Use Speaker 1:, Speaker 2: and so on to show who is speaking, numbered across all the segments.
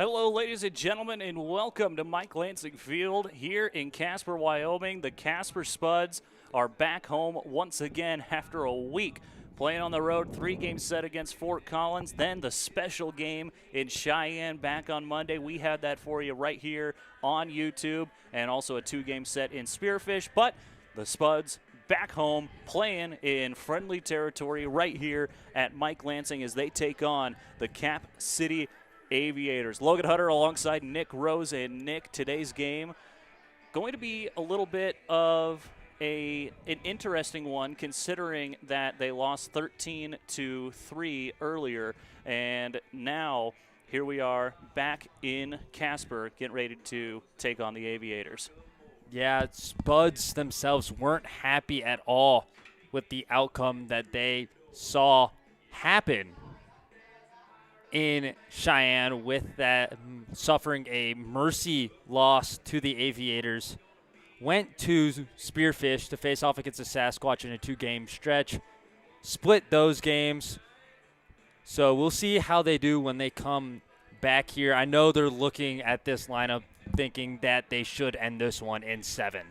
Speaker 1: Hello, ladies and gentlemen, and welcome to Mike Lansing Field here in Casper, Wyoming. The Casper Spuds are back home once again after a week playing on the road. 3-game set against Fort Collins, then the special game in Cheyenne back on Monday. We had that for you right here on YouTube, and also a 2-game set in Spearfish. But the Spuds back home playing in friendly territory right here at Mike Lansing as they take on the Cap City Aviators. Logan Hutter alongside Nick Rose. And Nick, today's game going to be a little bit of an interesting one, considering that they lost 13-3 earlier, and now here we are back in Casper getting ready to take on the Aviators.
Speaker 2: Yeah, Spuds themselves weren't happy at all with the outcome that they saw happen in Cheyenne, with that suffering a mercy loss to the Aviators. Went to Spearfish to face off against the Sasquatch in a 2-game stretch. Split those games. So we'll see how they do when they come back here. I know they're looking at this lineup thinking that they should end this one in 7.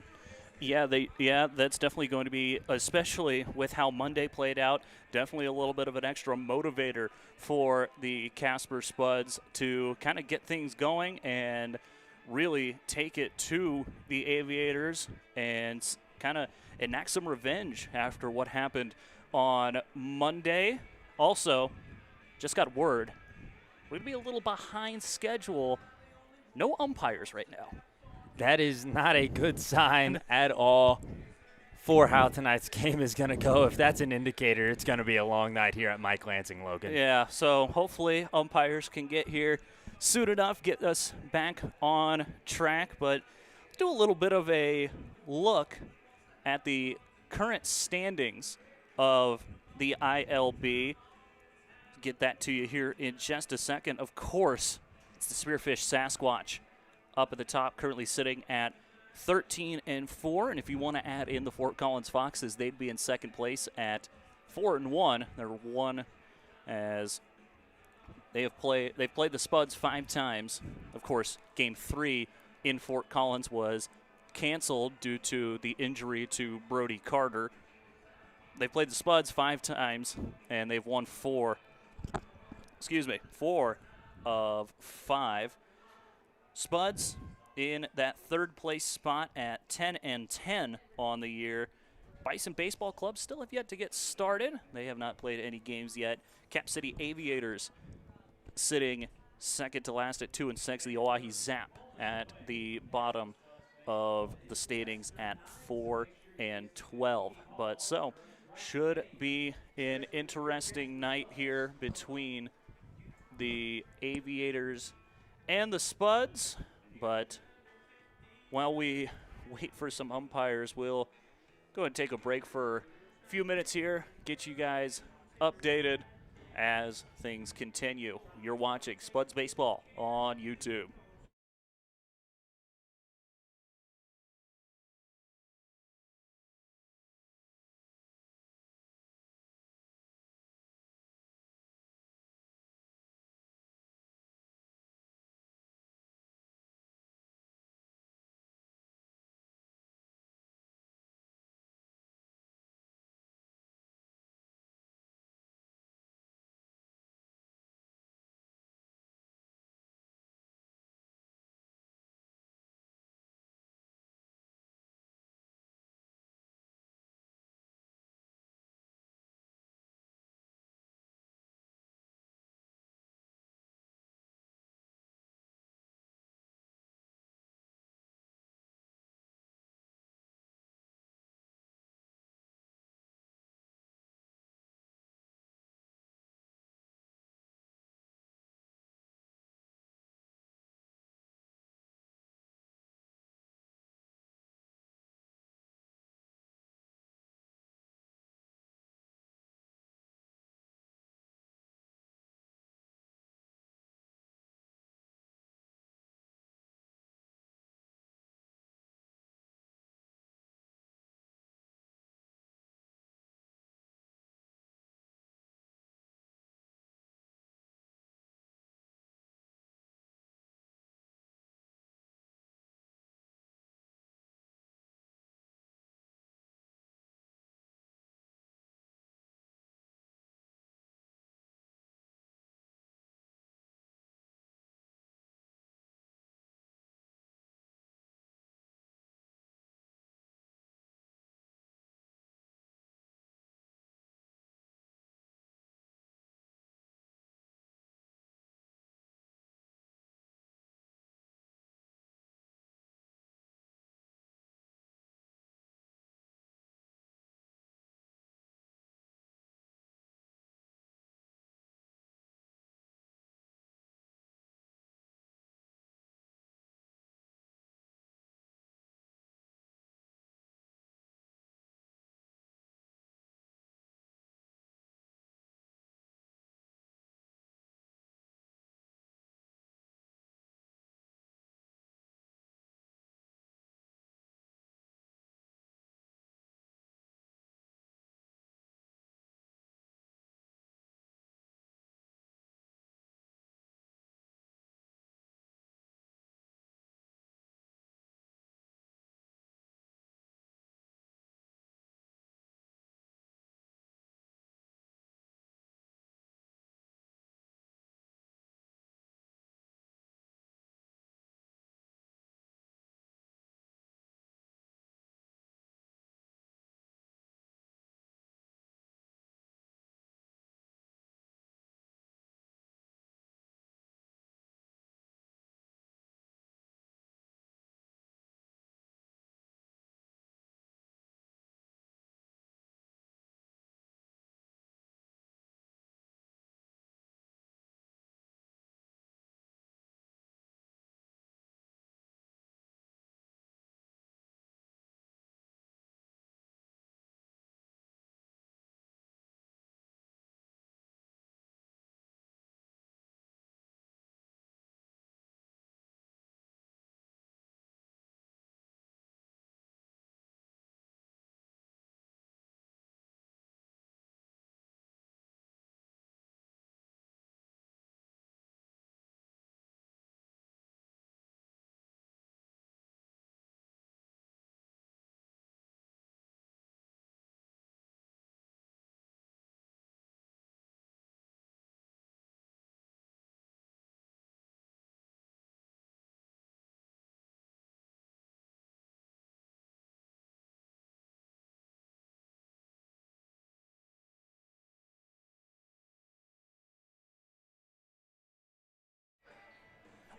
Speaker 1: Yeah, that's definitely going to be, especially with how Monday played out, definitely a little bit of an extra motivator for the Casper Spuds to kind of get things going and really take it to the Aviators and kind of enact some revenge after what happened on Monday. Also, just got word, we're going to be a little behind schedule. No umpires right now.
Speaker 2: That is not a good sign at all for how tonight's game is going to go. If that's an indicator, it's going to be a long night here at Mike Lansing, Logan.
Speaker 1: Yeah, so hopefully umpires can get here soon enough, get us back on track. But do a little bit of a look at the current standings of the ILB. Get that to you here in just a second. Of course, it's the Spearfish Sasquatch up at the top, currently sitting at 13-4, and if you want to add in the Fort Collins Foxes, they'd be in second place at 4-1. They're one as they've played the Spuds 5 times. Of course, Game 3 in Fort Collins was canceled due to the injury to Brody Carter. They played the Spuds 5 times, and they've won 4 of 5. Spuds in that third place spot at 10-10 on the year. Bison Baseball Club still have yet to get started. They have not played any games yet. Cap City Aviators sitting second to last at 2-6. The Oahe Zap at the bottom of the standings at 4-12. But so should be an interesting night here between the Aviators and the Spuds. But while we wait for some umpires, we'll go ahead and take a break for a few minutes here, get you guys updated as things continue. You're watching Spuds Baseball on YouTube.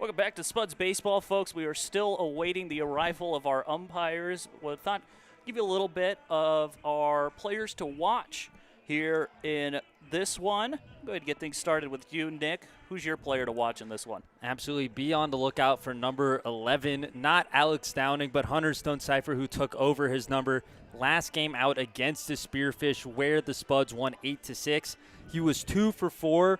Speaker 1: Welcome back to Spuds Baseball, folks. We are still awaiting the arrival of our umpires. Well, I thought give you a little bit of our players to watch here in this one. Go ahead and get things started with you, Nick. Who's your player to watch in this one?
Speaker 2: Absolutely. Be on the lookout for number 11, not Alex Downing, but Hunter Stone-Cipher, who took over his number last game out against the Spearfish, where the Spuds won 8-6. He was 2 for 4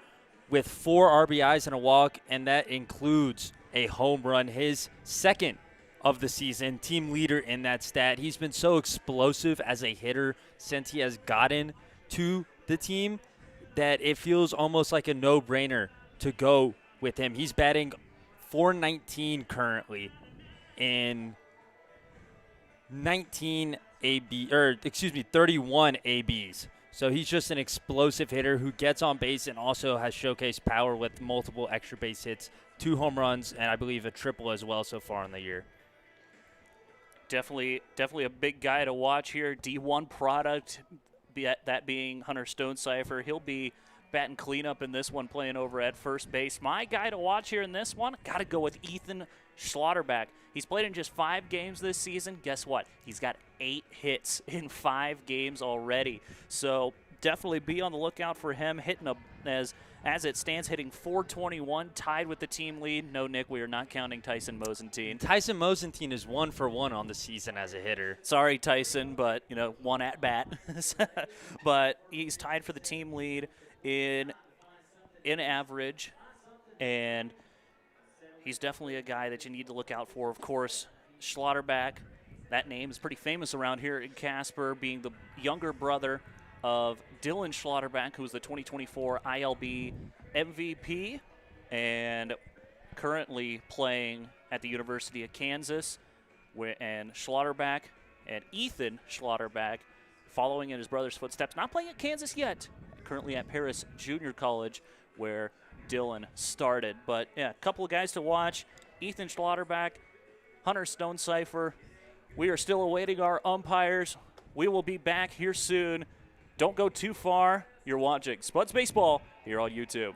Speaker 2: with 4 RBIs and a walk, and that includes a home run, his second of the season, team leader in that stat. He's been so explosive as a hitter since he has gotten to the team that it feels almost like a no-brainer to go with him. He's batting .419 currently in 31 ABs. So he's just an explosive hitter who gets on base and also has showcased power with multiple extra base hits, 2 home runs, and I believe a triple as well so far in the year.
Speaker 1: Definitely a big guy to watch here. D1 product, that being Hunter Stone-Cipher. He'll be batting cleanup in this one, playing over at first base. My guy to watch here in this one, got to go with Ethan Schlotterbeck. He's played in just 5 games this season. Guess what? He's got 8 hits in 5 games already. So definitely be on the lookout for him, hitting as it stands, hitting .421, tied with the team lead. No, Nick, we are not counting Tyson Mosentine.
Speaker 2: Tyson Mosentine is 1 for 1 on the season as a hitter.
Speaker 1: Sorry, Tyson, but, one at bat. But he's tied for the team lead in average, and he's definitely a guy that you need to look out for. Of course, Schlotterbeck, that name is pretty famous around here in Casper, being the younger brother of Dylan Schlotterbeck, who is the 2024 ILB MVP and currently playing at the University of Kansas. And Schlotterbeck and Ethan Schlotterbeck, following in his brother's footsteps, not playing at Kansas yet, currently at Paris Junior College, where Dylan started. But, yeah, a couple of guys to watch. Ethan Schlotterbeck, Hunter Stone-Cipher. We are still awaiting our umpires. We will be back here soon. Don't go too far. You're watching Spuds Baseball here on YouTube.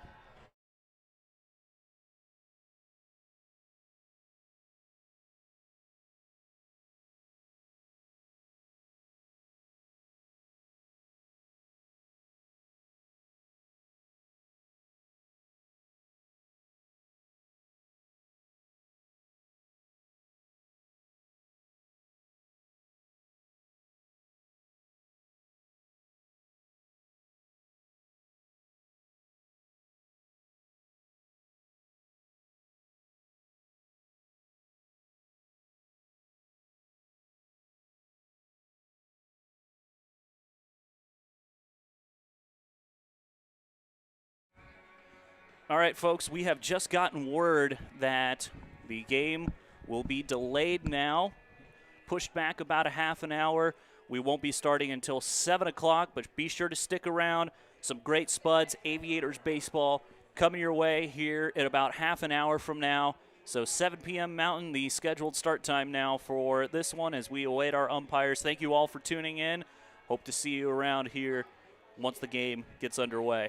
Speaker 1: All right, folks, we have just gotten word that the game will be delayed now, pushed back about a half an hour. We won't be starting until 7 o'clock, but be sure to stick around. Some great Spuds, Aviators baseball coming your way here in about half an hour from now. So 7 p.m. Mountain, the scheduled start time now for this one as we await our umpires. Thank you all for tuning in. Hope to see you around here once the game gets underway.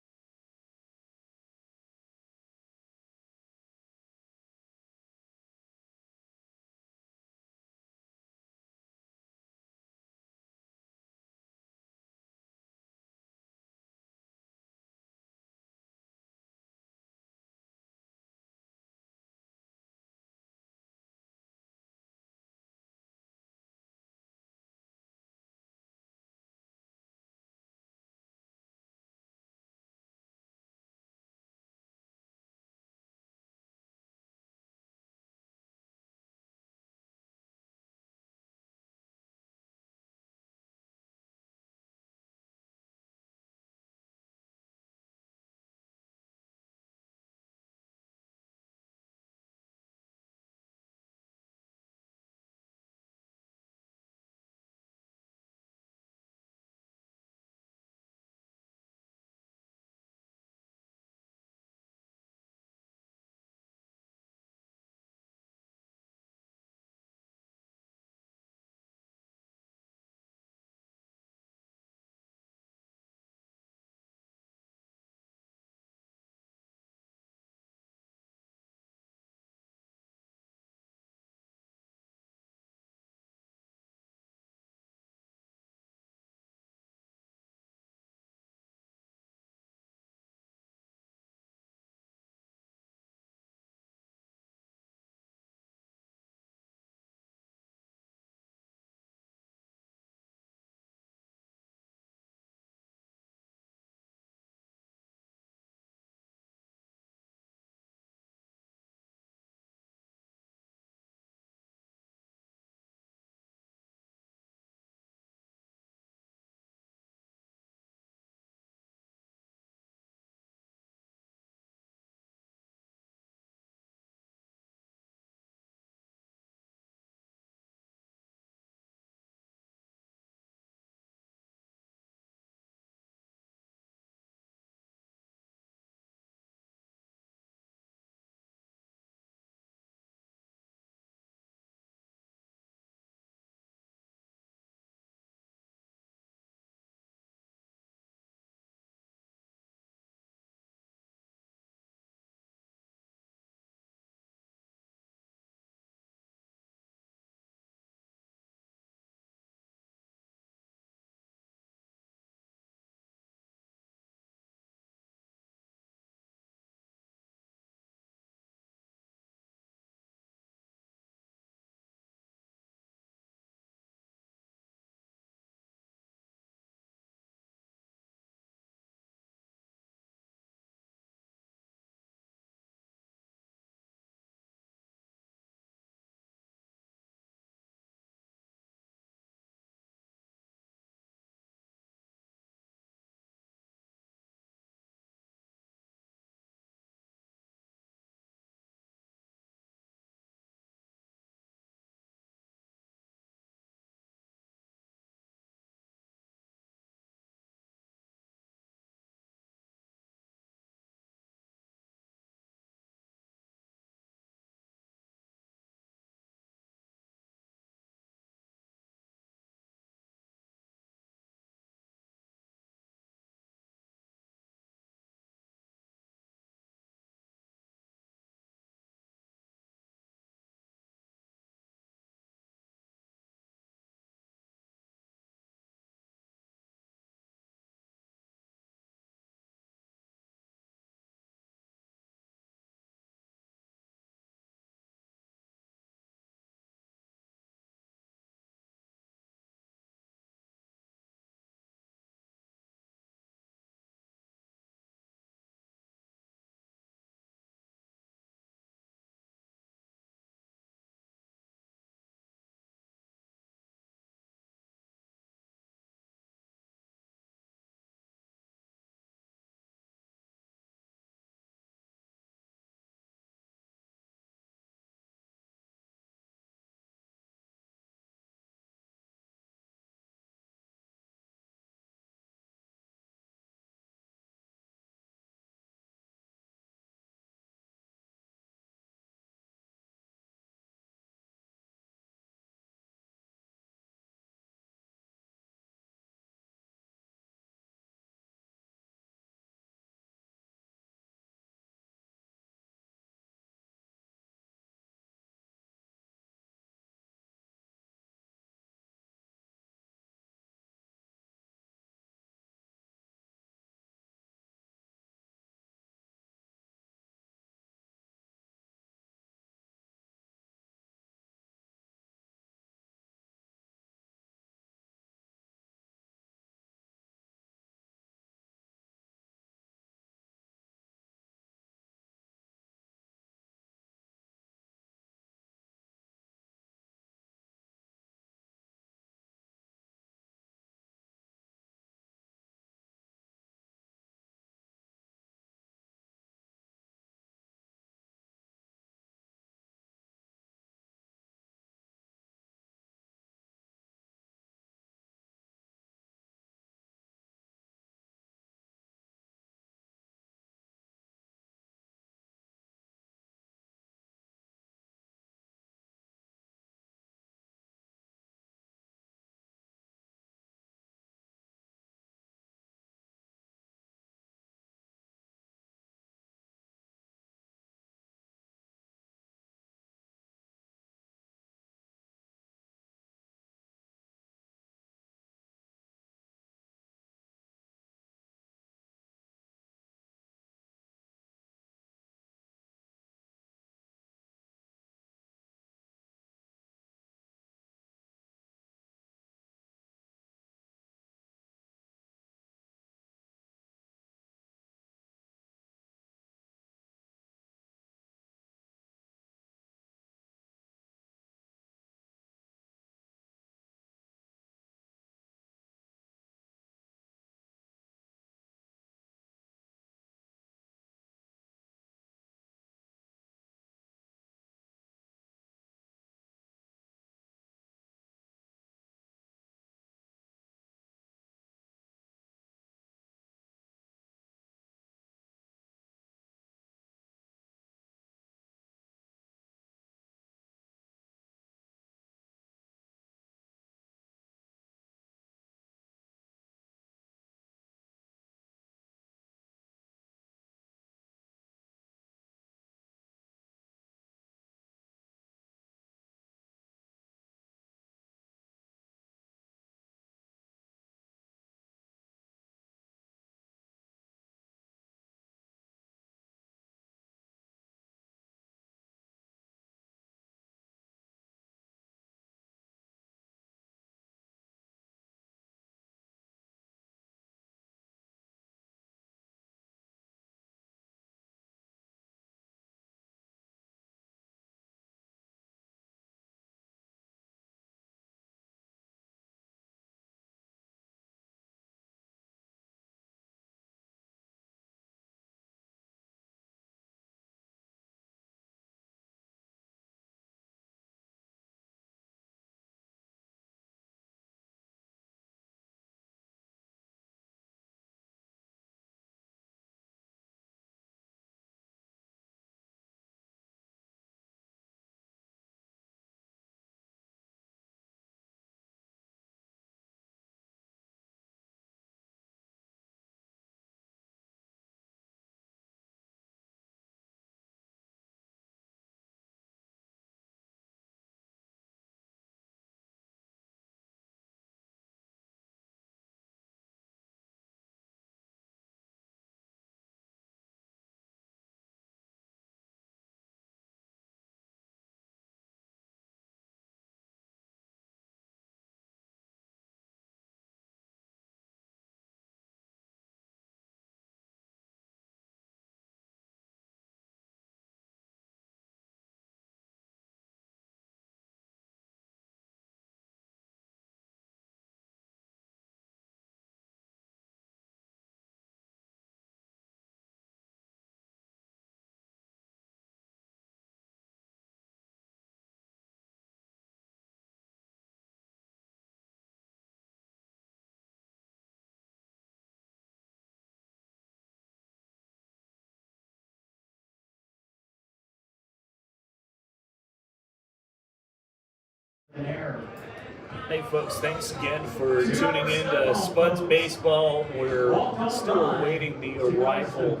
Speaker 1: Hey folks, thanks again for tuning in to Spuds Baseball. We're still awaiting the arrival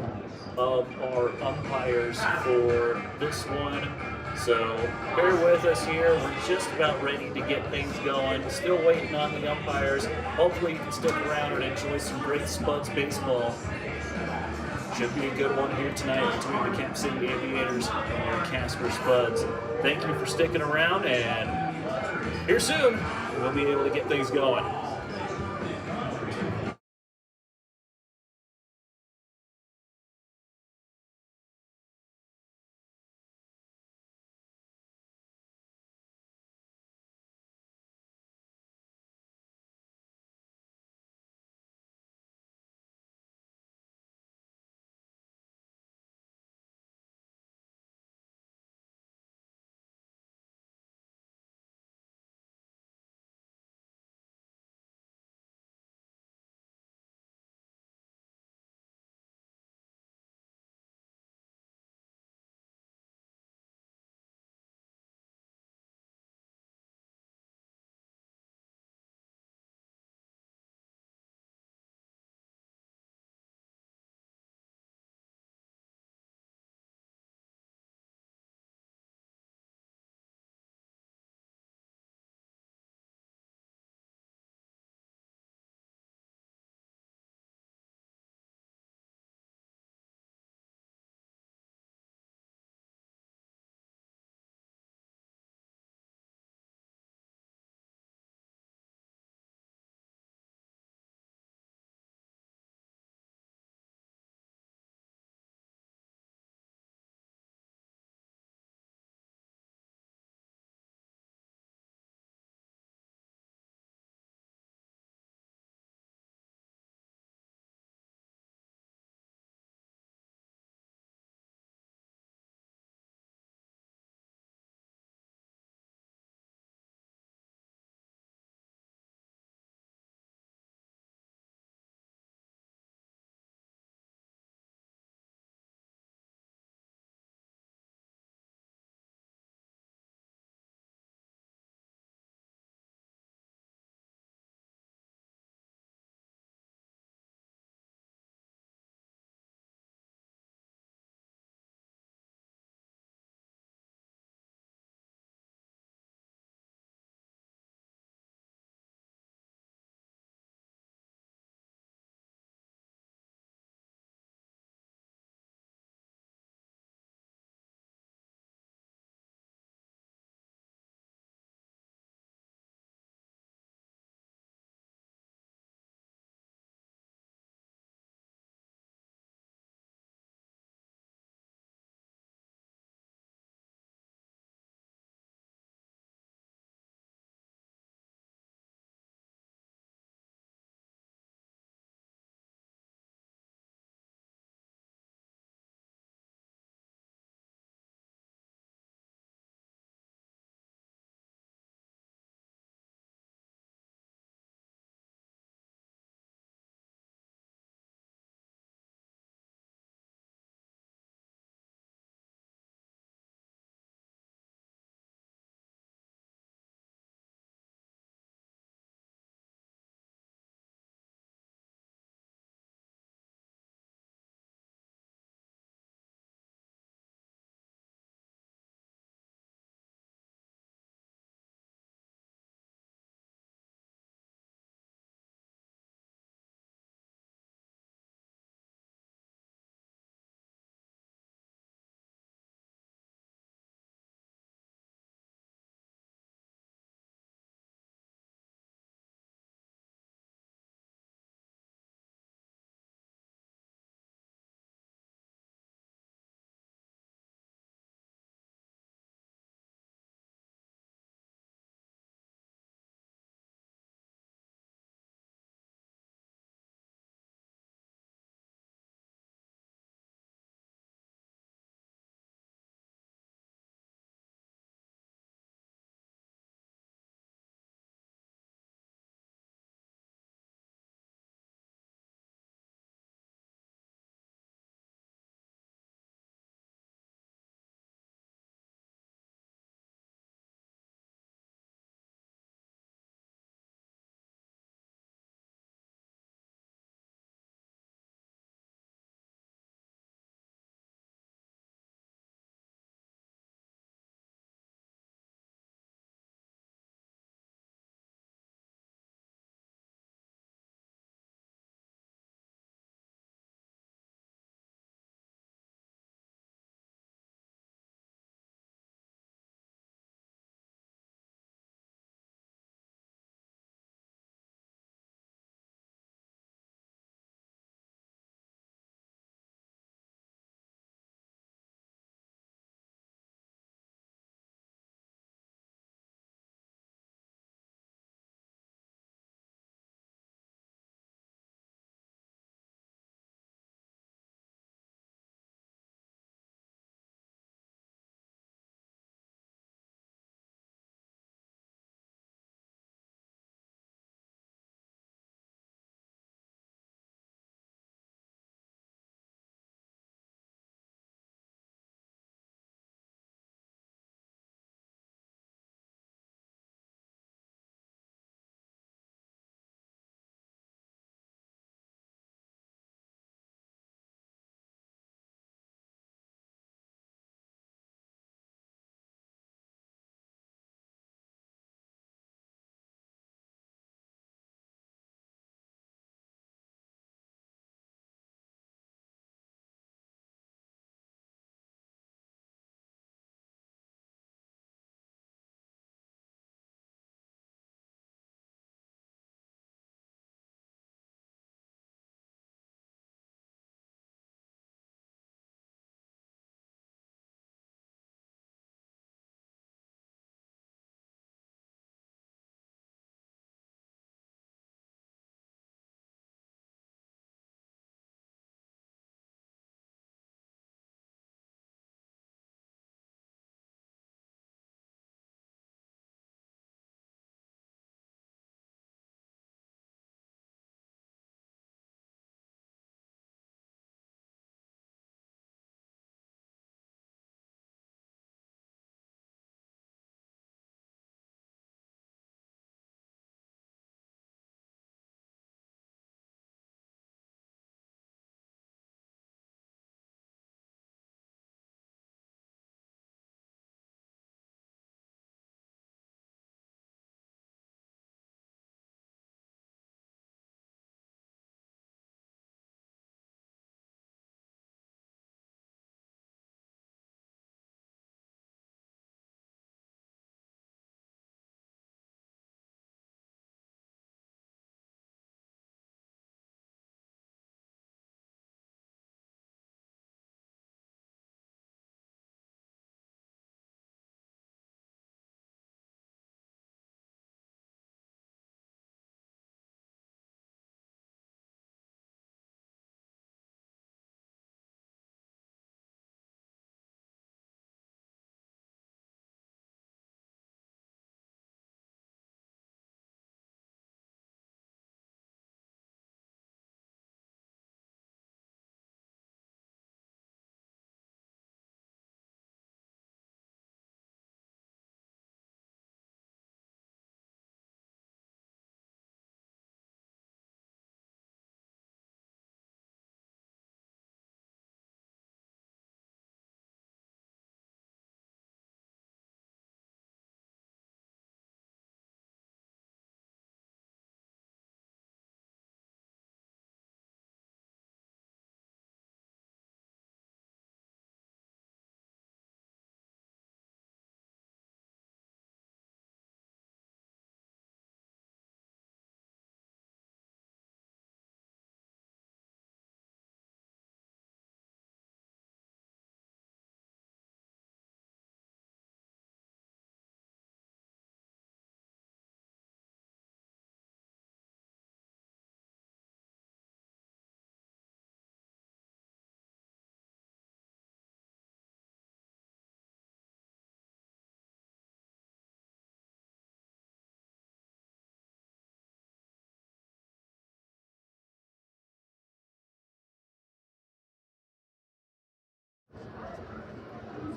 Speaker 1: of our umpires for this one. So bear with us here. We're just about ready to get things going. Still waiting on the umpires. Hopefully you can stick around and enjoy some great Spuds Baseball. Should be a good one here tonight between the Cap City Aviators and your Casper Spuds. Thank you for sticking around, and here soon we'll be able to get things going.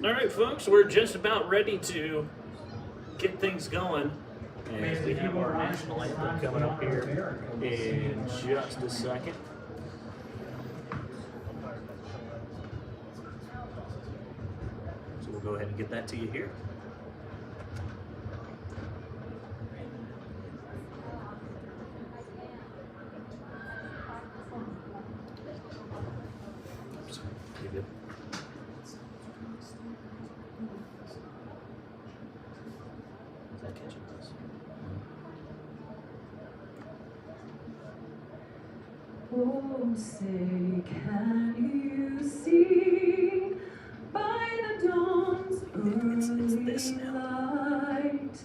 Speaker 1: All right, folks, we're just about ready to get things going as we have our national anthem coming up here in just a second. So we'll go ahead and get that to you here. Oops, you good? Is that catching this?
Speaker 3: Oh, say, can you see by the dawn's
Speaker 1: It's this
Speaker 3: early
Speaker 1: now.
Speaker 3: light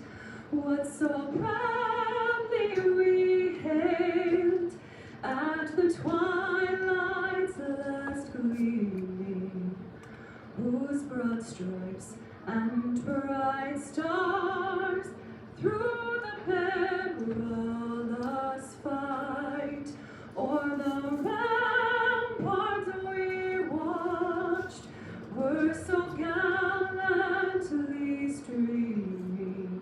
Speaker 3: what so proudly we hailed at the twilight's last gleaming, whose broad stripes and bright stars through the perilous fight o'er the ramparts we watched were so gallantly streaming,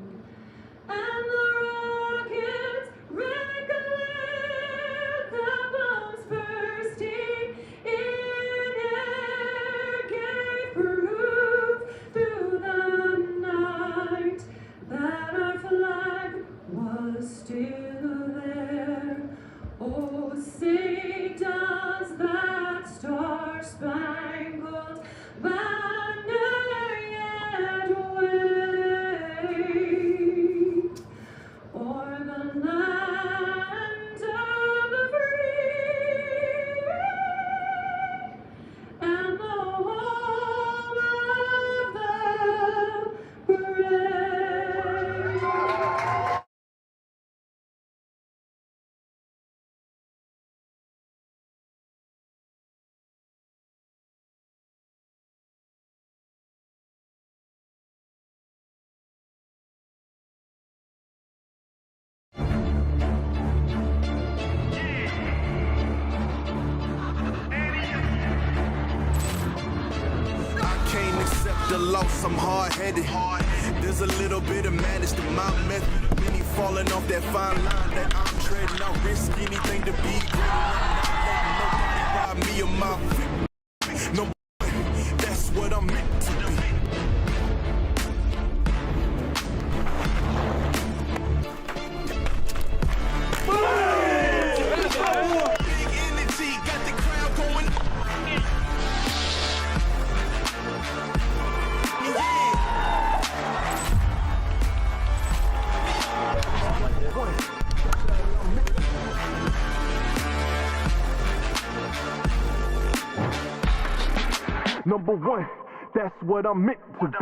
Speaker 3: and the rockets red glare, the bombs bursting in air gave proof through the night that our flag was still there. Oh, say does that star-spangled banner yet wave o'er the land of the free and the home of the brave?
Speaker 4: I can't accept the loss, I'm hard-headed. There's a little bit of madness to my method. Many falling off that fine line that I'm treading. I'll risk anything to be great. I'm not letting nobody rob me of my victory. No, that's what I'm meant to be. Big energy, got the crowd going. Number one, that's what I'm meant to be.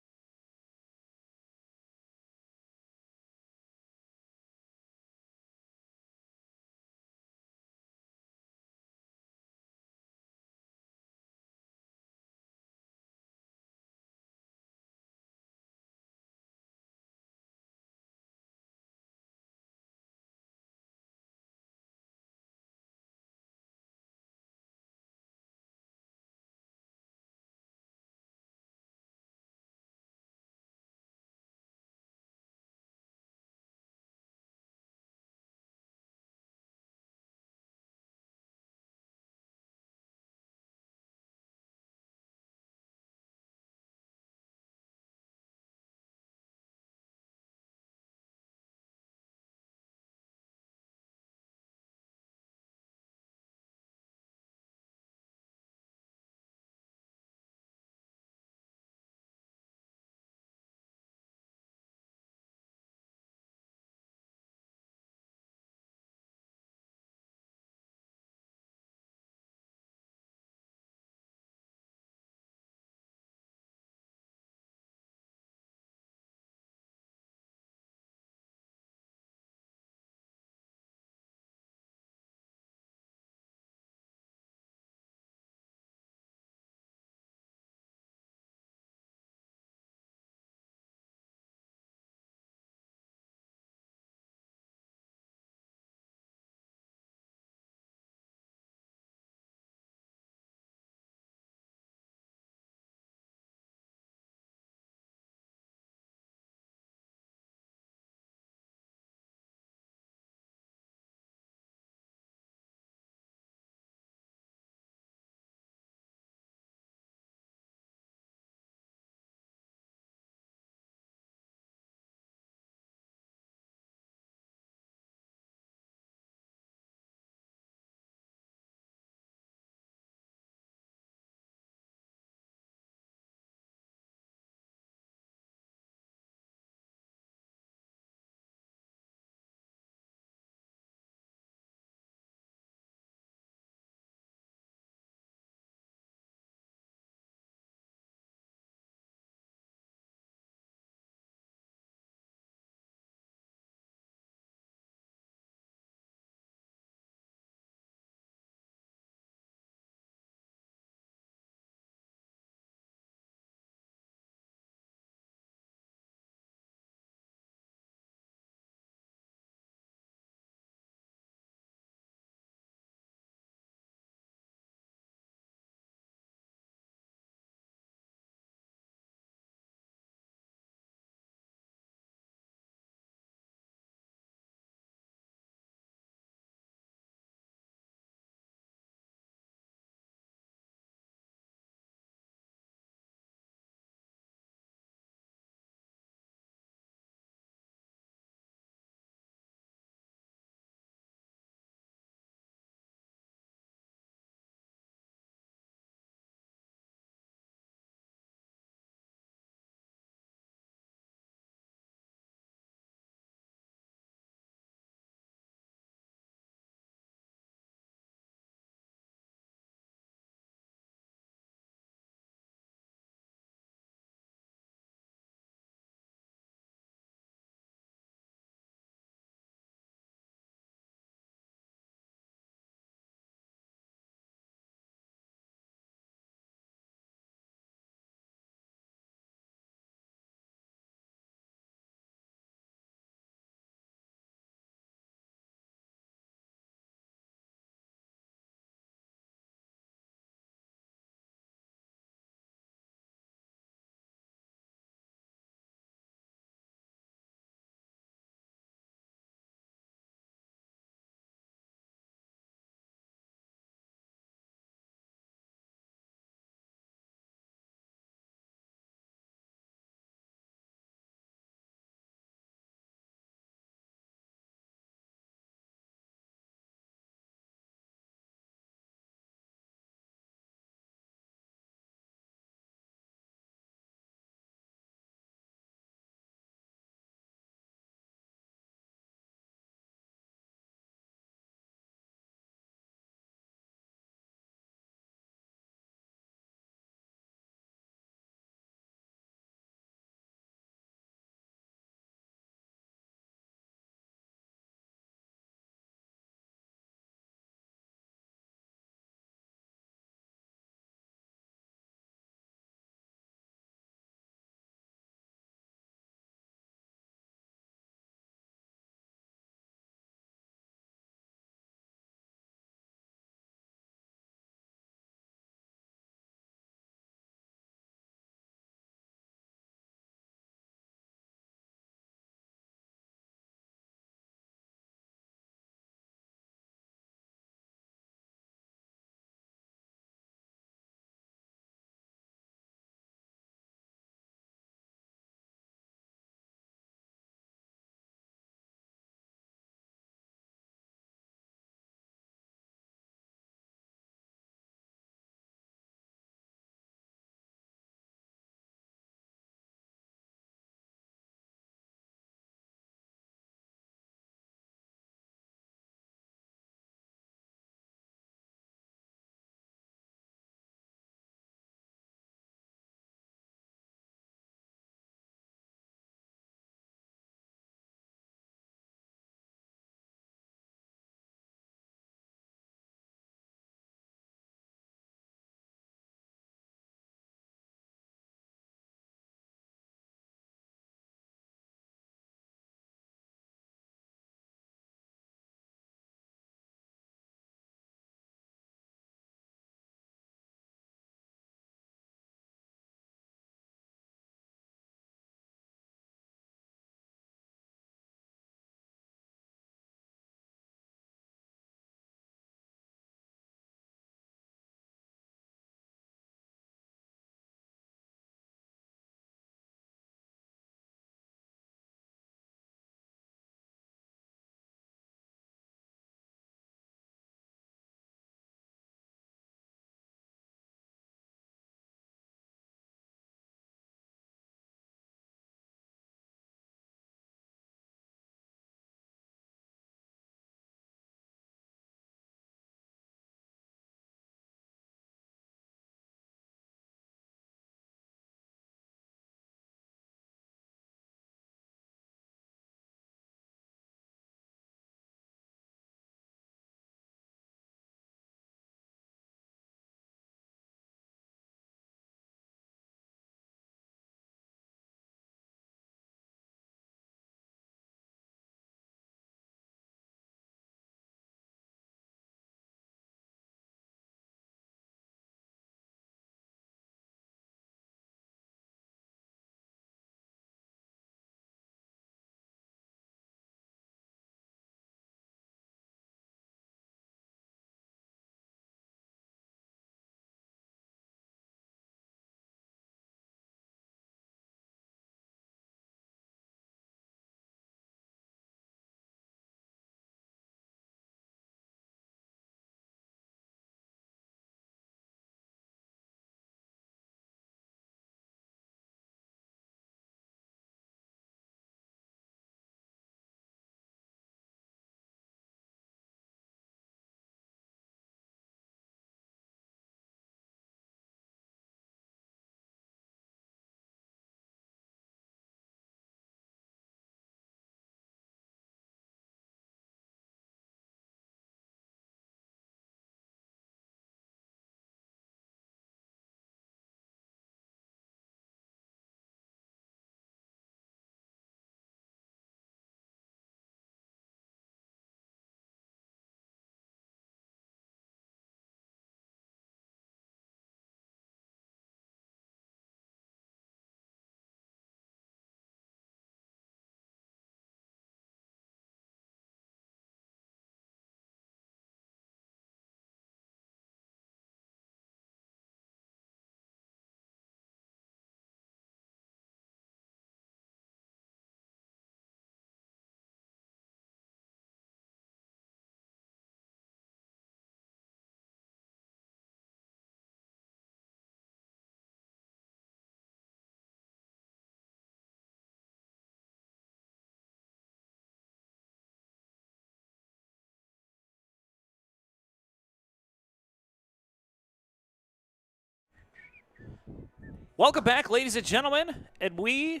Speaker 1: Welcome back, ladies and gentlemen, and we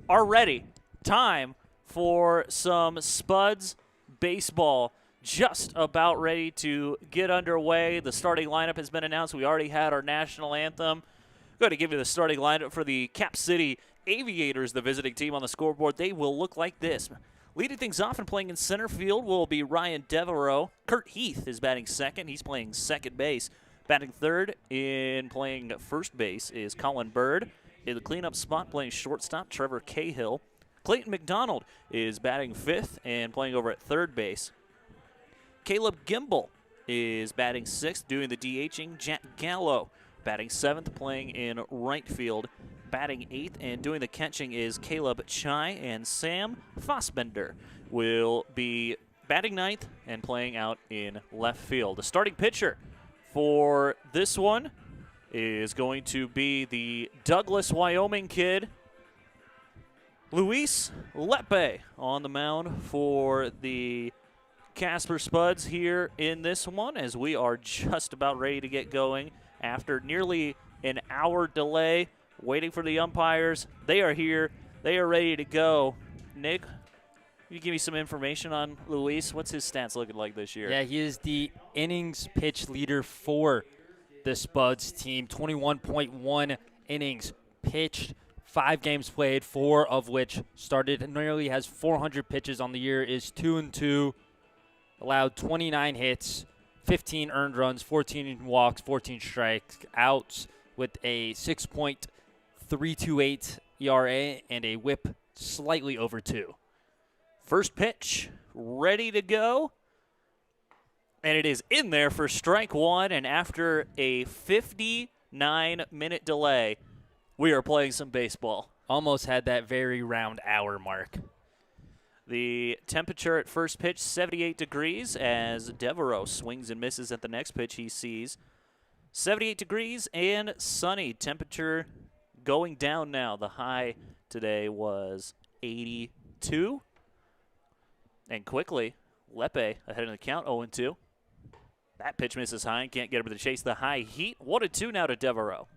Speaker 1: are ready. Time for some Spuds baseball. Just about ready to get underway. The starting lineup has been announced. We already had our national anthem. I'm going to give you the starting lineup for the Cap City Aviators, the visiting team on the scoreboard. They will look like this. Leading things off and playing in center field will be Ryan Devereaux. Kurt Heath is batting second. He's playing second base. Batting third and playing first base is Colin Bird. In the cleanup spot, playing shortstop, Trevor Cahill. Clayton McDonald is batting fifth and playing over at third base. Caleb Gimbel is batting sixth, doing the DHing. Jack Gallo batting seventh, playing in right field. Batting eighth and doing the catching is Caleb Chai, and Sam Fossbender will be batting ninth and playing out in left field. The starting pitcher for this one is going to be the Douglas, Wyoming kid, Luis Lepe, on the mound for the Casper Spuds here in this one, as we are just about ready to get going after nearly an hour delay waiting for the umpires. They are here. They are ready to go. Nick, you give me some information on Luis. What's his stats looking like this year?
Speaker 2: Yeah, he is the innings pitch leader for the Spuds team. 21.1 innings pitched, 5 games played, 4 of which started. Nearly has 400 pitches on the year, is 2-2. Allowed 29 hits, 15 earned runs, 14 walks, 14 strikeouts, with a 6.328 ERA and a whip slightly over 2.
Speaker 1: First pitch, ready to go. And it is in there for strike one. And after a 59-minute delay, we are playing some baseball.
Speaker 2: Almost had that very round hour mark.
Speaker 1: The temperature at first pitch, 78 degrees, as Devereaux swings and misses at the next pitch he sees. 78 degrees and sunny. Temperature going down now. The high today was 82. And quickly, Lepe ahead in the count, 0-2. That pitch misses high and can't get him to chase the high heat. 1-2 now to Devereaux.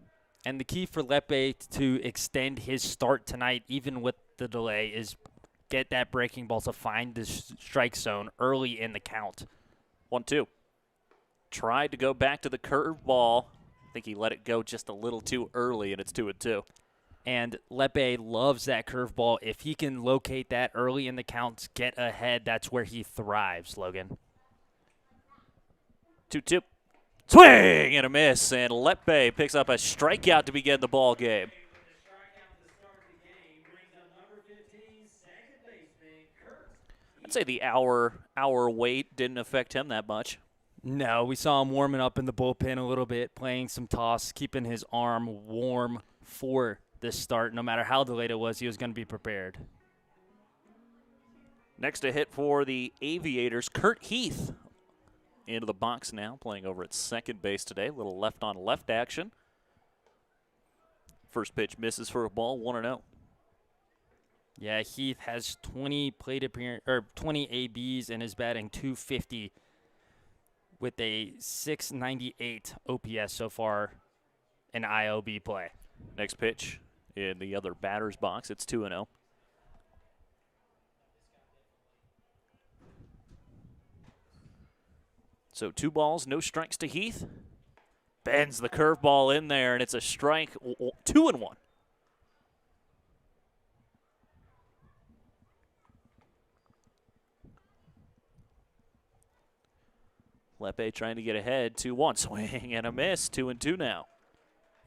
Speaker 2: And the key for Lepe to extend his start tonight, even with the delay, is get that breaking ball to find the strike zone early in the count.
Speaker 1: 1-2. Tried to go back to the curveball. I think he let it go just a little too early, and it's 2-2.
Speaker 2: And Lepe loves that curveball. If he can locate that early in the counts, get ahead, that's where he thrives, Logan.
Speaker 1: 2-2. Swing and a miss, and Lepe picks up a strikeout to begin the ball game. I'd say the hour wait didn't affect him that much.
Speaker 2: No, we saw him warming up in the bullpen a little bit, playing some toss, keeping his arm warm for this start. No matter how delayed it was, he was going to be prepared.
Speaker 1: Next to hit for the Aviators, Kurt Heath into the box now, playing over at second base today. Little left-on-left action. First pitch misses for a ball, 1-0.
Speaker 2: Yeah, Heath has 20 20 ABs and is batting .250 with a .698 OPS so far in IOB play.
Speaker 1: Next pitch in the other batter's box, it's 2-0. So 2 balls, no strikes to Heath. Bends the curveball in there, and it's a strike, 2-1. Lepe trying to get ahead, 2-1. Swing and a miss, 2-2 now.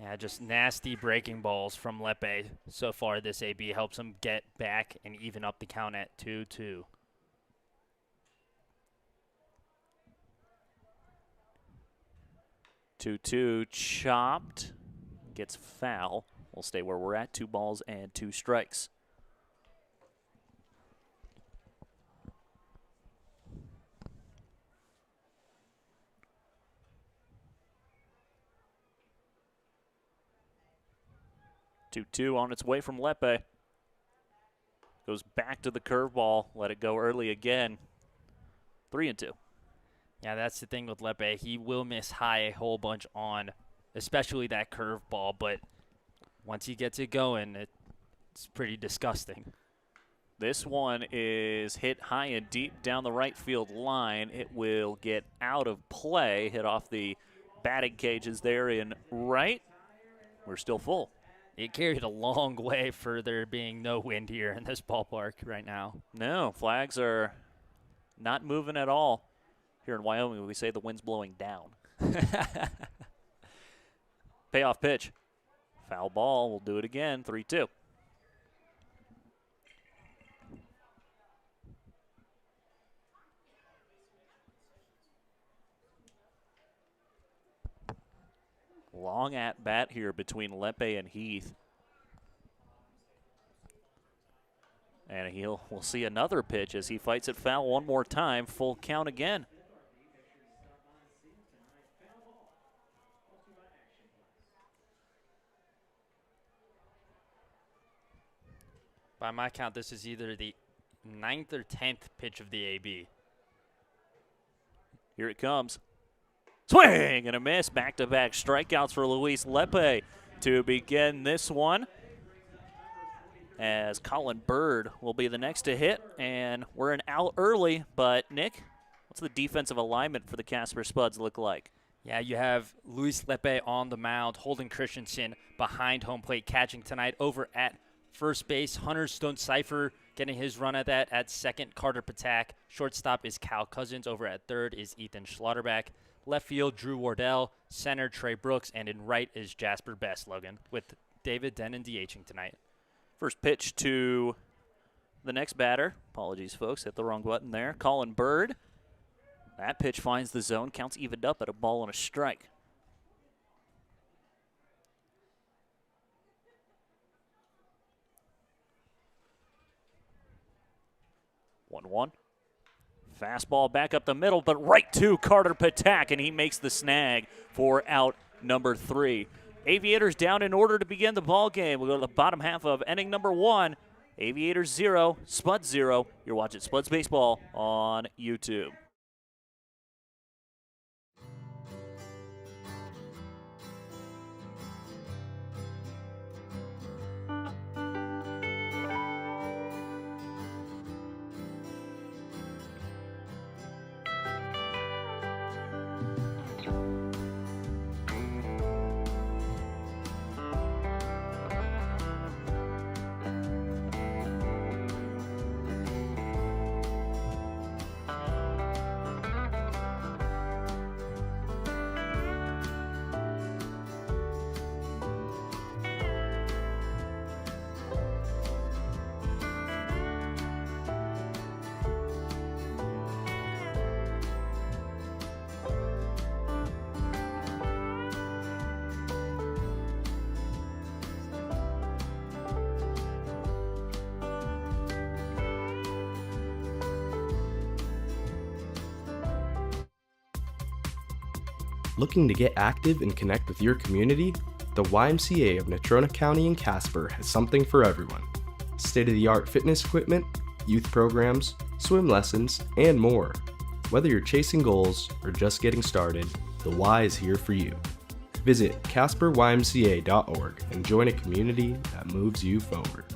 Speaker 2: Yeah, just nasty breaking balls from Lepe so far. This AB helps him get back and even up the count at 2-2.
Speaker 1: 2-2 chopped, gets foul. We'll stay where we're at, 2 balls and 2 strikes. Two on its way from Lepe. Goes back to the curveball, let it go early again. 3-2.
Speaker 2: Yeah, that's the thing with Lepe. He will miss high a whole bunch on, especially that curveball, but once he gets it going, it's pretty disgusting.
Speaker 1: This one is hit high and deep down the right field line. It will get out of play, hit off the batting cages there in right. We're still full.
Speaker 2: It carried a long way for there being no wind here in this ballpark right now.
Speaker 1: No, flags are not moving at all. Here in Wyoming, we say the wind's blowing down. Payoff pitch. Foul ball. We'll do it again. 3-2. Long at bat here between Lepe and Heath. And we'll see another pitch as he fights it foul one more time. Full count again.
Speaker 2: By my count, this is either the 9th or 10th pitch of the AB.
Speaker 1: Here it comes. Swing and a miss. Back-to-back strikeouts for Luis Lepe to begin this one. As Colin Bird will be the next to hit, and we're an out early. But, Nick, what's the defensive alignment for the Casper Spuds look like?
Speaker 2: Yeah, you have Luis Lepe on the mound, Holden Christensen behind home plate, catching tonight over at first base. Hunter Stone-Cipher getting his run at that. At second, Carter Patak. Shortstop is Cal Cousins. Over at third is Ethan Schlotterbeck. Left field, Drew Wardell. Center, Trey Brooks. And in right is Jasper Best, Logan, with David Denon DHing tonight.
Speaker 1: First pitch to the next batter. Apologies, folks. Hit the wrong button there. Colin Bird. That pitch finds the zone. Counts evened up at a ball and a strike. One. Fastball back up the middle, but right to Carter Patak, and he makes the snag for out number 3. Aviators down in order to begin the ball game. We'll go to the bottom half of inning number 1. Aviators 0, Spuds 0. You're watching Spuds Baseball on YouTube.
Speaker 5: Looking to get active and connect with your community? The YMCA of Natrona County and Casper has something for everyone. State-of-the-art fitness equipment, youth programs, swim lessons, and more. Whether you're chasing goals or just getting started, the Y is here for you. Visit CasperYMCA.org and join a community that moves you forward.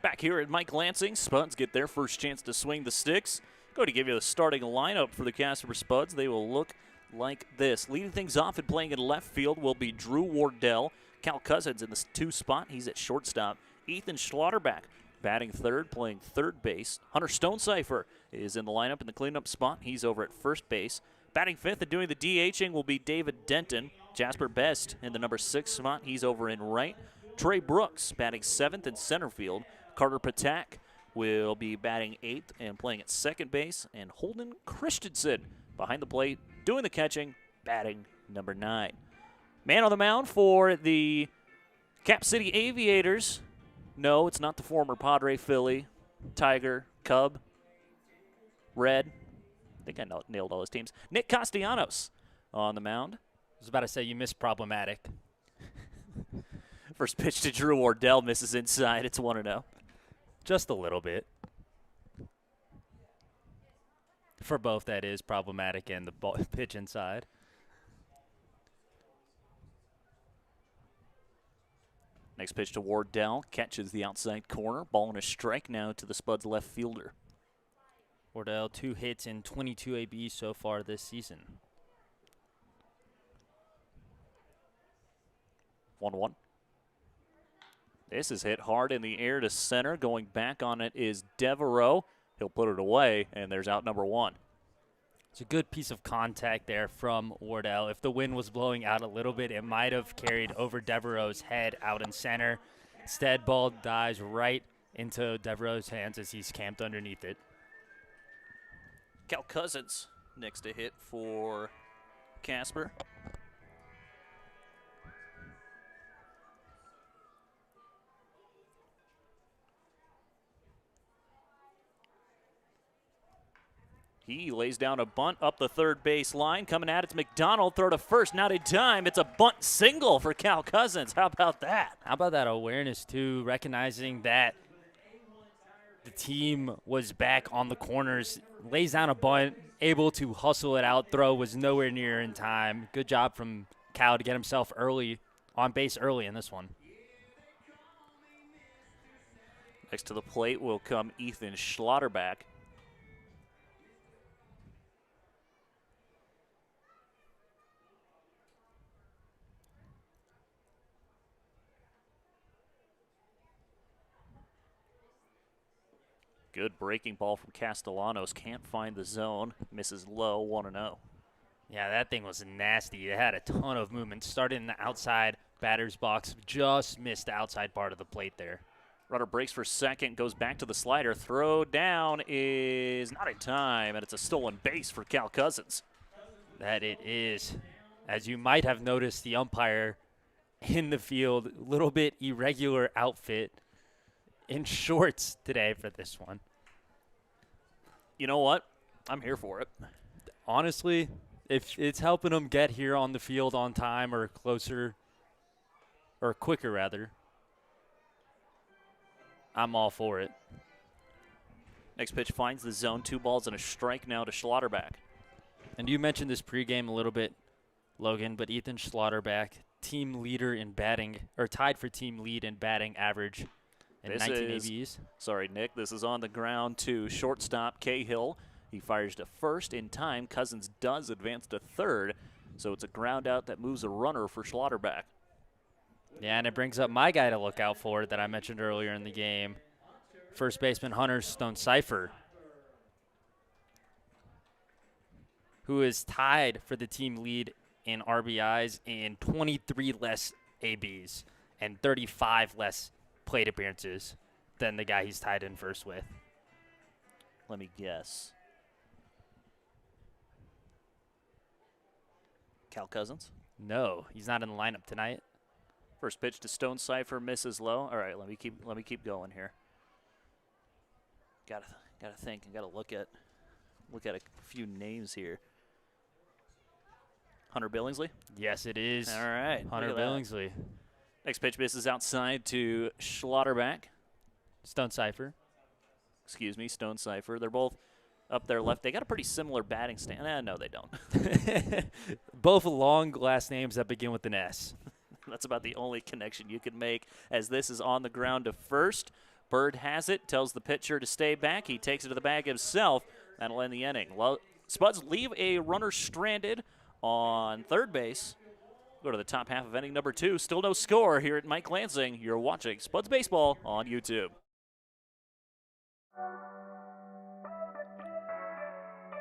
Speaker 1: Back here at Mike Lansing, Spuds get their first chance to swing the sticks. Going to give you the starting lineup for the Casper Spuds. They will look like this. Leading things off and playing in left field will be Drew Wardell. Cal Cousins in the 2 spot. He's at shortstop. Ethan Schlotterbeck batting third, playing third base. Hunter Stone-Cipher is in the lineup in the cleanup spot. He's over at first base. Batting fifth and doing the DHing will be David Denton. Jasper Best in the number 6 spot. He's over in right. Trey Brooks batting 7th in center field. Carter Patak will be batting 8th and playing at second base. And Holden Christensen behind the plate, doing the catching, batting number 9. Man on the mound for the Cap City Aviators. No, it's not the former Padre, Philly, Tiger, Cub, Red. think I nailed all his teams. Nick Castellanos on the mound.
Speaker 2: I was about to say you missed problematic.
Speaker 1: First pitch to Drew Wardell misses inside. It's 1-0.
Speaker 2: Just a little bit. For both, that is problematic and the ball pitch inside.
Speaker 1: Next pitch to Wardell. Catches the outside corner. Ball and a strike now to the Spuds left fielder.
Speaker 2: Wardell, 2 hits in 22 ABs so far this season.
Speaker 1: 1-1. This is hit hard in the air to center. Going back on it is Devereaux. He'll put it away, and there's out number 1.
Speaker 2: It's a good piece of contact there from Wardell. If the wind was blowing out a little bit, it might have carried over Devereaux's head out in center. Instead, ball dives right into Devereaux's hands as he's camped underneath it.
Speaker 1: Cal Cousins next to hit for Casper. He lays down a bunt up the third base line. Coming at it's McDonald. Throw to first. Not in time. It's a bunt single for Cal Cousins. How about that?
Speaker 2: How about that awareness, too, recognizing that the team was back on the corners, lays down a bunt, able to hustle it out. Throw was nowhere near in time. Good job from Cal to get himself on base early in this one.
Speaker 1: Next to the plate will come Ethan Schlotterback. Good breaking ball from Castellanos. Can't find the zone. Misses low, 1-0.
Speaker 2: Yeah, that thing was nasty. It had a ton of movement. Started in the outside batter's box. Just missed the outside part of the plate there.
Speaker 1: Runner breaks for second. Goes back to the slider. Throw down is not in time, and it's a stolen base for Cal Cousins.
Speaker 2: That it is. As you might have noticed, the umpire in the field, a little bit irregular outfit. In shorts today for this one.
Speaker 1: You know what? I'm here for it.
Speaker 2: Honestly, if it's helping them get here on the field on time or closer, or quicker rather, I'm all for it.
Speaker 1: Next pitch finds the zone. 2 balls and a strike now to Schlotterback.
Speaker 2: And you mentioned this pregame a little bit, Logan, but Ethan Schlotterback, team leader in batting, or tied for team lead in batting average. And 19 ABs.
Speaker 1: Sorry, Nick. This is on the ground to shortstop Cahill. He fires to first in time. Cousins does advance to third, so it's a ground out that moves a runner for Schlotterback.
Speaker 2: Yeah, and it brings up my guy to look out for that I mentioned earlier in the game. First baseman Hunter Stone-Cipher, who is tied for the team lead in RBIs and 23 less ABs and 35 less plate appearances than the guy he's tied in first with.
Speaker 1: Let me guess. Cal Cousins?
Speaker 2: No, he's not in the lineup tonight.
Speaker 1: First pitch to Stone-Cipher misses low. All right, let me keep going here. Gotta think and gotta look at a few names here. Hunter Billingsley?
Speaker 2: Yes, it is.
Speaker 1: All right.
Speaker 2: Hunter Billingsley.
Speaker 1: Next pitch misses outside to Schlotterback.
Speaker 2: Stone-Cipher.
Speaker 1: Excuse me, Stone-Cipher. They're both up there left. They got a pretty similar batting stance. No, they don't.
Speaker 2: Both long last names that begin with an S.
Speaker 1: That's about the only connection you can make as this is on the ground to first. Bird has it, tells the pitcher to stay back. He takes it to the bag himself. That'll end the inning. Spuds leave a runner stranded on third base. Go to the top half of inning number 2. Still no score here at Mike Lansing. You're watching Spuds Baseball on YouTube.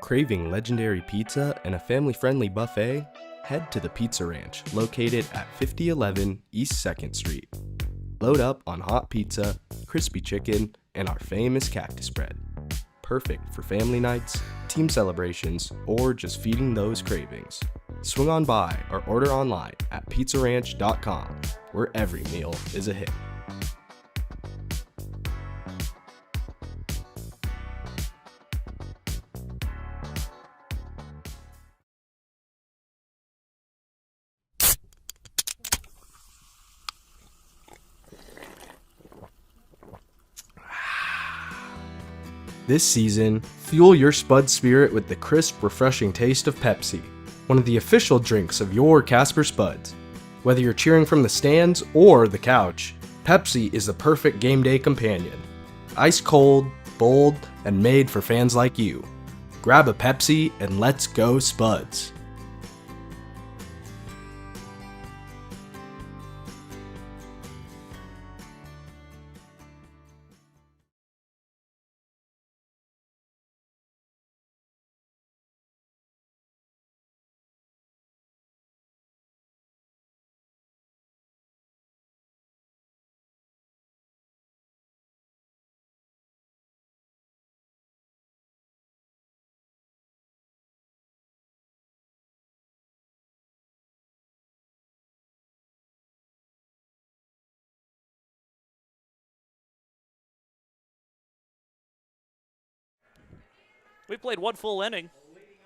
Speaker 5: Craving legendary pizza and a family-friendly buffet? Head to the Pizza Ranch, located at 5011 East 2nd Street. Load up on hot pizza, crispy chicken, and our famous cactus bread. Perfect for family nights, team celebrations, or just feeding those cravings. Swing on by or order online at pizzaranch.com, where every meal is a hit. This season, fuel your Spud spirit with the crisp, refreshing taste of Pepsi, one of the official drinks of your Casper Spuds. Whether you're cheering from the stands or the couch, Pepsi is the perfect game day companion. Ice cold, bold, and made for fans like you. Grab a Pepsi and let's go Spuds.
Speaker 1: We played one full inning.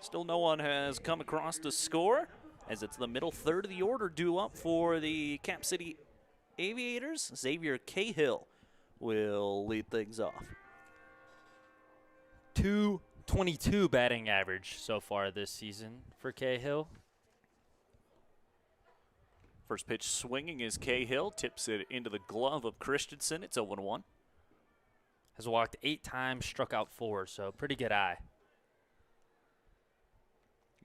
Speaker 1: Still no one has come across to score, as it's the middle third of the order due up for the Cap City Aviators. Xavier Cahill will lead things off.
Speaker 2: 222 batting average so far this season for Cahill.
Speaker 1: First pitch swinging is Cahill, tips it into the glove of Christensen. It's 0-1.
Speaker 2: Has walked 8 times, struck out 4, so pretty good eye.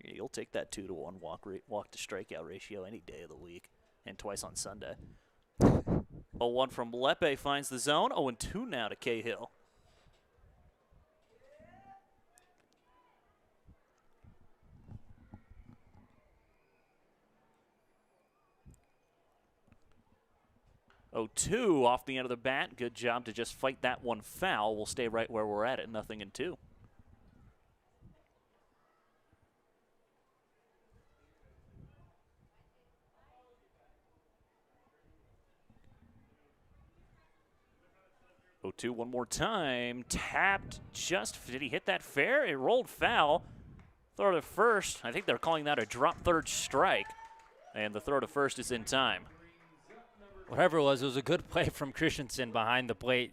Speaker 1: Yeah, you'll take that 2-to-1 walk to strikeout ratio any day of the week, and twice on Sunday. 0-1 from Lepe finds the zone. 0-2 now to Cahill. Oh, 2 off the end of the bat. Good job to just fight that one foul. We'll stay right where we're at 0-2. 0-2 one more time. Tapped just, did he hit that fair? It rolled foul. Throw to first. I think they're calling that a drop third strike. And the throw to first is in time.
Speaker 2: Whatever it was a good play from Christensen behind the plate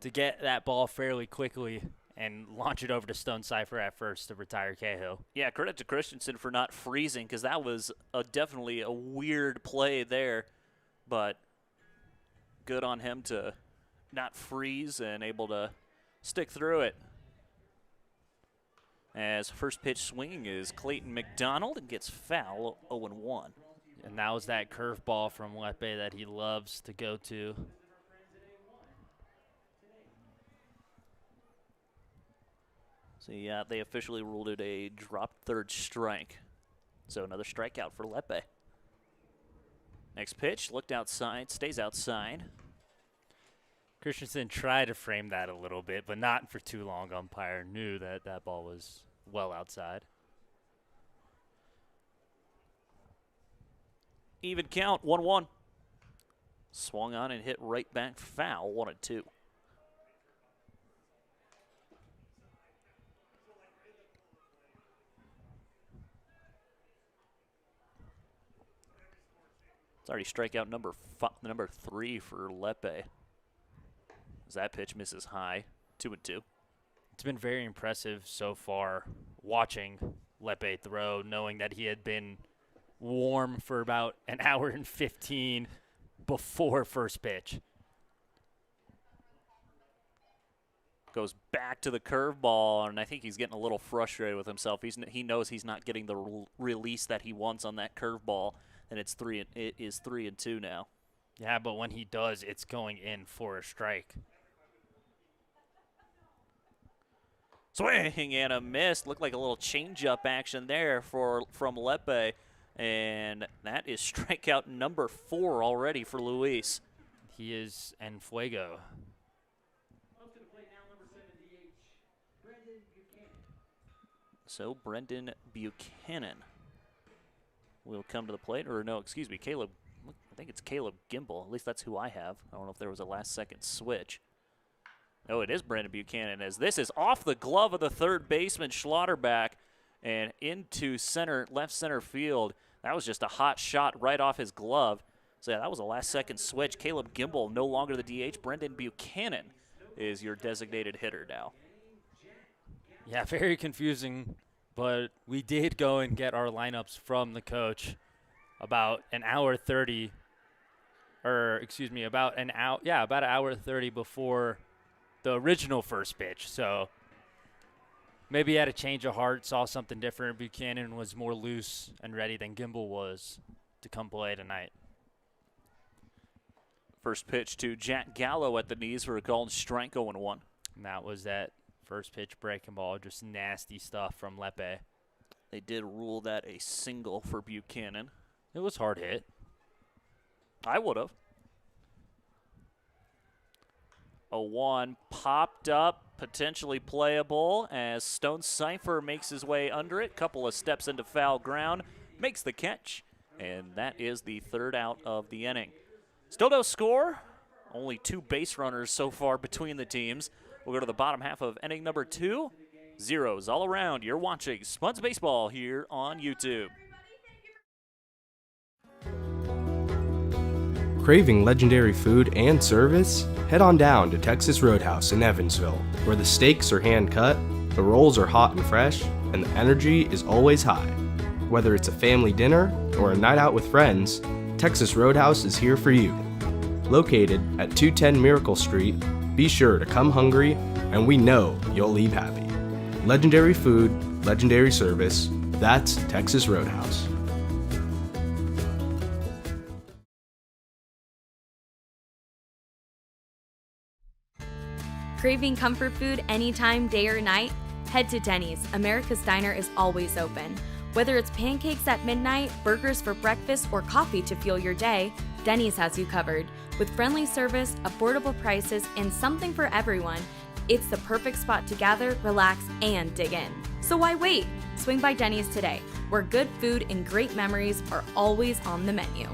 Speaker 2: to get that ball fairly quickly and launch it over to Stone Cipher at first to retire Cahill.
Speaker 1: Yeah, credit to Christensen for not freezing, because that was definitely a weird play there. But good on him to not freeze and able to stick through it. As first pitch swinging is Clayton McDonald and gets foul, 0-1.
Speaker 2: And that was that curveball from Lepe that he loves to go to.
Speaker 1: So yeah, they officially ruled it a drop third strike. So another strikeout for Lepe. Next pitch, looked outside, stays outside.
Speaker 2: Christensen tried to frame that a little bit, but not for too long. Umpire knew that that ball was well outside.
Speaker 1: Even count, 1-1. Swung on and hit right back foul, 1-2. It's already strikeout number 3 for Lepe. As that pitch misses high, 2-2.
Speaker 2: It's been very impressive so far watching Lepe throw, knowing that he had been warm for about an hour and 15 before first pitch.
Speaker 1: Goes back to the curveball, and I think he's getting a little frustrated with himself. He knows he's not getting the release that he wants on that curveball, and it is 3-2 now.
Speaker 2: Yeah, but when he does, it's going in for a strike.
Speaker 1: Swing and a miss. Looked like a little changeup action there from Lepe. And that is strikeout number 4 already for Luis.
Speaker 2: He is en fuego.
Speaker 1: So Brendan Buchanan will come to the plate. Or no, excuse me, Caleb. I think it's Caleb Gimbel. At least that's who I have. I don't know if there was a last-second switch. Oh, it is Brendan Buchanan, as this is off the glove of the third baseman, Schlotterback, and into left center field. That was just a hot shot right off his glove. So, yeah, that was a last-second switch. Caleb Gimbel no longer the DH. Brendan Buchanan is your designated hitter now.
Speaker 2: Yeah, very confusing, but we did go and get our lineups from the coach about an hour 30, or excuse me, about an hour 30 before the original first pitch. So maybe he had a change of heart, saw something different. Buchanan was more loose and ready than Gimbel was to come play tonight.
Speaker 1: First pitch to Jack Gallo at the knees for a called strike 0-1.
Speaker 2: And that was that first pitch breaking ball, just nasty stuff from Lepe.
Speaker 1: They did rule that a single for Buchanan.
Speaker 2: It was hard hit.
Speaker 1: I would have. 0-1 popped up, potentially playable as Stone Cipher makes his way under it. Couple of steps into foul ground, makes the catch, and that is the third out of the inning. Still no score. Only 2 base runners so far between the teams. We'll go to the bottom half of inning number 2. Zeros all around. You're watching Spuds Baseball here on YouTube.
Speaker 5: Craving legendary food and service? Head on down to Texas Roadhouse in Evansville, where the steaks are hand-cut, the rolls are hot and fresh, and the energy is always high. Whether it's a family dinner or a night out with friends, Texas Roadhouse is here for you. Located at 210 Miracle Street, be sure to come hungry, and we know you'll leave happy. Legendary food, legendary service, that's Texas Roadhouse.
Speaker 6: Craving comfort food anytime, day or night? Head to Denny's. America's Diner is always open. Whether it's pancakes at midnight, burgers for breakfast, or coffee to fuel your day, Denny's has you covered. With friendly service, affordable prices, and something for everyone, it's the perfect spot to gather, relax, and dig in. So why wait? Swing by Denny's today, where good food and great memories are always on the menu.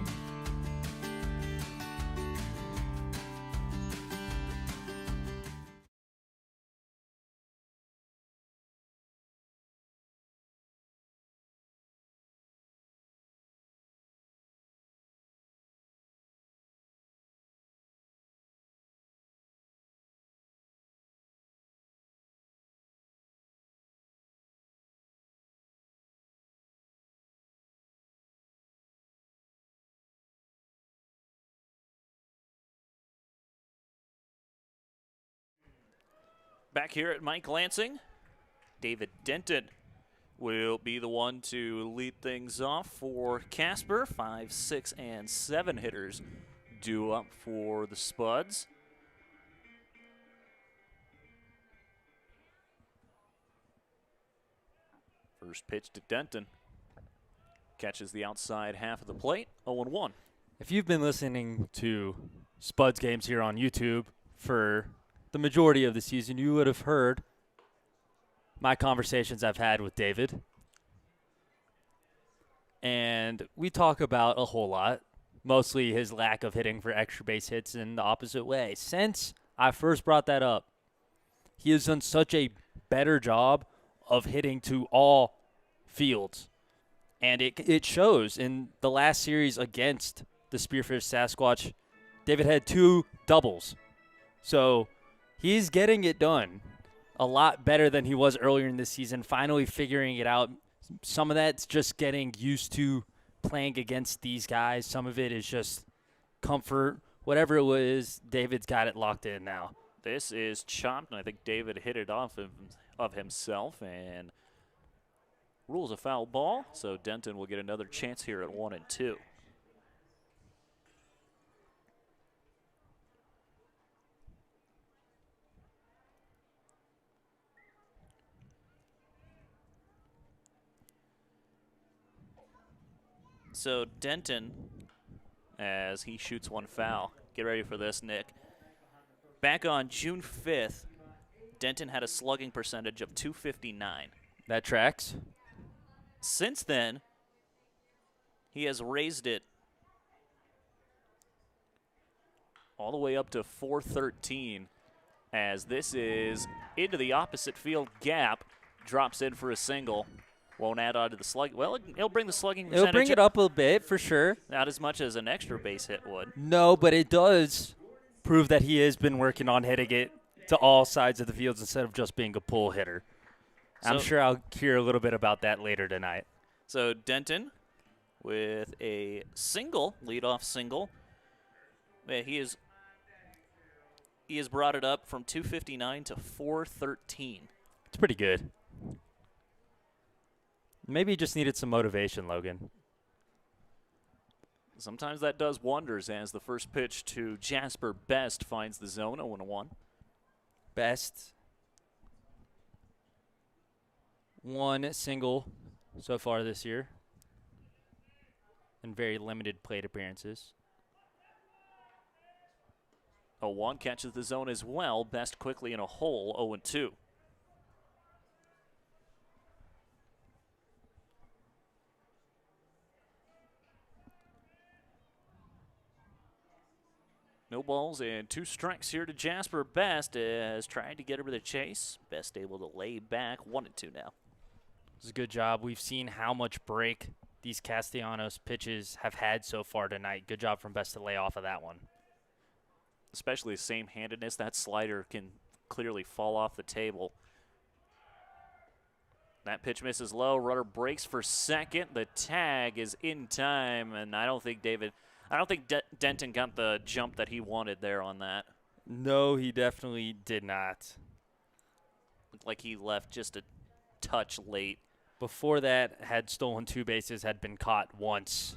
Speaker 1: Back here at Mike Lansing, David Denton will be the one to lead things off for Casper. 5, 6, and 7 hitters due up for the Spuds. First pitch to Denton. Catches the outside half of the plate, 0-1.
Speaker 2: If you've been listening to Spuds games here on YouTube for the majority of the season, you would have heard my conversations I've had with David. And we talk about a whole lot, mostly his lack of hitting for extra base hits in the opposite way. Since I first brought that up, he has done such a better job of hitting to all fields. And it shows in the last series against the Spearfish Sasquatch. David had 2 doubles. So he's getting it done a lot better than he was earlier in the season, finally figuring it out. Some of that's just getting used to playing against these guys. Some of it is just comfort. Whatever it was, David's got it locked in now.
Speaker 1: This is chopped, and I think David hit it off of himself and rules a foul ball. So Denton will get another chance here at 1-2. So Denton, as he shoots one foul. Get ready for this, Nick. Back on June 5th, Denton had a slugging percentage of .259.
Speaker 2: That tracks.
Speaker 1: Since then, he has raised it all the way up to .413, as this is into the opposite field gap, drops in for a single. Won't add on to the slug. Well, he'll bring the slugging percentage.
Speaker 2: It'll bring it up a bit, for sure.
Speaker 1: Not as much as an extra base hit would.
Speaker 2: No, but it does prove that he has been working on hitting it to all sides of the fields instead of just being a pull hitter. I'm
Speaker 1: So-
Speaker 2: sure I'll hear a little bit about that later tonight.
Speaker 1: So Denton with a single, leadoff single. Man, he has brought it up from 259 to 413.
Speaker 2: It's pretty good. Maybe he just needed some motivation, Logan.
Speaker 1: Sometimes that does wonders as the first pitch to Jasper Best finds the zone, 0-1.
Speaker 2: Best. One single so far this year. And very limited plate appearances.
Speaker 1: 0-1 catches the zone as well. Best quickly in a hole, 0-2. No balls and 2 strikes here to Jasper Best as trying to get over the chase. Best able to lay back 1-2 now.
Speaker 2: It's a good job. We've seen how much break these Castellanos pitches have had so far tonight. Good job from Best to lay off of that one.
Speaker 1: Especially same-handedness. That slider can clearly fall off the table. That pitch misses low. Runner breaks for second. The tag is in time, and I don't think Denton got the jump that he wanted there on that.
Speaker 2: No, he definitely did not.
Speaker 1: Looked like he left just a touch late.
Speaker 2: Before that, had stolen 2 bases, had been caught once.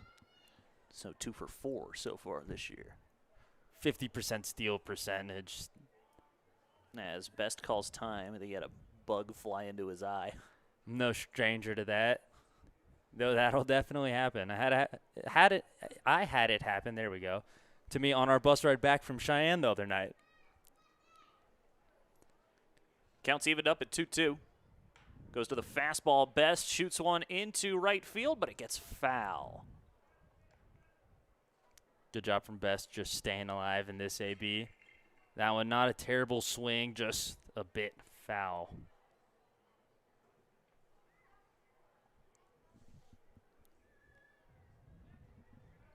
Speaker 1: So 2 for 4 so far this year.
Speaker 2: 50% steal percentage.
Speaker 1: As Best calls time, he had a bug fly into his eye.
Speaker 2: No stranger to that. Though that'll definitely happen. I had it happen. There we go. To me on our bus ride back from Cheyenne the other night.
Speaker 1: Counts evened up at 2-2. Goes to the fastball. Best shoots one into right field, but it gets foul.
Speaker 2: Good job from Best just staying alive in this AB. That one not a terrible swing, just a bit foul.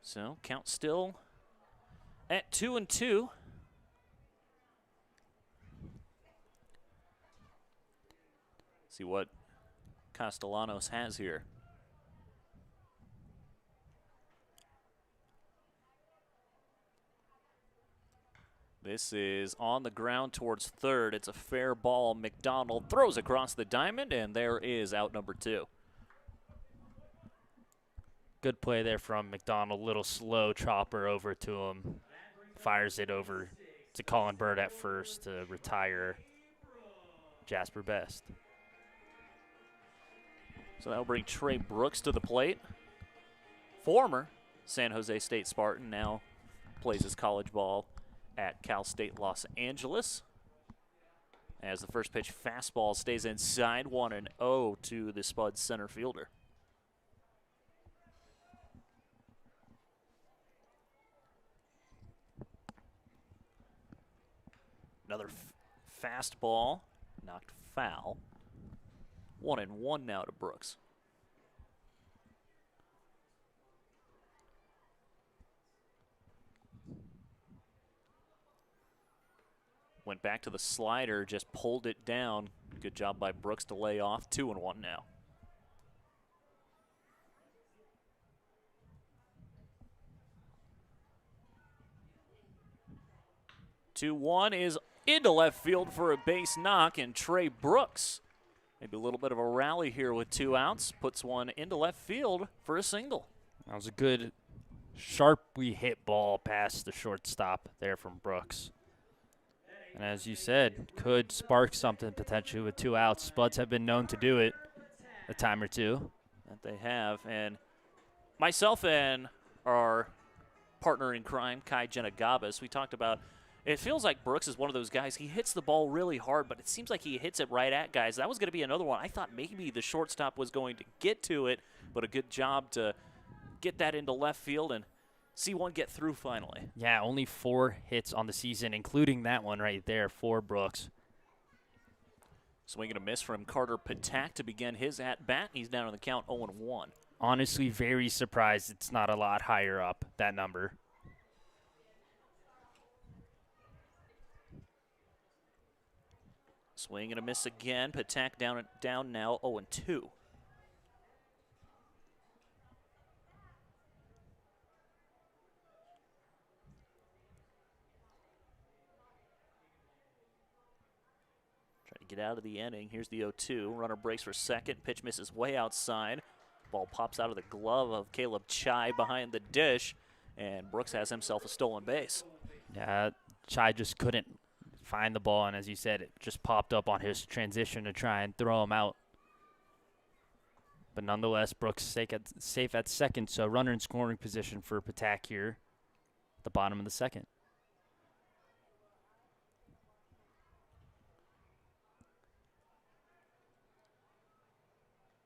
Speaker 1: So count still at 2-2. See what Castellanos has here. This is on the ground towards third. It's a fair ball. McDonald throws across the diamond, and there is out number 2.
Speaker 2: Good play there from McDonald. Little slow chopper over to him. Fires it over to Colin Bird at first to retire Jasper Best.
Speaker 1: So that'll bring Trey Brooks to the plate. Former San Jose State Spartan, now plays his college ball at Cal State Los Angeles. As the first pitch fastball stays inside, 1-0 to the Spuds center fielder. Another fastball knocked foul. 1-1 now to Brooks. Went back to the slider, just pulled it down. Good job by Brooks to lay off. 2-1 now. 2-1 is into left field for a base knock, and Trey Brooks, maybe a little bit of a rally here with 2 outs, puts one into left field for a single.
Speaker 2: That was a good, sharply hit ball past the shortstop there from Brooks. And as you said, could spark something potentially with 2 outs. Spuds have been known to do it a time or two.
Speaker 1: That they have. And myself and our partner in crime, Kai Jenagabas, we talked about, it feels like Brooks is one of those guys, he hits the ball really hard, but it seems like he hits it right at guys. That was going to be another one. I thought maybe the shortstop was going to get to it, but a good job to get that into left field and see one get through finally.
Speaker 2: Yeah, only 4 hits on the season, including that one right there for Brooks.
Speaker 1: Swing and a miss from Carter Patak to begin his at-bat. He's down on the count 0-1.
Speaker 2: Honestly, very surprised it's not a lot higher up, that number.
Speaker 1: Swing and a miss again. Patak down now 0-2. Trying to get out of the inning. Here's the 0-2. Runner breaks for second. Pitch misses way outside. Ball pops out of the glove of Caleb Chai behind the dish, and Brooks has himself a stolen base.
Speaker 2: Yeah, Chai just couldn't find the ball, and as you said, it just popped up on his transition to try and throw him out. But nonetheless, Brooks safe at second, so runner in scoring position for Patak here at the bottom of the second.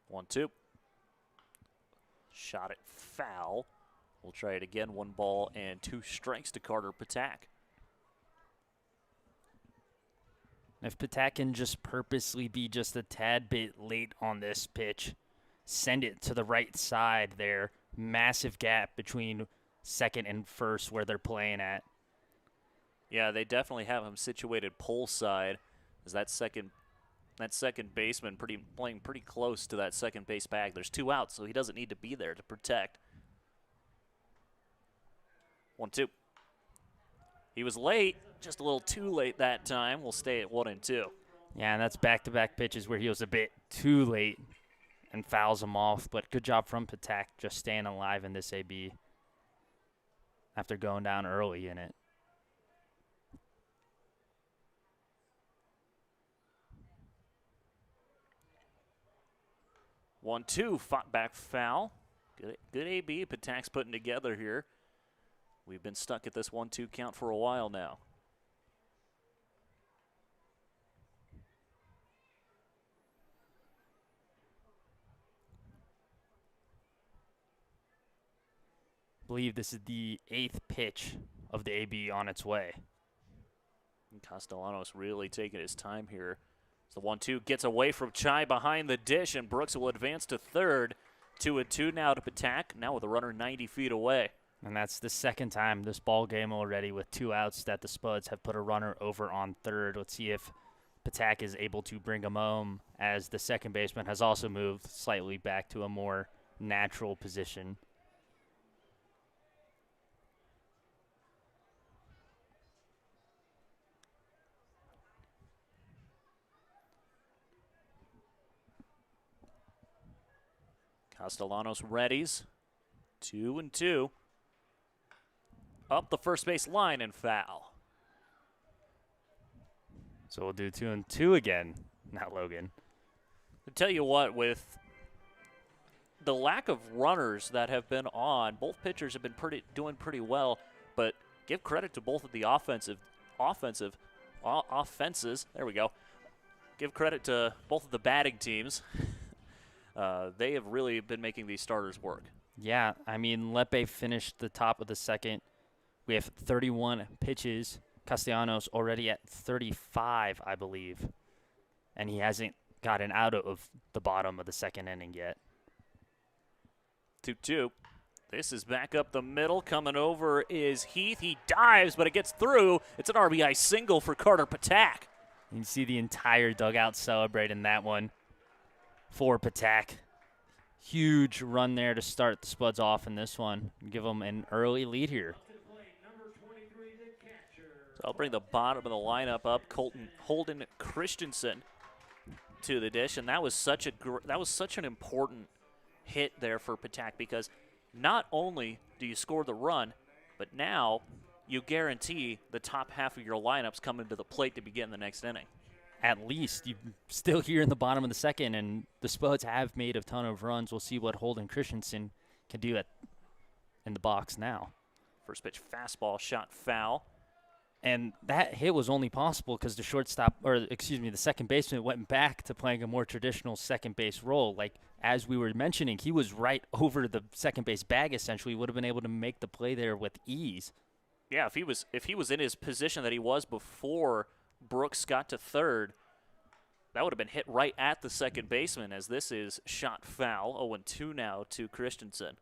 Speaker 1: One, two. Shot it foul. We'll try it again. 1 ball and 2 strikes to Carter Patak.
Speaker 2: If Patak can just purposely be just a tad bit late on this pitch, send it to the right side there. Massive gap between second and first where they're playing at.
Speaker 1: Yeah, they definitely have him situated pole side. As that second baseman playing pretty close to that second base bag. There's 2 outs, so he doesn't need to be there to protect. 1-2. He was late, just a little too late that time. We'll stay at 1-2.
Speaker 2: Yeah, and that's back-to-back pitches where he was a bit too late and fouls him off. But good job from Patak just staying alive in this AB after going down early in it.
Speaker 1: One, two, fought back foul. Good AB Patak's putting together here. We've been stuck at this 1-2 count for a while now.
Speaker 2: I believe this is the 8th pitch of the AB on its way.
Speaker 1: And Castellanos really taking his time here. The 1-2 gets away from Chai behind the dish, and Brooks will advance to third. 2-2 now to Patak, now with a runner 90 feet away.
Speaker 2: And that's the second time this ball game already with 2 outs that the Spuds have put a runner over on third. Let's see if Patak is able to bring him home, as the second baseman has also moved slightly back to a more natural position.
Speaker 1: Castellanos readies. 2-2. Up the first base line and foul.
Speaker 2: So we'll do 2-2 again. Not Logan.
Speaker 1: I tell you what, with the lack of runners that have been on, both pitchers have been doing pretty well. But give credit to both of the offenses. There we go. Give credit to both of the batting teams. They have really been making these starters work.
Speaker 2: Yeah, I mean, Lepe finished the top of the second. We have 31 pitches. Castellanos already at 35, I believe. And he hasn't gotten out of the bottom of the second inning yet.
Speaker 1: 2-2. This is back up the middle. Coming over is Heath. He dives, but it gets through. It's an RBI single for Carter Patak.
Speaker 2: You can see the entire dugout celebrating that one for Patak. Huge run there to start the Spuds off in this one. Give them an early lead here.
Speaker 1: So I'll bring the bottom of the lineup up. Holden Christensen to the dish, and that was such an important hit there for Patak, because not only do you score the run, but now you guarantee the top half of your lineups coming to the plate to begin the next inning.
Speaker 2: At least you're still here in the bottom of the second, and the Spuds have made a ton of runs. We'll see what Holden Christensen can do in the box now.
Speaker 1: First pitch fastball shot foul.
Speaker 2: And that hit was only possible because the second baseman went back to playing a more traditional second base role. Like, as we were mentioning, he was right over the second base bag, essentially. Would have been able to make the play there with ease.
Speaker 1: Yeah, if he was in his position that he was before Brooks got to third, that would have been hit right at the second baseman, as this is shot foul. 0-2 now to Christensen.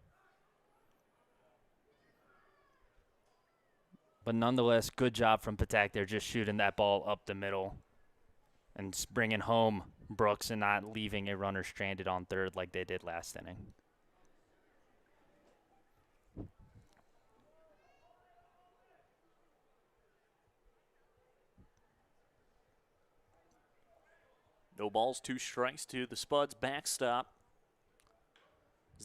Speaker 1: But
Speaker 2: nonetheless, good job from Patak there, just shooting that ball up the middle and bringing home Brooks and not leaving a runner stranded on third like they did last inning.
Speaker 1: No balls, 2 strikes to the Spuds backstop.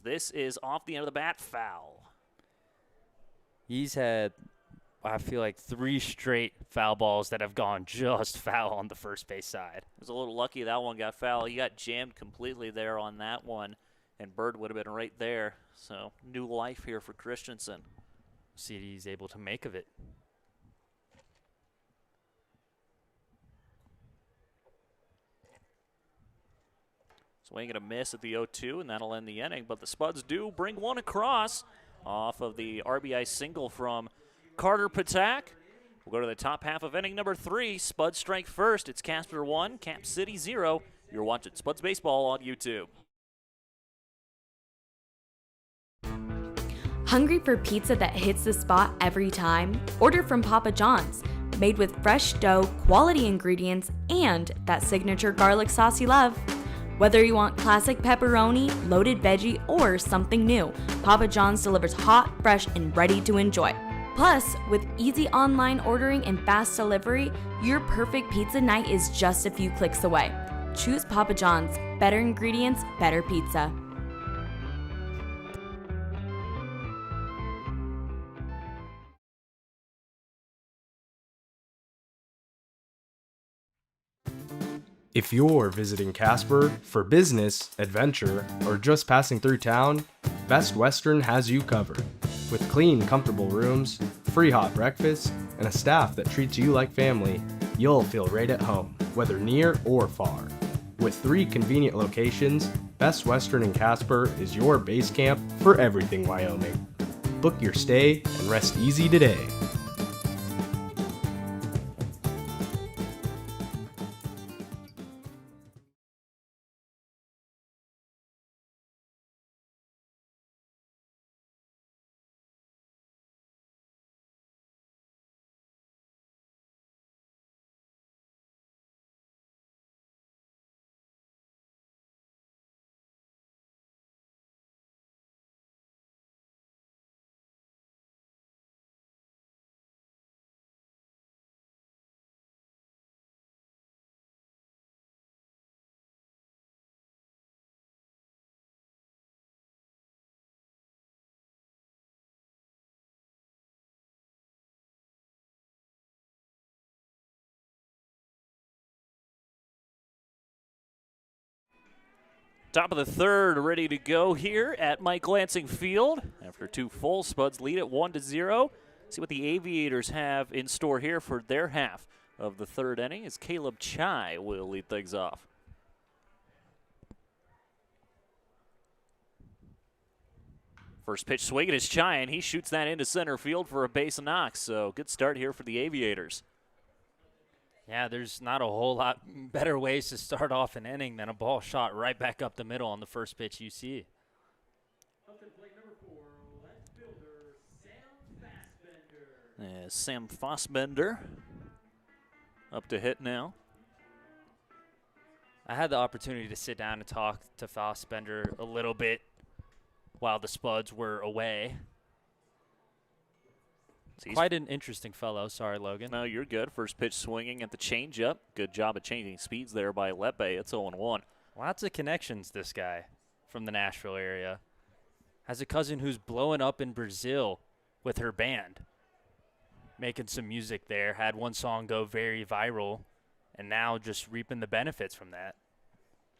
Speaker 1: This is off the end of the bat, foul.
Speaker 2: He's had, I feel like, 3 straight foul balls that have gone just foul on the first base side.
Speaker 1: Was a little lucky that one got foul. He got jammed completely there on that one, and Bird would have been right there. So new life here for Christensen.
Speaker 2: See what he's able to make of it.
Speaker 1: Swing and a miss at the 0-2, and that'll end the inning. But the Spuds do bring one across off of the RBI single from Carter Patak. We'll go to the top half of inning number 3. Spuds strike first. It's Casper 1, Cap City 0. You're watching Spuds Baseball on YouTube.
Speaker 6: Hungry for pizza that hits the spot every time? Order from Papa John's. Made with fresh dough, quality ingredients, and that signature garlic sauce you love. Whether you want classic pepperoni, loaded veggie, or something new, Papa John's delivers hot, fresh, and ready to enjoy. Plus, with easy online ordering and fast delivery, your perfect pizza night is just a few clicks away. Choose Papa John's. Better ingredients, better pizza.
Speaker 5: If you're visiting Casper for business, adventure, or just passing through town, Best Western has you covered. With clean, comfortable rooms, free hot breakfast, and a staff that treats you like family, you'll feel right at home, whether near or far. With 3 convenient locations, Best Western in Casper is your base camp for everything Wyoming. Book your stay and rest easy today.
Speaker 1: Top of the third, ready to go here at Mike Lansing Field. After 2 full, Spuds lead at 1-0. See what the Aviators have in store here for their half of the third inning as Caleb Chai will lead things off. First pitch swing, it is Chai, and he shoots that into center field for a base knock. So good start here for the Aviators.
Speaker 2: Yeah, there's not a whole lot better ways to start off an inning than a ball shot right back up the middle on the first pitch you see.
Speaker 1: Sam Fossbender up to hit now.
Speaker 2: I had the opportunity to sit down and talk to Fossbender a little bit while the Spuds were away. Quite an interesting fellow. Sorry, Logan.
Speaker 1: No, you're good. First pitch swinging at the changeup. Good job of changing speeds there by Lepe. It's 0-1.
Speaker 2: Lots of connections, this guy from the Nashville area. Has a cousin who's blowing up in Brazil with her band. Making some music there. Had one song go very viral, and now just reaping the benefits from that.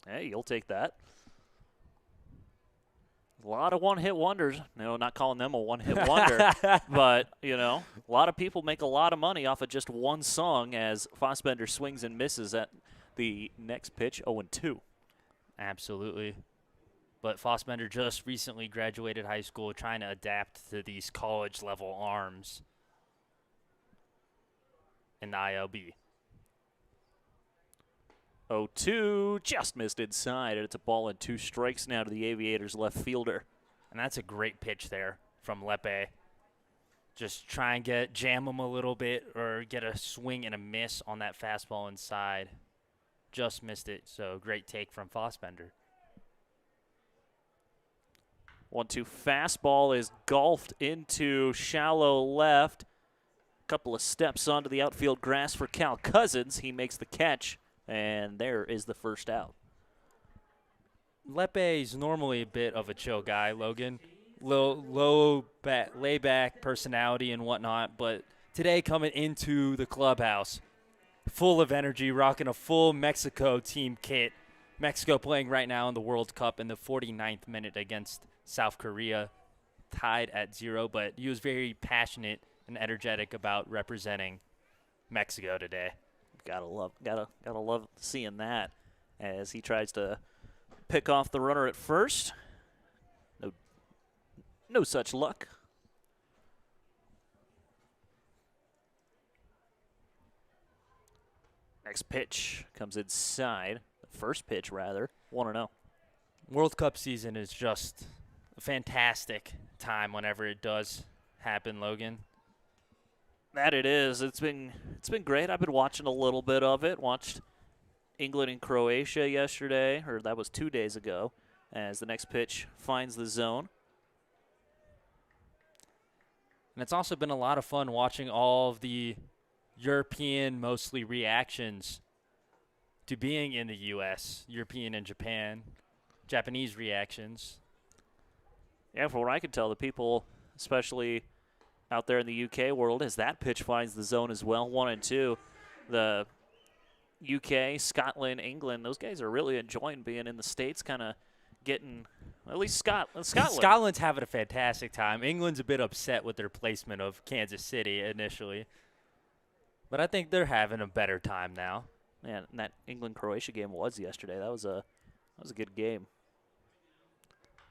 Speaker 1: Hey, you'll take that. A lot of one-hit wonders. No, not calling them a one-hit wonder. But, you know, a lot of people make a lot of money off of just one song as Fossbender swings and misses at the next pitch, 0-2.
Speaker 2: Absolutely. But Fossbender just recently graduated high school trying to adapt to these college-level arms in the ILB.
Speaker 1: 0-2, just missed inside, and it's a ball and 2 strikes now to the Aviators left fielder.
Speaker 2: And that's a great pitch there from Lepe. Just try and jam him a little bit or get a swing and a miss on that fastball inside. just missed it. So great take from Fossbender.
Speaker 1: 1-2 fastball is golfed into shallow left. Couple of steps onto the outfield grass for Cal Cousins. He makes the catch, and there is the first out.
Speaker 2: Lepe's normally a bit of a chill guy, Logan. Lay-back personality and whatnot, but today coming into the clubhouse, full of energy, rocking a full Mexico team kit. Mexico playing right now in the World Cup in the 49th minute against South Korea, tied at 0, but he was very passionate and energetic about representing Mexico today.
Speaker 1: Gotta love seeing that as he tries to pick off the runner at first. No such luck. Next pitch comes inside. The first pitch, rather. 1-0.
Speaker 2: World Cup season is just a fantastic time whenever it does happen, Logan.
Speaker 1: That it is. It's been great. I've been watching a little bit of it. Watched England and Croatia yesterday, or that was 2 days ago, as the next pitch finds the zone.
Speaker 2: And it's also been a lot of fun watching all of the European, mostly, reactions to being in the U.S., European and Japanese reactions.
Speaker 1: Yeah, from what I can tell, the people, especially out there in the UK world, as that pitch finds the zone as well, 1-2. The UK, Scotland, England, those guys are really enjoying being in the States, kind of getting, at least Scotland.
Speaker 2: Scotland's having a fantastic time. England's a bit upset with their placement of Kansas City initially. But I think they're having a better time now.
Speaker 1: Man, and that England-Croatia game was yesterday. That was a good game.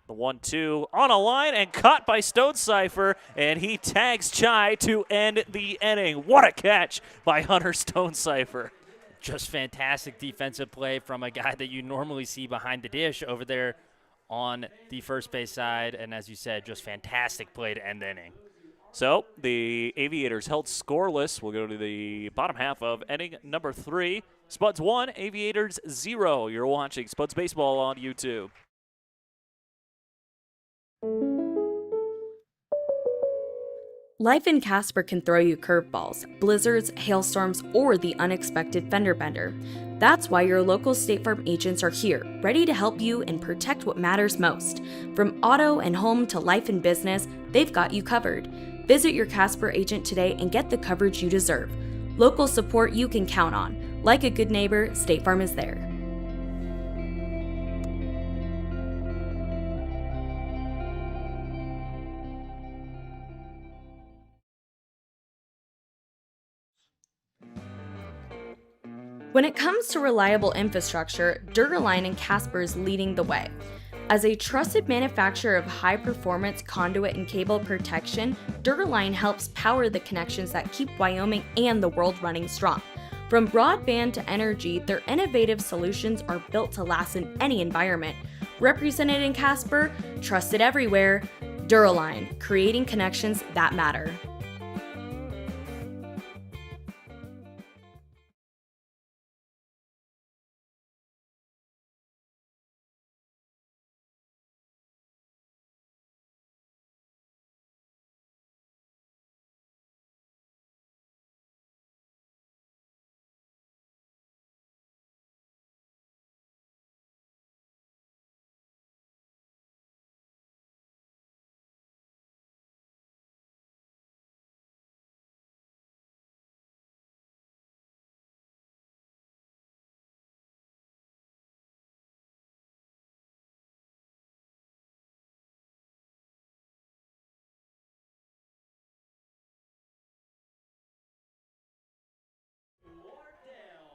Speaker 1: The 1-2 on a line and caught by Stonecipher, and he tags Chai to end the inning. What a catch by Hunter Stonecipher.
Speaker 2: Just fantastic defensive play from a guy that you normally see behind the dish over there on the first base side. And as you said, just fantastic play to end the inning.
Speaker 1: So the Aviators held scoreless. We'll go to the bottom half of inning number 3. Spuds 1, Aviators 0. You're watching Spuds Baseball on YouTube.
Speaker 6: Life in Casper can throw you curveballs, blizzards, hailstorms, or the unexpected fender bender. That's why your local State Farm agents are here, ready to help you and protect what matters most. From auto and home to life and business, they've got you covered. Visit your Casper agent today and get the coverage you deserve. Local support you can count on. Like a good neighbor, State Farm is there. When it comes to reliable infrastructure, Duraline and Casper is leading the way. As a trusted manufacturer of high-performance conduit and cable protection, Duraline helps power the connections that keep Wyoming and the world running strong. From broadband to energy, their innovative solutions are built to last in any environment. Represented in Casper, trusted everywhere, Duraline, creating connections that matter.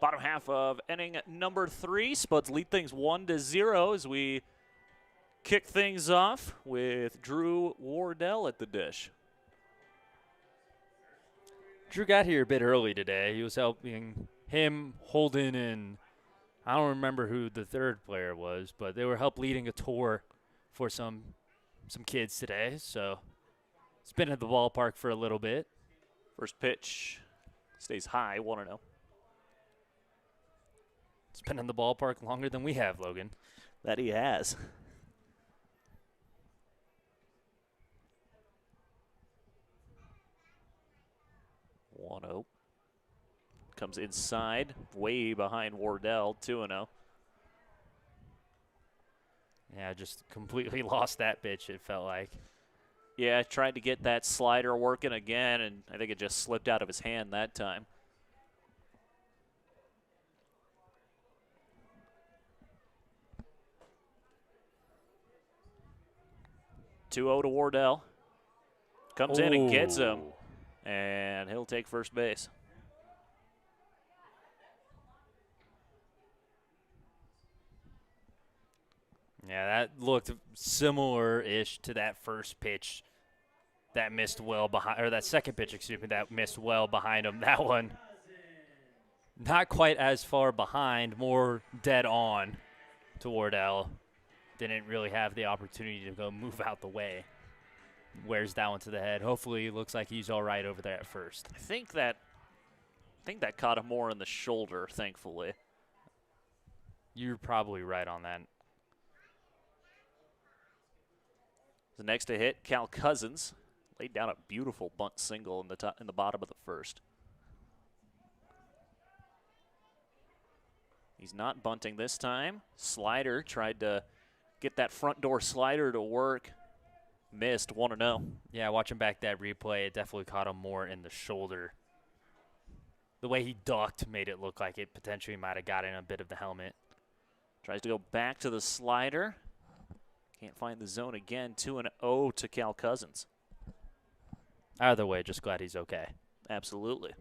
Speaker 1: Bottom half of inning number 3. Spuds lead things 1-0 as we kick things off with Drew Wardell at the dish.
Speaker 2: Drew got here a bit early today. He was helping him, Holden, and I don't remember who the third player was, but they were help leading a tour for some kids today. So he's been at the ballpark for a little bit.
Speaker 1: First pitch stays high, 1-0.
Speaker 2: He's been in the ballpark longer than we have, Logan.
Speaker 1: That he has. One zero. Comes inside, way behind Wardell, 2-0.
Speaker 2: Yeah, just completely lost that pitch, it felt like.
Speaker 1: Yeah, tried to get that slider working again, and I think it just slipped out of his hand that time. Two 0 to Wardell. Comes in and gets him, and he'll take first base.
Speaker 2: Yeah, that looked similar-ish to that first pitch that missed well behind, or that second pitch, excuse me, that missed well behind him. That one, not quite as far behind, more dead on to Wardell. Didn't really have the opportunity to go move out the way. Wears that one to the head. Hopefully, it looks like he's all right over there at first.
Speaker 1: I think that caught him more in the shoulder, thankfully.
Speaker 2: You're probably right on that.
Speaker 1: The next to hit, Cal Cousins laid down a beautiful bunt single in the bottom of the first. He's not bunting this time. Slider tried to get that front door slider to work. Missed, 1-0.
Speaker 2: Yeah, watching back that replay, it definitely caught him more in the shoulder. The way he ducked made it look like it potentially might have gotten a bit of the helmet.
Speaker 1: Tries to go back to the slider. Can't find the zone again. 2-0 to Cal Cousins.
Speaker 2: Either way, just glad he's okay.
Speaker 1: Absolutely.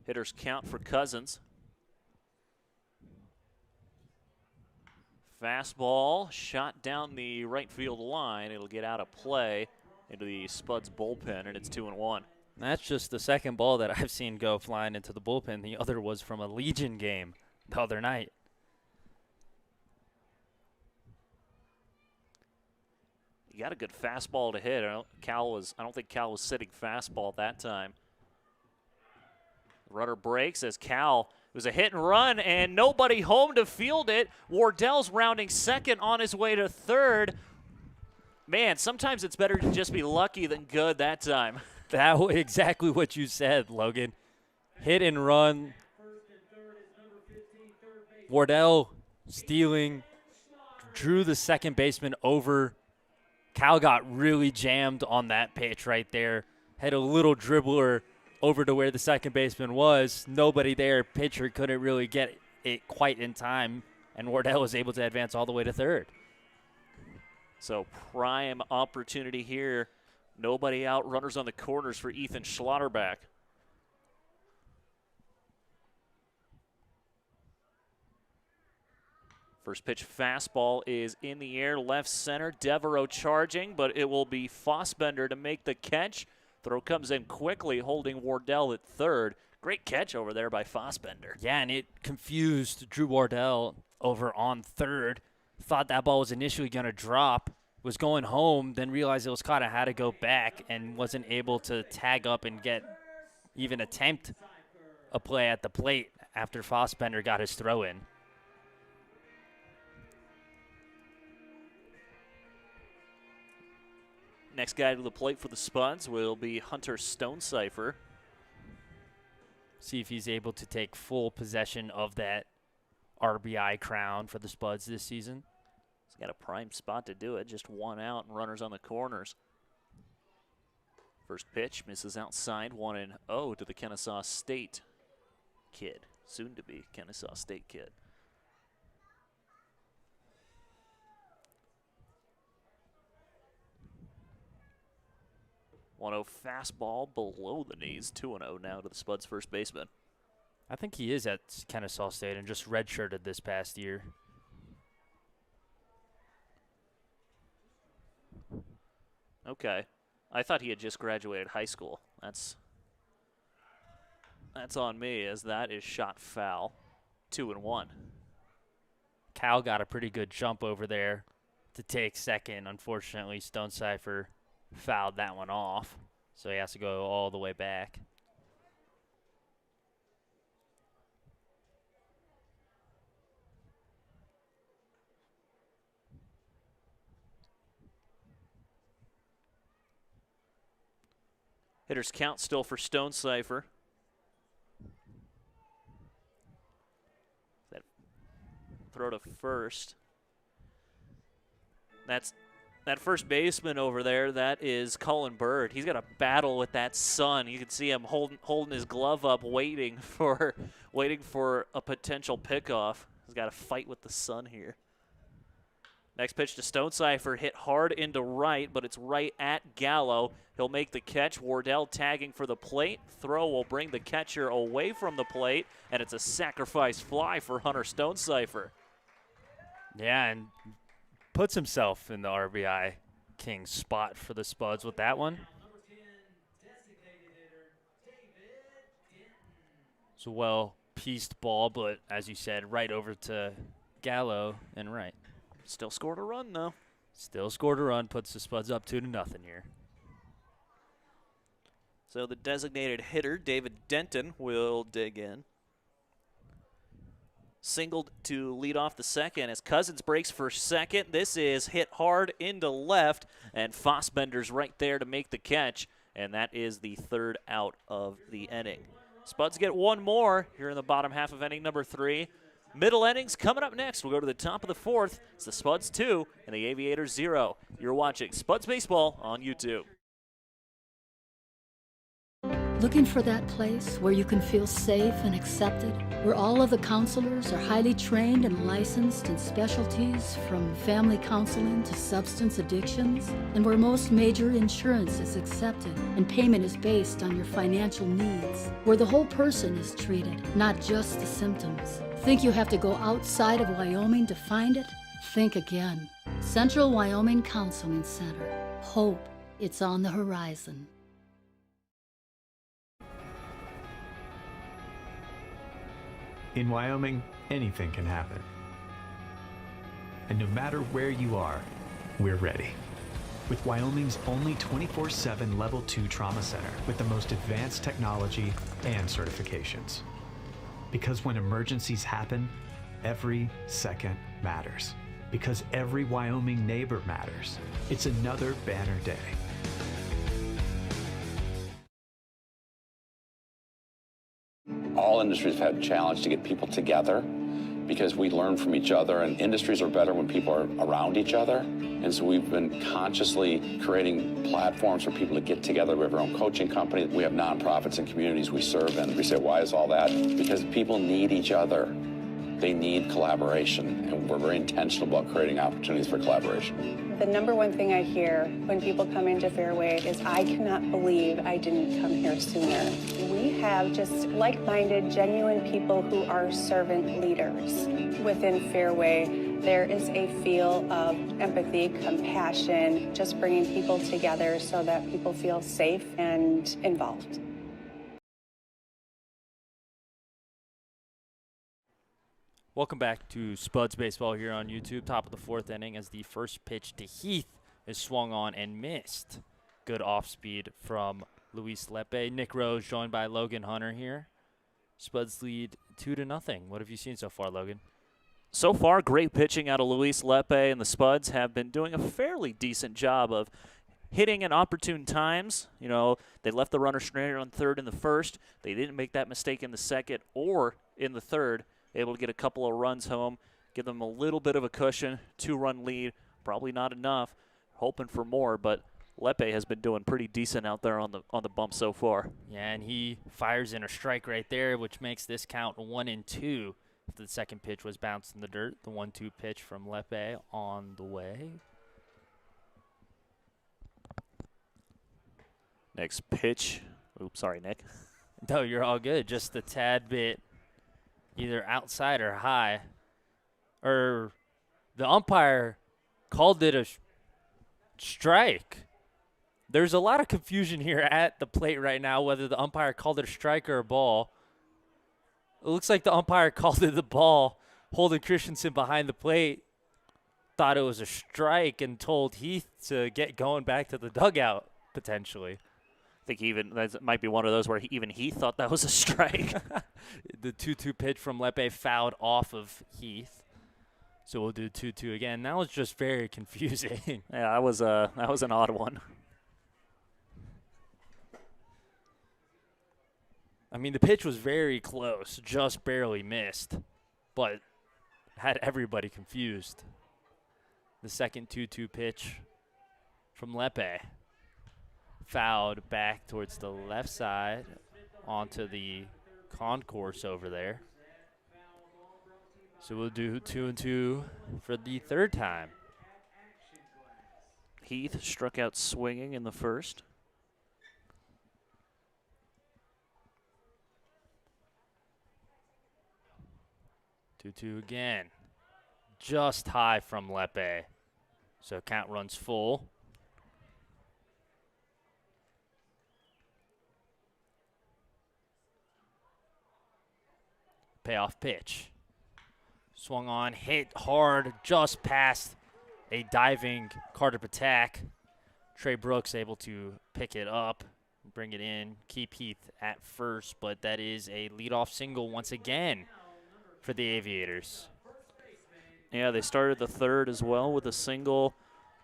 Speaker 1: Hitters count for Cousins. Fastball shot down the right field line. It'll get out of play into the Spuds bullpen, and it's 2-1.
Speaker 2: That's just the second ball that I've seen go flying into the bullpen. The other was from a Legion game the other night.
Speaker 1: You got a good fastball to hit. I don't think Cal was sitting fastball that time. Rudder breaks as Cal. It was a hit and run, and nobody home to field it. Wardell's rounding second on his way to third. Man, sometimes it's better to just be lucky than good that time.
Speaker 2: That was exactly what you said, Logan. Hit and run. Wardell stealing, drew the second baseman over. Cal got really jammed on that pitch right there. Had a little dribbler over to where the second baseman was. Nobody there. Pitcher couldn't really get it quite in time, and Wardell was able to advance all the way to third.
Speaker 1: So prime opportunity here. Nobody out. Runners on the corners for Ethan Schlotterback. First pitch fastball is in the air, left center. Devereaux charging, but it will be Fossbender to make the catch. Throw comes in quickly, holding Wardell at third. Great catch over there by Fossbender.
Speaker 2: Yeah, and it confused Drew Wardell over on third. Thought that ball was initially going to drop, was going home, then realized it was caught and had to go back and wasn't able to tag up and even attempt a play at the plate after Fossbender got his throw in.
Speaker 1: Next guy to the plate for the Spuds will be Hunter Stonecipher.
Speaker 2: See if he's able to take full possession of that RBI crown for the Spuds this season.
Speaker 1: He's got a prime spot to do it. Just one out and runners on the corners. First pitch misses outside. 1-0 to the Kennesaw State kid. Soon to be Kennesaw State kid. 1-0 fastball below the knees. 2-0 now to the Spuds first baseman.
Speaker 2: I think he is at Kennesaw State and just redshirted this past year.
Speaker 1: Okay. I thought he had just graduated high school. That's on me, as that is shot foul. 2-1.
Speaker 2: Cal got a pretty good jump over there to take second. Unfortunately, Stonecipher fouled that one off, so he has to go all the way back.
Speaker 1: Hitters count still for Stone Cipher. That throw to first. That's that first baseman over there. That is Cullen Bird. He's got a battle with that sun. You can see him holding his glove up, waiting for a potential pickoff. He's got to fight with the sun here. Next pitch to Stone Cipher, hit hard into right, but it's right at Gallo. He'll make the catch. Wardell tagging for the plate. Throw will bring the catcher away from the plate, and it's a sacrifice fly for Hunter Stone Cipher.
Speaker 2: Yeah, and puts himself in the RBI king spot for the Spuds with that one. It's a well-pieced ball, but as you said, right over to Gallo and right.
Speaker 1: Still scored a run, though.
Speaker 2: Still scored a run, puts the Spuds up 2-0 here.
Speaker 1: So the designated hitter, David Denton, will dig in. Singled to lead off the second as Cousins breaks for second. This is hit hard into left, and Fossbender's right there to make the catch, and that is the third out of the inning. Spuds get one more here in the bottom half of inning number 3. Middle innings coming up next. We'll go to the top of the 4th. It's the Spuds 2 and the Aviators 0. You're watching Spuds Baseball on YouTube.
Speaker 7: Looking for that place where you can feel safe and accepted, where all of the counselors are highly trained and licensed in specialties from family counseling to substance addictions, and where most major insurance is accepted and payment is based on your financial needs, where the whole person is treated, not just the symptoms. Think you have to go outside of Wyoming to find it? Think again. Central Wyoming Counseling Center. Hope. It's on the horizon.
Speaker 8: In Wyoming, anything can happen. And no matter where you are, we're ready. With Wyoming's only 24/7 Level 2 Trauma Center with the most advanced technology and certifications. Because when emergencies happen, every second matters. Because every Wyoming neighbor matters. It's another banner day.
Speaker 9: All industries have had a challenge to get people together because we learn from each other, and industries are better when people are around each other. And so we've been consciously creating platforms for people to get together. We have our own coaching company. We have nonprofits and communities we serve in. We say, why is all that? Because people need each other. They need collaboration, and we're very intentional about creating opportunities for collaboration.
Speaker 10: The number one thing I hear when people come into Fairway is, I cannot believe I didn't come here sooner. We have just like-minded, genuine people who are servant leaders. Within Fairway, there is a feel of empathy, compassion, just bringing people together so that people feel safe and involved.
Speaker 2: Welcome back to Spuds Baseball here on YouTube. Top of the 4th inning as the first pitch to Heath is swung on and missed. Good off speed from Luis Lepe. Nick Rose joined by Logan Hunter here. Spuds lead 2-0. What have you seen so far, Logan?
Speaker 1: So far, great pitching out of Luis Lepe, and the Spuds have been doing a fairly decent job of hitting at opportune times. You know, they left the runner stranded on third in the first. They didn't make that mistake in the second or in the third. Able to get a couple of runs home, give them a little bit of a cushion, 2-run lead. Probably not enough. Hoping for more, but Lepe has been doing pretty decent out there on the bump so far.
Speaker 2: Yeah, and he fires in a strike right there, which makes this count 1-2. After the second pitch was bounced in the dirt, the 1-2 pitch from Lepe on the way.
Speaker 1: Next pitch. Oops, sorry, Nick.
Speaker 2: No, you're all good. Just a tad bit either outside or high. Or the umpire called it a strike. There's a lot of confusion here at the plate right now whether the umpire called it a strike or a ball. It looks like the umpire called it the ball, holding Christensen behind the plate. thought it was a strike and told Heath to get going back to the dugout, potentially.
Speaker 1: I think that might be one of those where even he thought that was a strike.
Speaker 2: The 2-2 pitch from Lepe fouled off of Heath. So we'll do 2-2 again. That was just very confusing.
Speaker 1: Yeah, that was an odd one.
Speaker 2: I mean, the pitch was very close, just barely missed, but had everybody confused. The second 2-2 pitch from Lepe fouled back towards the left side onto the concourse over there. So we'll do 2-2 for the third time.
Speaker 1: Heath struck out swinging in the first.
Speaker 2: Two again. Just high from Lepe. So count runs full. Payoff pitch. Swung on, hit hard, just past a diving Carter Patak. Trey Brooks able to pick it up, bring it in, keep Heath at first, but that is a leadoff single once again for the Aviators.
Speaker 1: Yeah, they started the third as well with a single.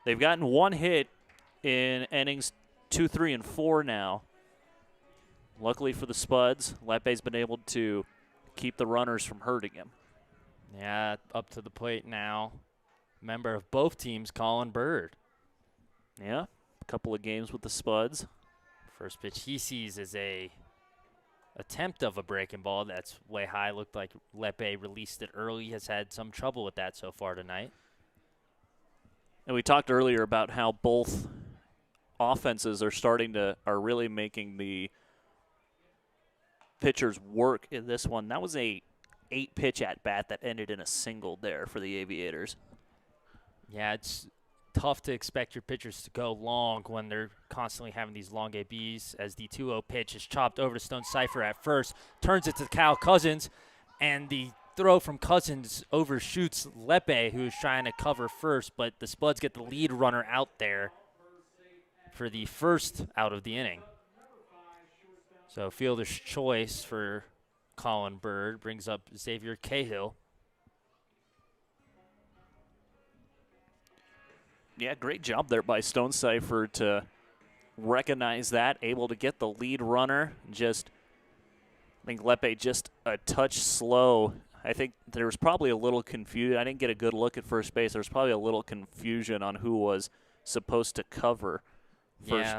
Speaker 1: They've gotten one hit in innings 2, 3, and 4 now. Luckily for the Spuds, Lepe's been able to keep the runners from hurting him.
Speaker 2: Yeah, up to the plate now. Member of both teams, Colin Bird.
Speaker 1: Yeah, a couple of games with the Spuds.
Speaker 2: First pitch he sees is a attempt of a breaking ball that's way high. Looked like Lepe released it early. Has had some trouble with that so far tonight.
Speaker 1: And we talked earlier about how both offenses are really making the pitchers work in this one. That was a 8-pitch at-bat that ended in a single there for the Aviators.
Speaker 2: Yeah, it's tough to expect your pitchers to go long when they're constantly having these long ABs, as the 2-0 pitch is chopped over to Stone Cipher at first, turns it to Kyle Cousins, and the throw from Cousins overshoots Lepe, who is trying to cover first, but the Spuds get the lead runner out there for the first out of the inning. So fielder's choice for Colin Bird brings up Xavier Cahill.
Speaker 1: Yeah, great job there by Stone Cipher to recognize that, able to get the lead runner. I think Lepe just a touch slow. I think there was probably a little confusion. I didn't get a good look at first base. There was probably a little confusion on who was supposed to cover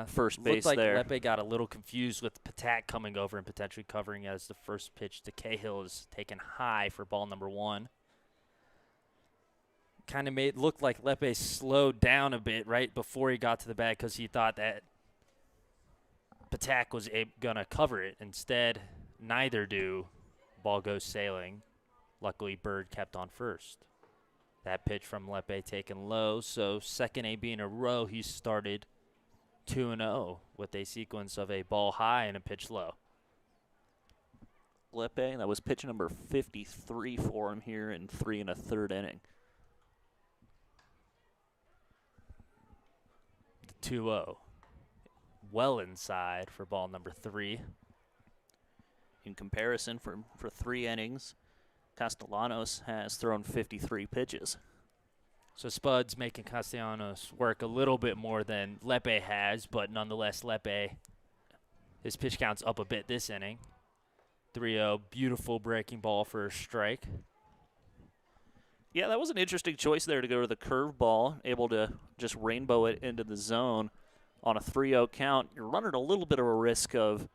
Speaker 1: first base
Speaker 2: looked like
Speaker 1: there.
Speaker 2: Lepe got a little confused with Patak coming over and potentially covering, as the first pitch to Cahill is taken high for ball number 1. Kind of looked like Lepe slowed down a bit right before he got to the bag because he thought that Patak was going to cover it. Instead, neither do. Ball goes sailing. Luckily, Bird kept on first. That pitch from Lepe taken low, so second AB in a row, he started 2-0 with a sequence of a ball high and a pitch low.
Speaker 1: Lepe, that was pitch number 53 for him here in 3 1/3 inning.
Speaker 2: 2-0. Well inside for ball number 3.
Speaker 1: In comparison, for 3 innings, Castellanos has thrown 53 pitches.
Speaker 2: So Spuds making Castellanos work a little bit more than Lepe has, but nonetheless, Lepe, his pitch count's up a bit this inning. 3-0, beautiful breaking ball for a strike.
Speaker 1: Yeah, that was an interesting choice there to go to the curveball, able to just rainbow it into the zone on a 3-0 count. You're running a little bit of a risk of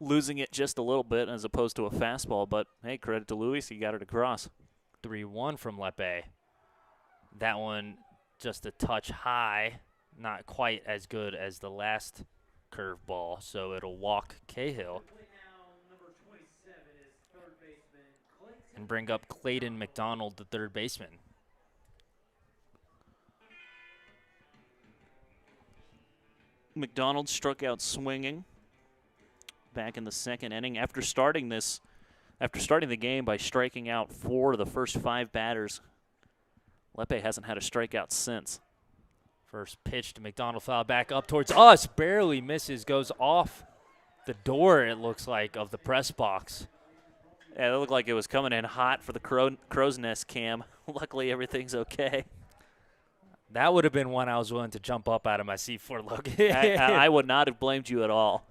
Speaker 1: losing it just a little bit as opposed to a fastball, but hey, credit to Luis, he got it across.
Speaker 2: 3-1 from Lepe. That one just a touch high, not quite as good as the last curveball, so it'll walk Cahill and bring up Clayton McDonald, the third baseman.
Speaker 1: McDonald struck out swinging back in the second inning after starting the game by striking out 4 of the first 5 batters. Lepe hasn't had a strikeout since.
Speaker 2: First pitch to McDonald, foul back up towards us, barely misses, goes off the door, it looks like, of the press box.
Speaker 1: Yeah, it looked like it was coming in hot for the crow's nest cam. Luckily, everything's okay.
Speaker 2: That would have been one I was willing to jump up out of my seat for, look.
Speaker 1: I would not have blamed you at all.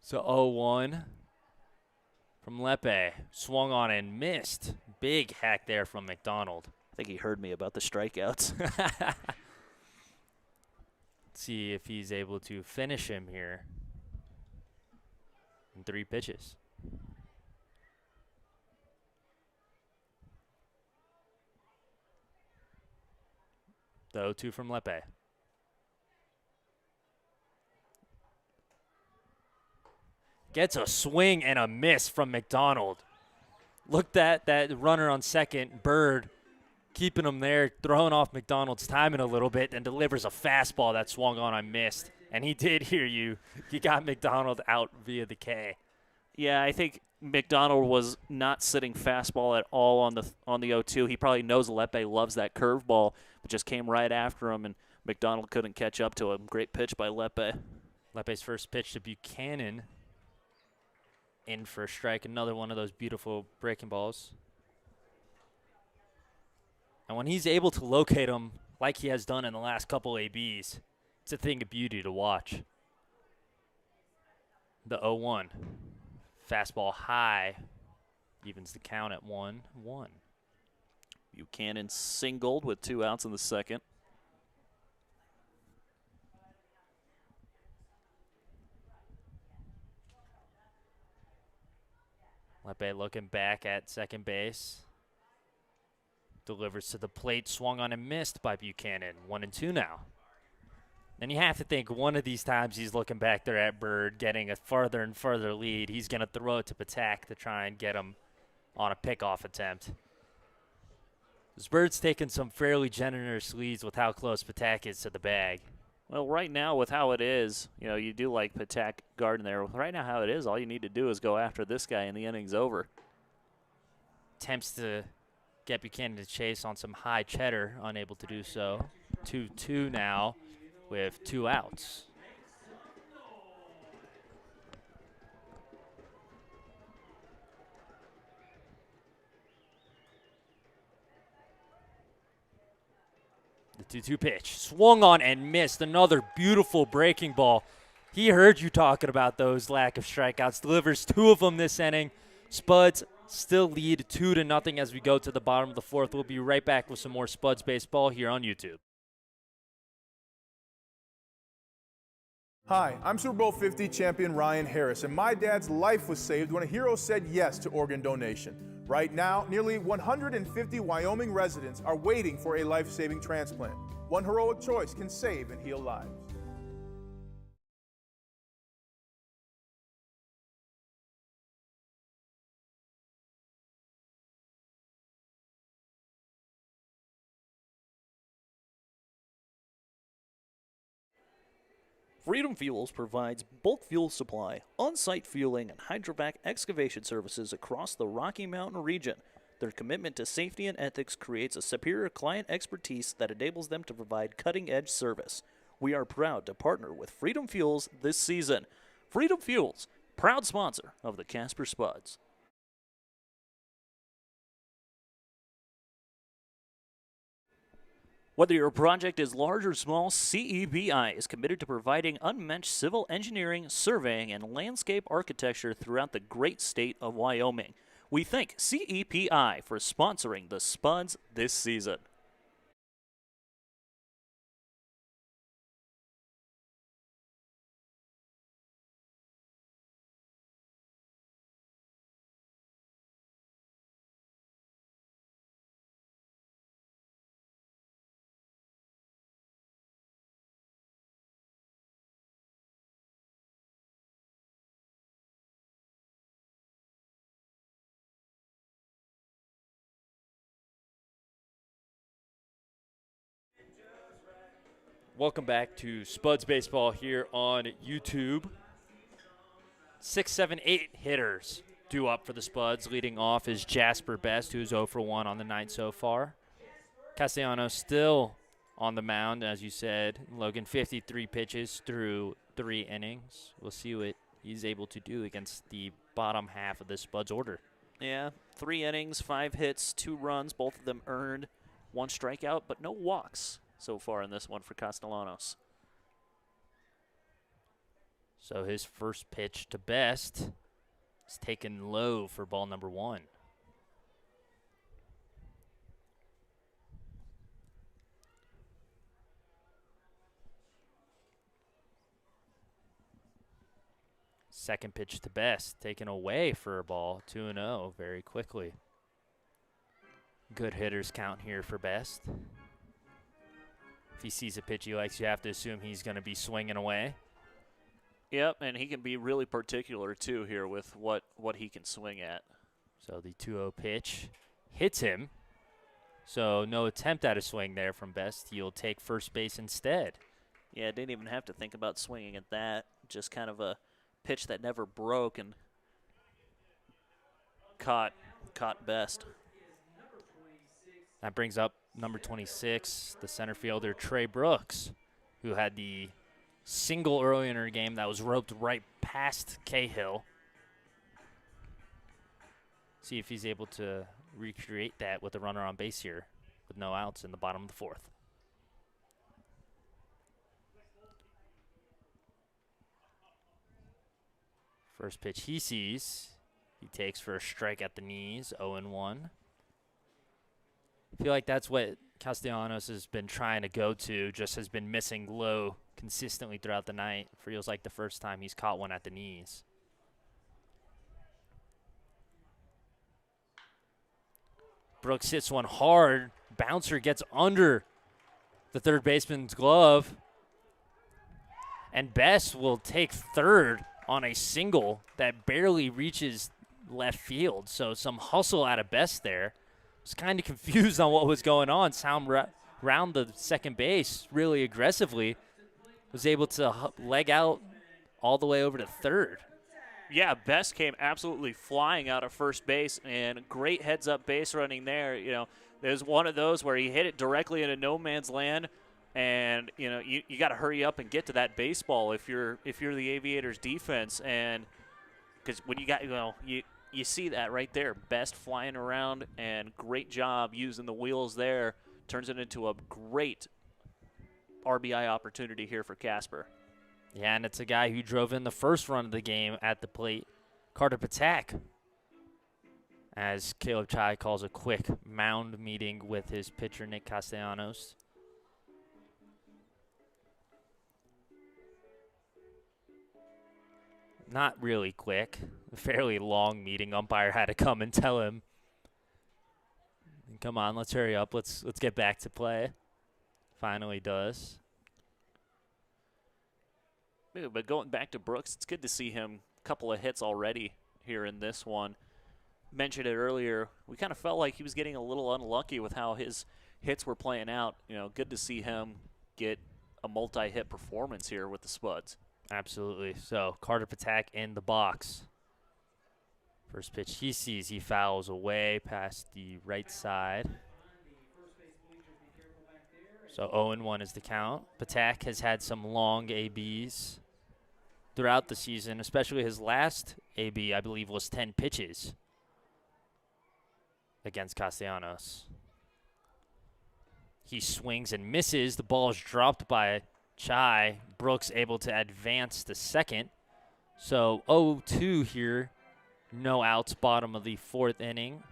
Speaker 2: So 0-1 from Lepe. Swung on and missed. Big hack there from McDonald.
Speaker 1: I think he heard me about the strikeouts.
Speaker 2: Let's see if he's able to finish him here in 3 pitches. The 0-2 from Lepe. Gets a swing and a miss from McDonald. Looked at that runner on second, Bird, keeping him there, throwing off McDonald's timing a little bit, and delivers a fastball that swung on and missed. And he did hear you. He got McDonald out via the K.
Speaker 1: Yeah, I think McDonald was not sitting fastball at all on the 0-2. He probably knows Lepe loves that curveball, but just came right after him, and McDonald couldn't catch up to him. Great pitch by Lepe.
Speaker 2: Lepe's first pitch to Buchanan. In for a strike, another one of those beautiful breaking balls. And when he's able to locate him like he has done in the last couple ABs, it's a thing of beauty to watch. The 0-1. Fastball high. Evens the count at 1-1.
Speaker 1: Buchanan singled with 2 outs in the second.
Speaker 2: Lepe looking back at second base. Delivers to the plate, swung on and missed by Buchanan. 1-2 now. And you have to think one of these times he's looking back there at Bird, getting a further and further lead. He's going to throw it to Patak to try and get him on a pickoff attempt. This Bird's taking some fairly generous leads with how close Patak is to the bag.
Speaker 1: Well, right now with how it is, you do like Patak guarding there. Right now how it is, all you need to do is go after this guy and the inning's over.
Speaker 2: Attempts to get Buchanan to chase on some high cheddar, unable to do so. 2-2 now with 2 outs. The 2-2 pitch. Swung on and missed. Another beautiful breaking ball. He heard you talking about those lack of strikeouts. Delivers 2 of them this inning. Spuds still lead 2-0 as we go to the bottom of the 4th. We'll be right back with some more Spuds baseball here on YouTube.
Speaker 11: Hi, I'm Super Bowl 50 champion Ryan Harris, and my dad's life was saved when a hero said yes to organ donation. Right now, nearly 150 Wyoming residents are waiting for a life-saving transplant. One heroic choice can save and heal lives.
Speaker 1: Freedom Fuels provides bulk fuel supply, on-site fueling, and hydrovac excavation services across the Rocky Mountain region. Their commitment to safety and ethics creates a superior client expertise that enables them to provide cutting-edge service. We are proud to partner with Freedom Fuels this season. Freedom Fuels, proud sponsor of the Casper Spuds. Whether your project is large or small, CEBI is committed to providing unmatched civil engineering, surveying, and landscape architecture throughout the great state of Wyoming. We thank CEPI for sponsoring the Spuds this season.
Speaker 2: Welcome back to Spuds Baseball here on YouTube. 6, 7, 8 hitters due up for the Spuds. Leading off is Jasper Best, who's 0 for 1 on the night so far. Castellanos still on the mound, as you said. Logan, 53 pitches through 3 innings. We'll see what he's able to do against the bottom half of the Spuds order.
Speaker 1: Yeah, 3 innings, 5 hits, 2 runs, both of them earned, 1 strikeout, but no walks so far in this one for Castellanos.
Speaker 2: So his first pitch to Best is taken low for ball number 1. Second pitch to Best, taken away for a ball, 2-0 very quickly. Good hitters count here for Best. If he sees a pitch he likes, you have to assume he's going to be swinging away.
Speaker 1: Yep, and he can be really particular, too, here with what he can swing at.
Speaker 2: So the 2-0 pitch hits him. So no attempt at a swing there from Best. He'll take first base instead.
Speaker 1: Yeah, didn't even have to think about swinging at that. Just kind of a pitch that never broke and caught Best.
Speaker 2: That brings up number 26, the center fielder Trey Brooks, who had the single early in her game that was roped right past Cahill. See if he's able to recreate that with a runner on base here with no outs in the bottom of the 4th. First pitch he sees, he takes for a strike at the knees, 0-1. I feel like that's what Castellanos has been trying to go to, just has been missing low consistently throughout the night. Feels like the first time he's caught one at the knees. Brooks hits one hard. Bouncer gets under the third baseman's glove. And Best will take third on a single that barely reaches left field. So some hustle out of Best there. Was kind of confused on what was going on. Sound round the second base really aggressively. Was able to leg out all the way over to third.
Speaker 1: Yeah, Best came absolutely flying out of first base, and great heads-up base running there. You know, there's one of those where he hit it directly into no man's land, and you know you got to hurry up and get to that baseball if you're the Aviators defense, and because when you got you see that right there, Best flying around, and great job using the wheels there, turns it into a great RBI opportunity here for Casper.
Speaker 2: Yeah, and it's a guy who drove in the first run of the game at the plate, Carter Patak, as Caleb Chai calls a quick mound meeting with his pitcher, Nick Castellanos. Not really quick, a fairly long meeting. Umpire had to come and tell him, come on, let's hurry up, let's get back to play. Finally does.
Speaker 1: But going back to Brooks, it's good to see him a couple of hits already here in this one. Mentioned it earlier, we kind of felt like he was getting a little unlucky with how his hits were playing out. You know, good to see him get a multi-hit performance here with the Spuds.
Speaker 2: Absolutely. So Carter Patak in the box. First pitch he sees, he fouls away past the right side. So 0-1 is the count. Patak has had some long ABs throughout the season, especially his last AB, I believe, was 10 pitches against Castellanos. He swings and misses. The ball is dropped by Chai. Brooks able to advance to second. So 0-2 here. No outs, bottom of the 4th inning.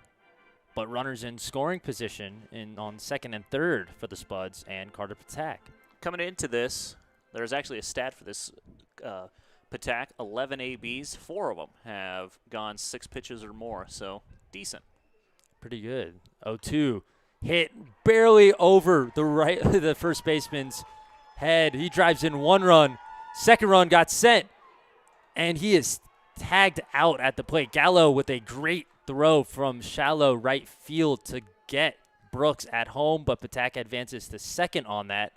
Speaker 2: But runners in scoring position on second and third for the Spuds and Carter Patak.
Speaker 1: Coming into this, there's actually a stat for this Patak. 11 ABs, 4 of them have gone 6 pitches or more, so decent.
Speaker 2: Pretty good. 0-2. Hit barely over the first baseman's head. He drives in 1 run. Second run got sent, and he is tagged out at the plate. Gallo with a great throw from shallow right field to get Brooks at home, but Patak advances to second on that.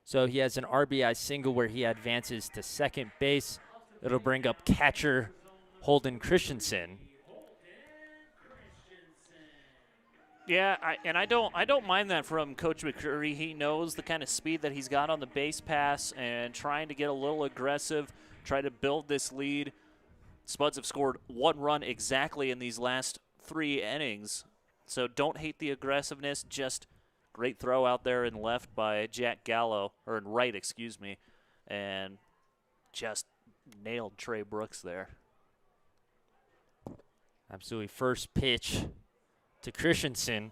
Speaker 2: So he has an RBI single where he advances to second base. It'll bring up catcher Holden Christensen.
Speaker 1: Yeah, I don't mind that from Coach McCreary. He knows the kind of speed that he's got on the base pass and trying to get a little aggressive, try to build this lead. Spuds have scored 1 run exactly in these last 3 innings. So don't hate the aggressiveness, just great throw out there in left by Jack Gallo, or in right, excuse me, and just nailed Trey Brooks there.
Speaker 2: Absolutely. First pitch to Christensen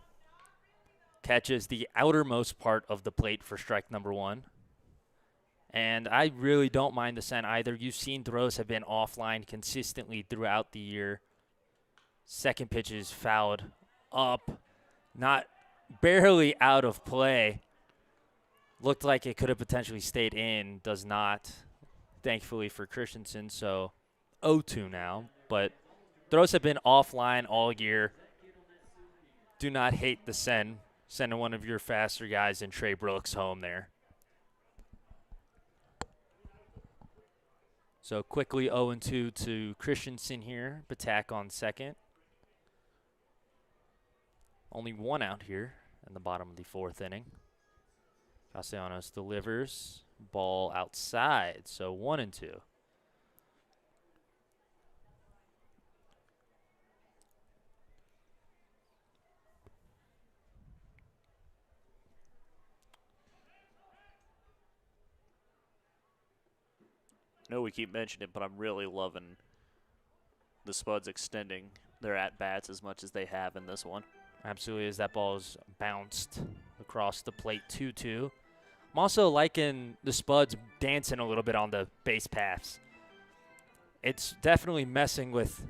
Speaker 2: catches the outermost part of the plate for strike number 1. And I really don't mind the send either. You've seen throws have been offline consistently throughout the year. Second pitch is fouled up, not barely out of play. Looked like it could have potentially stayed in, does not, thankfully for Christensen. So 0-2 now, but throws have been offline all year. Do not hate the send. Sending one of your faster guys in Trey Brooks home there. So quickly 0-2 to Christensen here. Batak on second. Only 1 out here in the bottom of the 4th inning. Castellanos delivers. Ball outside. So 1-2.
Speaker 1: I know we keep mentioning it, but I'm really loving the Spuds extending their at-bats as much as they have in this one.
Speaker 2: Absolutely, as that ball is bounced across the plate 2-2. I'm also liking the Spuds dancing a little bit on the base paths. It's definitely messing with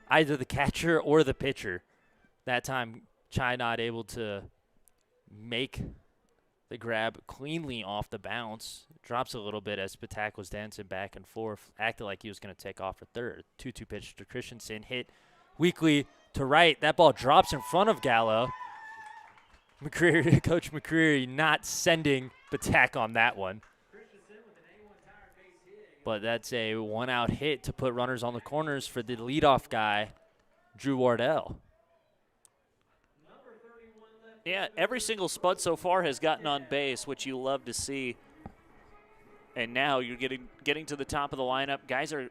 Speaker 2: either the catcher or the pitcher. That time, Chai not able to make the grab cleanly off the bounce. Drops a little bit as Patak was dancing back and forth. Acted like he was going to take off for third. 2-2 pitch to Christensen. Hit weakly to right. That ball drops in front of Gallo. McCreary, Coach McCreary not sending Patak on that one. But that's a 1-out hit to put runners on the corners for the leadoff guy, Drew Wardell.
Speaker 1: Yeah, every single Spud so far has gotten on base, which you love to see. And now you're getting to the top of the lineup.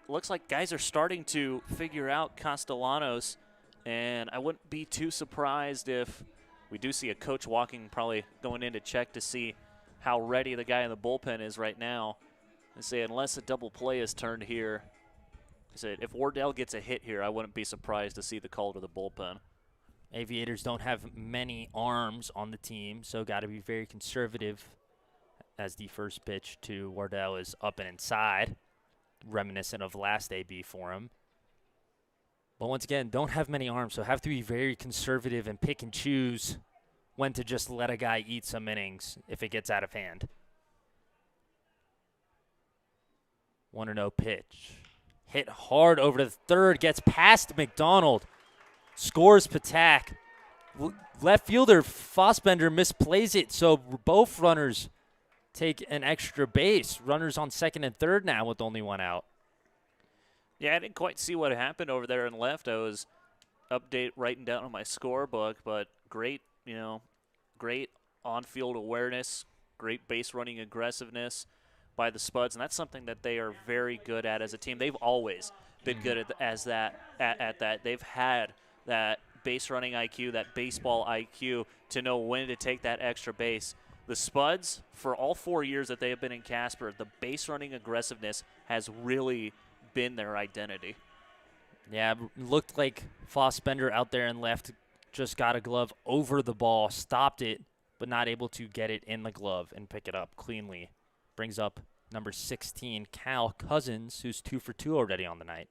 Speaker 1: Looks like guys are starting to figure out Castellanos, and I wouldn't be too surprised if we do see a coach walking, probably going in to check to see how ready the guy in the bullpen is right now. I say unless a double play is turned here, I said if Wardell gets a hit here, I wouldn't be surprised to see the call to the bullpen.
Speaker 2: Aviators don't have many arms on the team, so got to be very conservative as the first pitch to Wardell is up and inside, reminiscent of last AB for him. But once again, don't have many arms, so have to be very conservative and pick and choose when to just let a guy eat some innings if it gets out of hand. 1-0 pitch. Hit hard over to the third, gets past McDonald. Scores Patak. Left fielder Fossbender misplays it, so both runners take an extra base. Runners on second and third now with only 1 out.
Speaker 1: Yeah, I didn't quite see what happened over there in left. I was writing down on my scorebook, but great, great on-field awareness, great base running aggressiveness by the Spuds, and that's something that they are very good at as a team. They've always been good at that. They've had that base running IQ, that baseball IQ to know when to take that extra base. The Spuds, for all 4 years that they have been in Casper, the base running aggressiveness has really been their identity.
Speaker 2: Yeah, looked like Fossbender out there and left just got a glove over the ball, stopped it, but not able to get it in the glove and pick it up cleanly. Brings up number 16, Cal Cousins, who's 2 for 2 already on the night.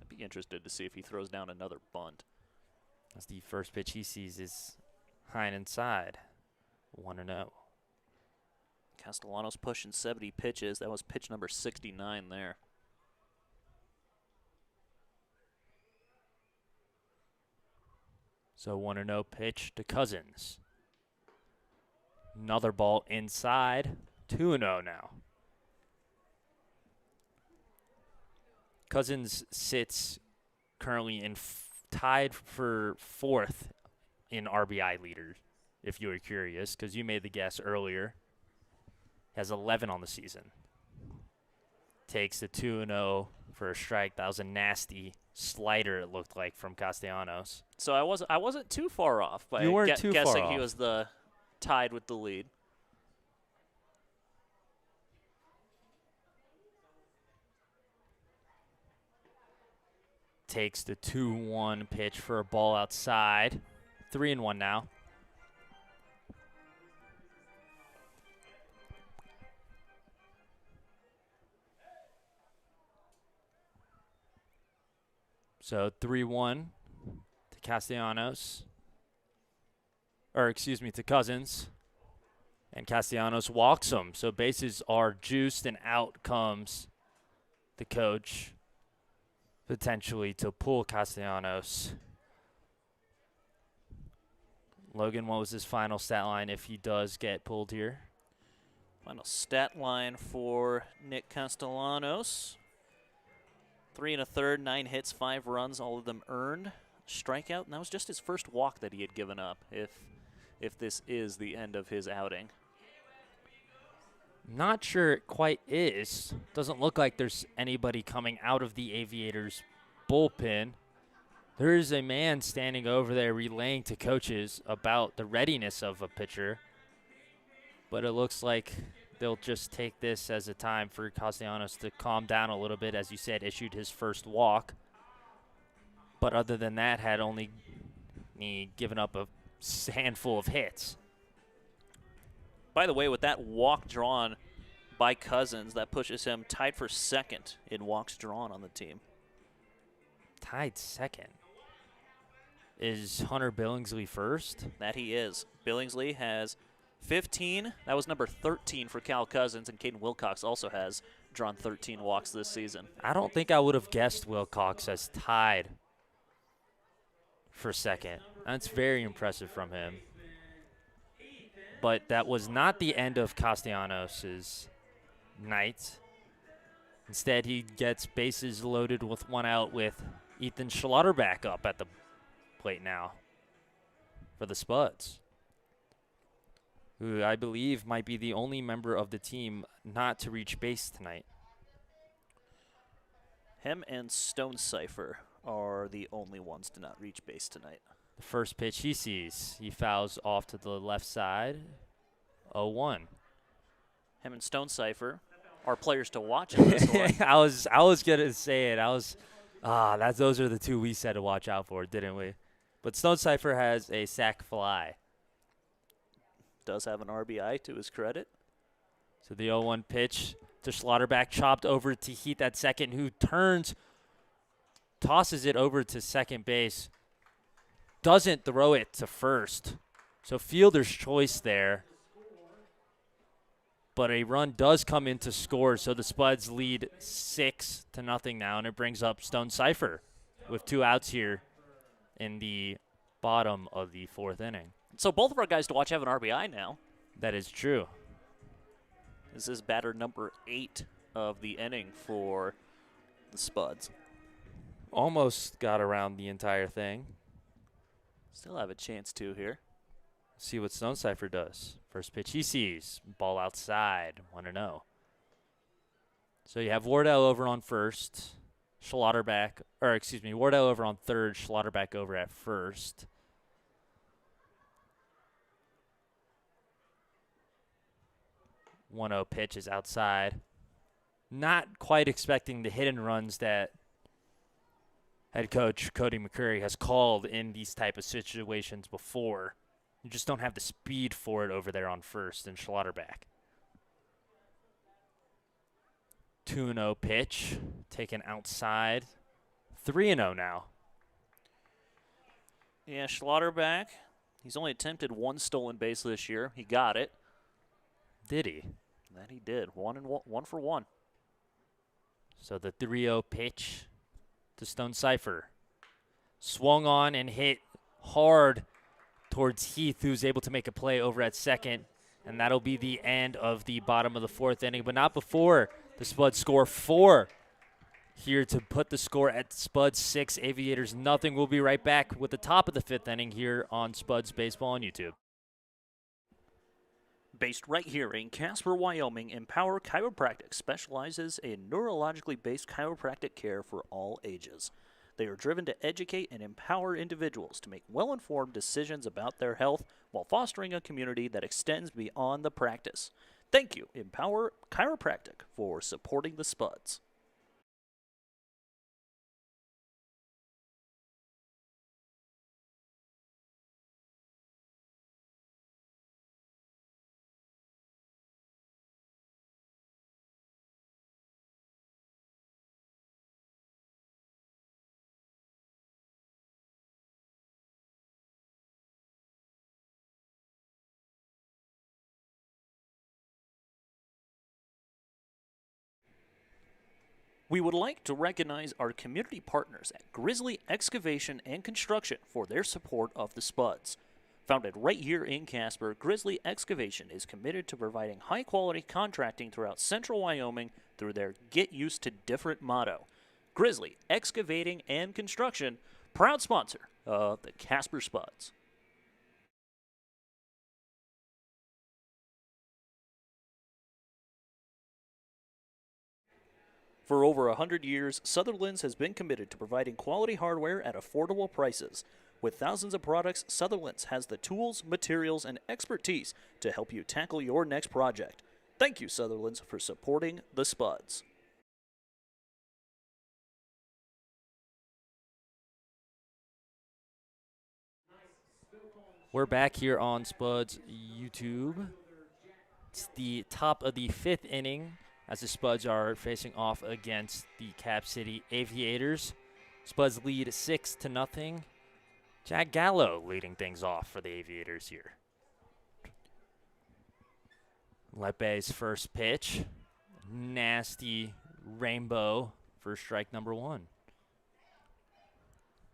Speaker 1: I'd be interested to see if he throws down another bunt.
Speaker 2: As the first pitch he sees is high and inside. 1-0.
Speaker 1: Castellanos pushing 70 pitches. That was pitch number 69 there.
Speaker 2: So 1-0 pitch to Cousins. Another ball inside. 2-0 now. Cousins sits currently tied for 4th in RBI leaders, if you were curious, because you made the guess earlier. Has 11 on the season. Takes the 2-0 for a strike. That was a nasty slider, it looked like, from Castellanos.
Speaker 1: So I wasn't too far off by
Speaker 2: You weren't too far
Speaker 1: guessing
Speaker 2: off.
Speaker 1: he was tied with the lead.
Speaker 2: Takes the 2-1 pitch for a ball outside. 3-1 now. So 3-1 to Castellanos. Or excuse me, to Cousins. And Castellanos walks him. So bases are juiced and out comes the coach, potentially to pull Castellanos. Logan, what was his final stat line if he does get pulled here?
Speaker 1: Final stat line for Nick Castellanos. 3 1/3, 9 hits, 5 runs, all of them earned. Strikeout, and that was just his first walk that he had given up, if this is the end of his outing.
Speaker 2: Not sure it quite is. Doesn't look like there's anybody coming out of the Aviators bullpen. There is a man standing over there relaying to coaches about the readiness of a pitcher. But it looks like they'll just take this as a time for Castellanos to calm down a little bit. As you said, issued his first walk. But other than that, had only given up a handful of hits.
Speaker 1: By the way, with that walk drawn by Cousins, that pushes him tied for 2nd in walks drawn on the team.
Speaker 2: Tied 2nd. Is Hunter Billingsley first?
Speaker 1: That he is. Billingsley has 15. That was number 13 for Cal Cousins, and Caden Wilcox also has drawn 13 walks this season.
Speaker 2: I don't think I would have guessed Wilcox as tied for 2nd. That's very impressive from him. But that was not the end of Castellanos' night. Instead, he gets bases loaded with 1 out with Ethan Schlotterback up at the plate now for the Spuds, who I believe might be the only member of the team not to reach base tonight.
Speaker 1: Him and Stone Cipher are the only ones to not reach base tonight.
Speaker 2: The first pitch he sees, he fouls off to the left side. 0-1.
Speaker 1: Him and Stone Cipher are players to watch in this one.
Speaker 2: I was gonna say it. Those are the two we said to watch out for, didn't we? But Stone Cipher has a sac fly.
Speaker 1: Does have an RBI to his credit.
Speaker 2: So the 0-1 pitch to Schlotterback, chopped over to Heath at second, who turns, tosses it over to second base. Doesn't throw it to first. So fielder's choice there. But a run does come in to score, so the Spuds lead 6-0 now, and it brings up Stone Cipher with 2 outs here in the bottom of the 4th inning.
Speaker 1: So both of our guys to watch have an RBI now.
Speaker 2: That is true.
Speaker 1: This is batter number 8 of the inning for the Spuds.
Speaker 2: Almost got around the entire thing.
Speaker 1: Still have a chance to here.
Speaker 2: See what Stone Cipher does. First pitch he sees. Ball outside. 1-0. So you have Wardell over on first. Wardell over on third. Schlotterback over at first. One 1-0 pitch is outside. Not quite expecting the hit and runs that head coach Cody McCurry has called in these type of situations before. You just don't have the speed for it over there on first and Schlotterback. 2-0 pitch, taken outside. 3-0 now.
Speaker 1: Yeah, Schlotterback, he's only attempted 1 stolen base this year. He got it.
Speaker 2: Did he?
Speaker 1: That he did. 1 for 1.
Speaker 2: So the 3-0 pitch to Stone Cipher. Swung on and hit hard towards Heath, who's able to make a play over at second. And that'll be the end of the bottom of the 4th inning, but not before the Spuds score 4 here to put the score at Spuds 6, Aviators nothing. We'll be right back with the top of the 5th inning here on Spuds Baseball on YouTube.
Speaker 1: Based right here in Casper, Wyoming, Empower Chiropractic specializes in neurologically based chiropractic care for all ages. They are driven to educate and empower individuals to make well-informed decisions about their health while fostering a community that extends beyond the practice. Thank you, Empower Chiropractic, for supporting the Spuds. We would like to recognize our community partners at Grizzly Excavation and Construction for their support of the Spuds. Founded right here in Casper, Grizzly Excavation is committed to providing high-quality contracting throughout central Wyoming through their Get Used to Different motto. Grizzly Excavating and Construction, proud sponsor of the Casper Spuds. For over 100 years, Sutherland's has been committed to providing quality hardware at affordable prices. With thousands of products, Sutherland's has the tools, materials, and expertise to help you tackle your next project. Thank you, Sutherland's, for supporting the Spuds.
Speaker 2: We're back here on Spuds YouTube. It's the top of the 5th inning as the Spuds are facing off against the Cap City Aviators. Spuds lead 6-0. Jack Gallo leading things off for the Aviators here. Lepe's first pitch. Nasty rainbow for strike number 1.
Speaker 1: I'm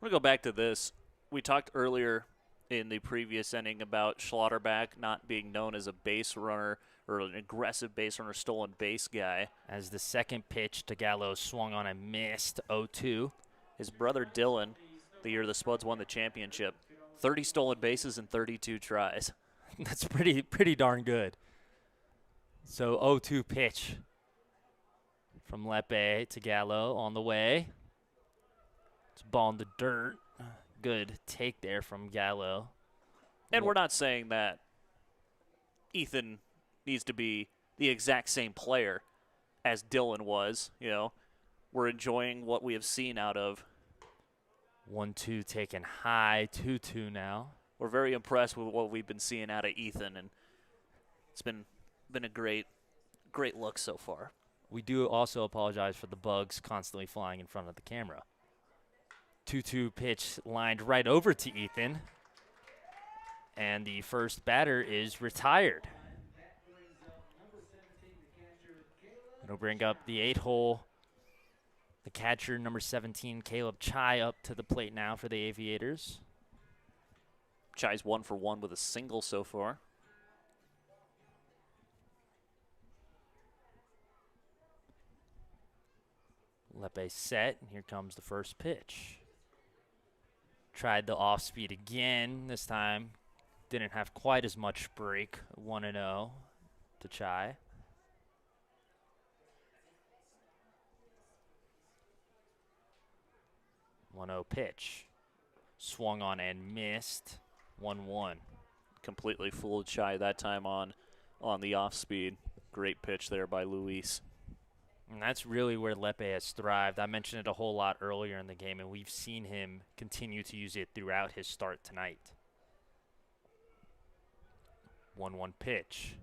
Speaker 1: going to go back to this. We talked earlier in the previous inning about Schlotterbeck not being known as a base runner or an aggressive base runner, stolen base guy.
Speaker 2: As the second pitch to Gallo swung on and missed 0-2.
Speaker 1: His brother Dylan, the year the Spuds won the championship, 30 stolen bases in 32 tries.
Speaker 2: That's pretty darn good. So 0-2 pitch from Lepe to Gallo on the way. It's ball in the dirt. Good take there from Gallo.
Speaker 1: And we're not saying that Ethan needs to be the exact same player as Dylan was. You know, we're enjoying what we have seen out of.
Speaker 2: 1-2 taken high, 2-2 now.
Speaker 1: We're very impressed with what we've been seeing out of Ethan, and it's been a great look so far.
Speaker 2: We do also apologize for the bugs constantly flying in front of the camera. 2-2 pitch lined right over to Ethan. And the first batter is retired. It'll bring up the 8-hole. The catcher, number 17, Caleb Chai, up to the plate now for the Aviators.
Speaker 1: Chai's 1 for 1 with a single so far.
Speaker 2: Lepe set, and here comes the first pitch. Tried the off speed again. This time didn't have quite as much break. 1-0 to Chai. .0 pitch. Swung on and missed. 1-1.
Speaker 1: Completely fooled Chai that time on the off speed. Great pitch there by Luis.
Speaker 2: And that's really where Lepe has thrived. I mentioned it a whole lot earlier in the game, and we've seen him continue to use it throughout his start tonight. 1-1 pitch.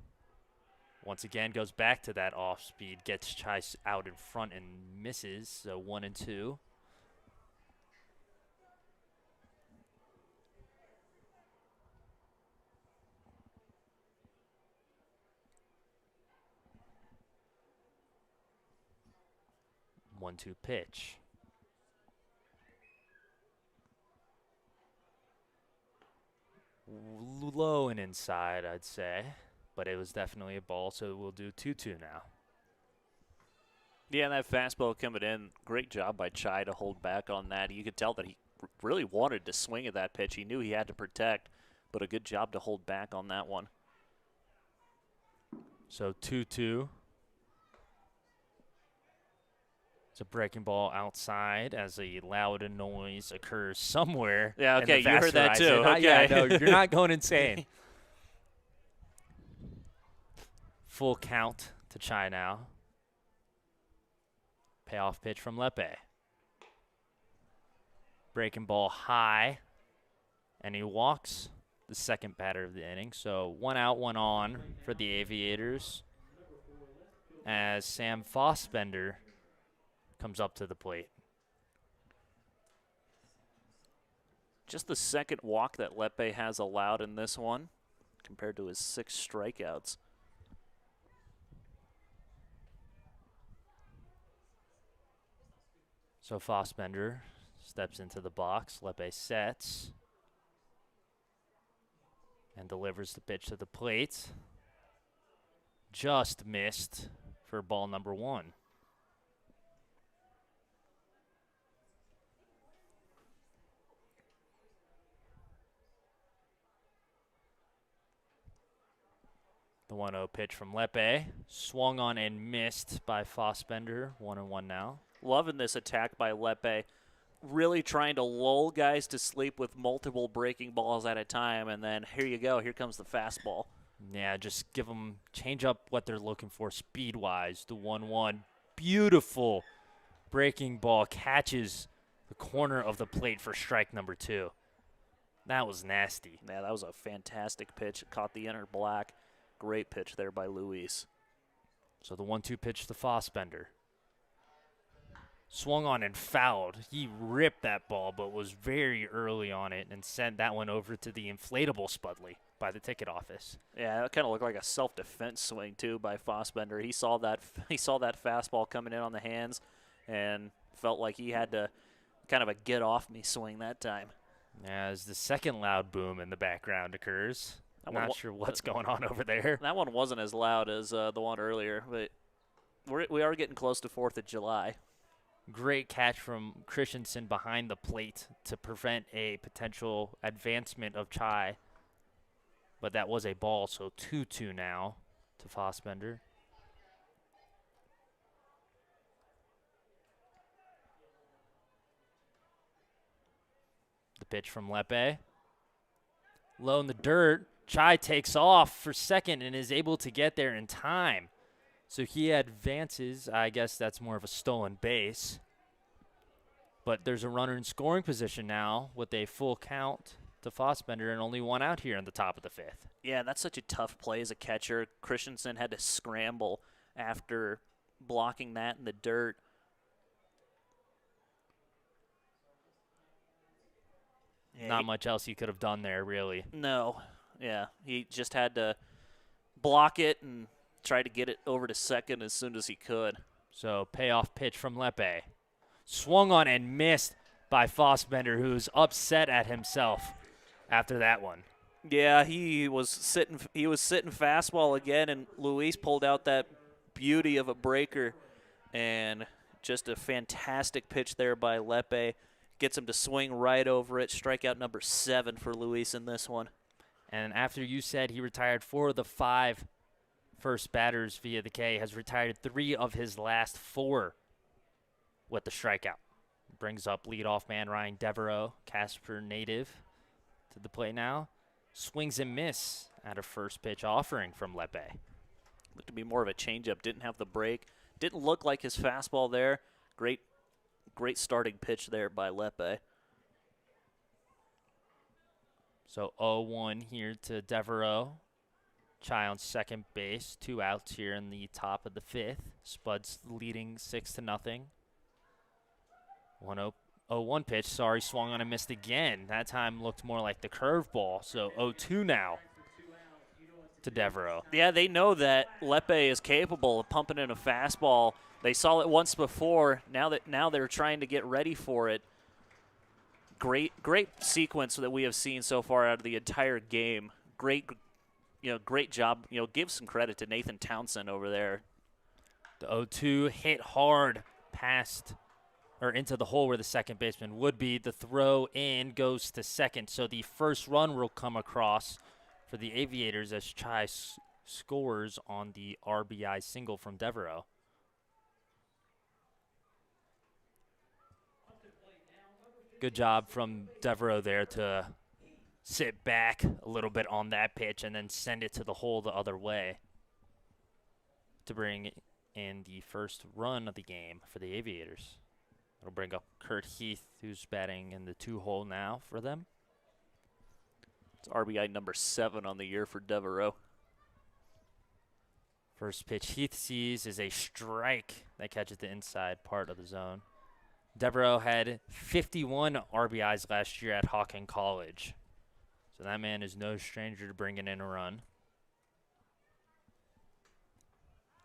Speaker 2: Once again, goes back to that off speed, gets Chai out in front and misses, so 1-2. One-two pitch. Low and inside, I'd say, but it was definitely a ball, so we'll do 2-2 now.
Speaker 1: Yeah, that fastball coming in, great job by Chai to hold back on that. You could tell that he really wanted to swing at that pitch. He knew he had to protect, but a good job to hold back on that one.
Speaker 2: So 2-2. It's a breaking ball outside as a loud noise occurs somewhere.
Speaker 1: Yeah,
Speaker 2: in
Speaker 1: okay,
Speaker 2: the
Speaker 1: you heard
Speaker 2: vast
Speaker 1: that too.
Speaker 2: horizon. Yeah,
Speaker 1: Okay.
Speaker 2: no, you're not going insane. Full count to Chai now. Payoff pitch from Lepe. Breaking ball high, and he walks the second batter of the inning. So 1 out, 1 on for the Aviators as Sam Fossbender comes up to the plate.
Speaker 1: Just the second walk that Lepe has allowed in this one compared to his 6 strikeouts.
Speaker 2: So Fossbender steps into the box. Lepe sets and delivers the pitch to the plate. Just missed for ball number 1. The 1-0 pitch from Lepe. Swung on and missed by Fossbender. 1-1 now.
Speaker 1: Loving this attack by Lepe. Really trying to lull guys to sleep with multiple breaking balls at a time, and then here you go. Here comes the fastball.
Speaker 2: Yeah, just give them, change up what they're looking for speed-wise. The 1-1. Beautiful breaking ball catches the corner of the plate for strike number 2. That was nasty.
Speaker 1: Yeah, that was a fantastic pitch. It caught the inner black. Great pitch there by Luis.
Speaker 2: So the 1-2 pitch to Fossbender. Swung on and fouled. He ripped that ball, but was very early on it and sent that one over to the inflatable Spudley by the ticket office.
Speaker 1: Yeah, it kind of looked like a self-defense swing too by Fossbender. He saw that fastball coming in on the hands and felt like he had to kind of a get off me swing that time.
Speaker 2: As the second loud boom in the background occurs. I'm not sure what's going on over there.
Speaker 1: That one wasn't as loud as the one earlier, but we are getting close to 4th of July.
Speaker 2: Great catch from Christensen behind the plate to prevent a potential advancement of Chai. But that was a ball, so 2-2 now to Fossbender. The pitch from Lepe. Low in the dirt. Chai takes off for second and is able to get there in time. So he advances. I guess that's more of a stolen base. But there's a runner in scoring position now with a full count to Fossbender and only 1 out here in the top of the 5th.
Speaker 1: Yeah, that's such a tough play as a catcher. Christensen had to scramble after blocking that in the dirt. Yeah,
Speaker 2: Not much else he could have done there, really.
Speaker 1: No. Yeah, he just had to block it and try to get it over to second as soon as he could.
Speaker 2: So payoff pitch from Lepe. Swung on and missed by Fossbender, who's upset at himself after that one.
Speaker 1: Yeah, he was sitting fastball again, and Luis pulled out that beauty of a breaker, and just a fantastic pitch there by Lepe. Gets him to swing right over it. Strikeout number 7 for Luis in this one.
Speaker 2: And after you said he retired 4 of the 5 first batters via the K, has retired 3 of his last 4 with the strikeout. Brings up leadoff man Ryan Devereaux, Casper native, to the plate now. Swings and miss at a first pitch offering from Lepe.
Speaker 1: Looked to be more of a changeup. Didn't have the break. Didn't look like his fastball there. Great starting pitch there by Lepe.
Speaker 2: So 0-1 here to Devereaux. Chai on second base. 2 outs here in the top of the 5th. Spuds leading 6-0. 1-0 pitch. Sorry, swung on and missed again. That time looked more like the curveball. So 0-2 now to Devereaux.
Speaker 1: Yeah, they know that Lepe is capable of pumping in a fastball. They saw it once before. Now they're trying to get ready for it. Great sequence that we have seen so far out of the entire game. Great job. Give some credit to Nathan Townsend over there.
Speaker 2: The 0-2 hit hard past or into the hole where the second baseman would be. The throw in goes to second. So the first run will come across for the Aviators as Chai scores on the RBI single from Devereaux. Good job from Devereaux there to sit back a little bit on that pitch and then send it to the hole the other way to bring in the first run of the game for the Aviators. It'll bring up Kurt Heath, who's batting in the 2-hole now for them.
Speaker 1: It's RBI number 7 on the year for Devereaux.
Speaker 2: First pitch Heath sees is a strike that catches the inside part of the zone. Devereaux had 51 RBIs last year at Hawken College. So that man is no stranger to bringing in a run.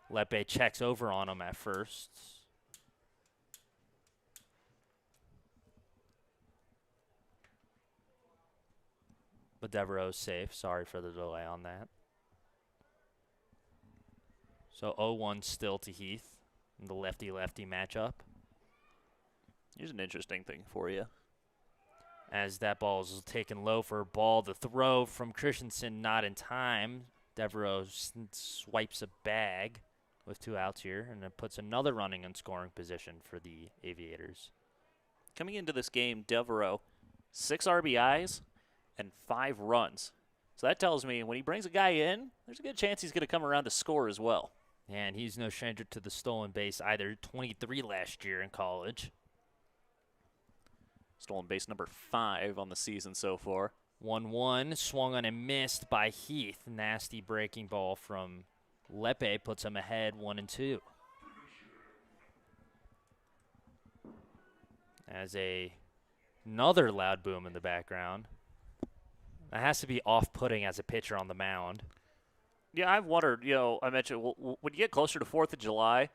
Speaker 2: Lepe checks over on him at first. But Devereaux's safe. Sorry for the delay on that. So 0-1 still to Heath in the lefty-lefty matchup.
Speaker 1: Here's an interesting thing for you.
Speaker 2: As that ball is taken low for a ball, the throw from Christensen not in time. Devereaux swipes a bag with 2 outs here, and it puts another running in scoring position for the Aviators.
Speaker 1: Coming into this game, Devereaux, 6 RBIs and 5 runs. So that tells me when he brings a guy in, there's a good chance he's going to come around to score as well.
Speaker 2: And he's no stranger to the stolen base either. 23 last year in college.
Speaker 1: Stolen base number 5 on the season so far.
Speaker 2: 1-1, swung on and missed by Heath. Nasty breaking ball from Lepe puts him ahead 1-2. As another loud boom in the background. That has to be off-putting as a pitcher on the mound.
Speaker 1: Yeah, I've wondered, I mentioned when you get closer to 4th of July,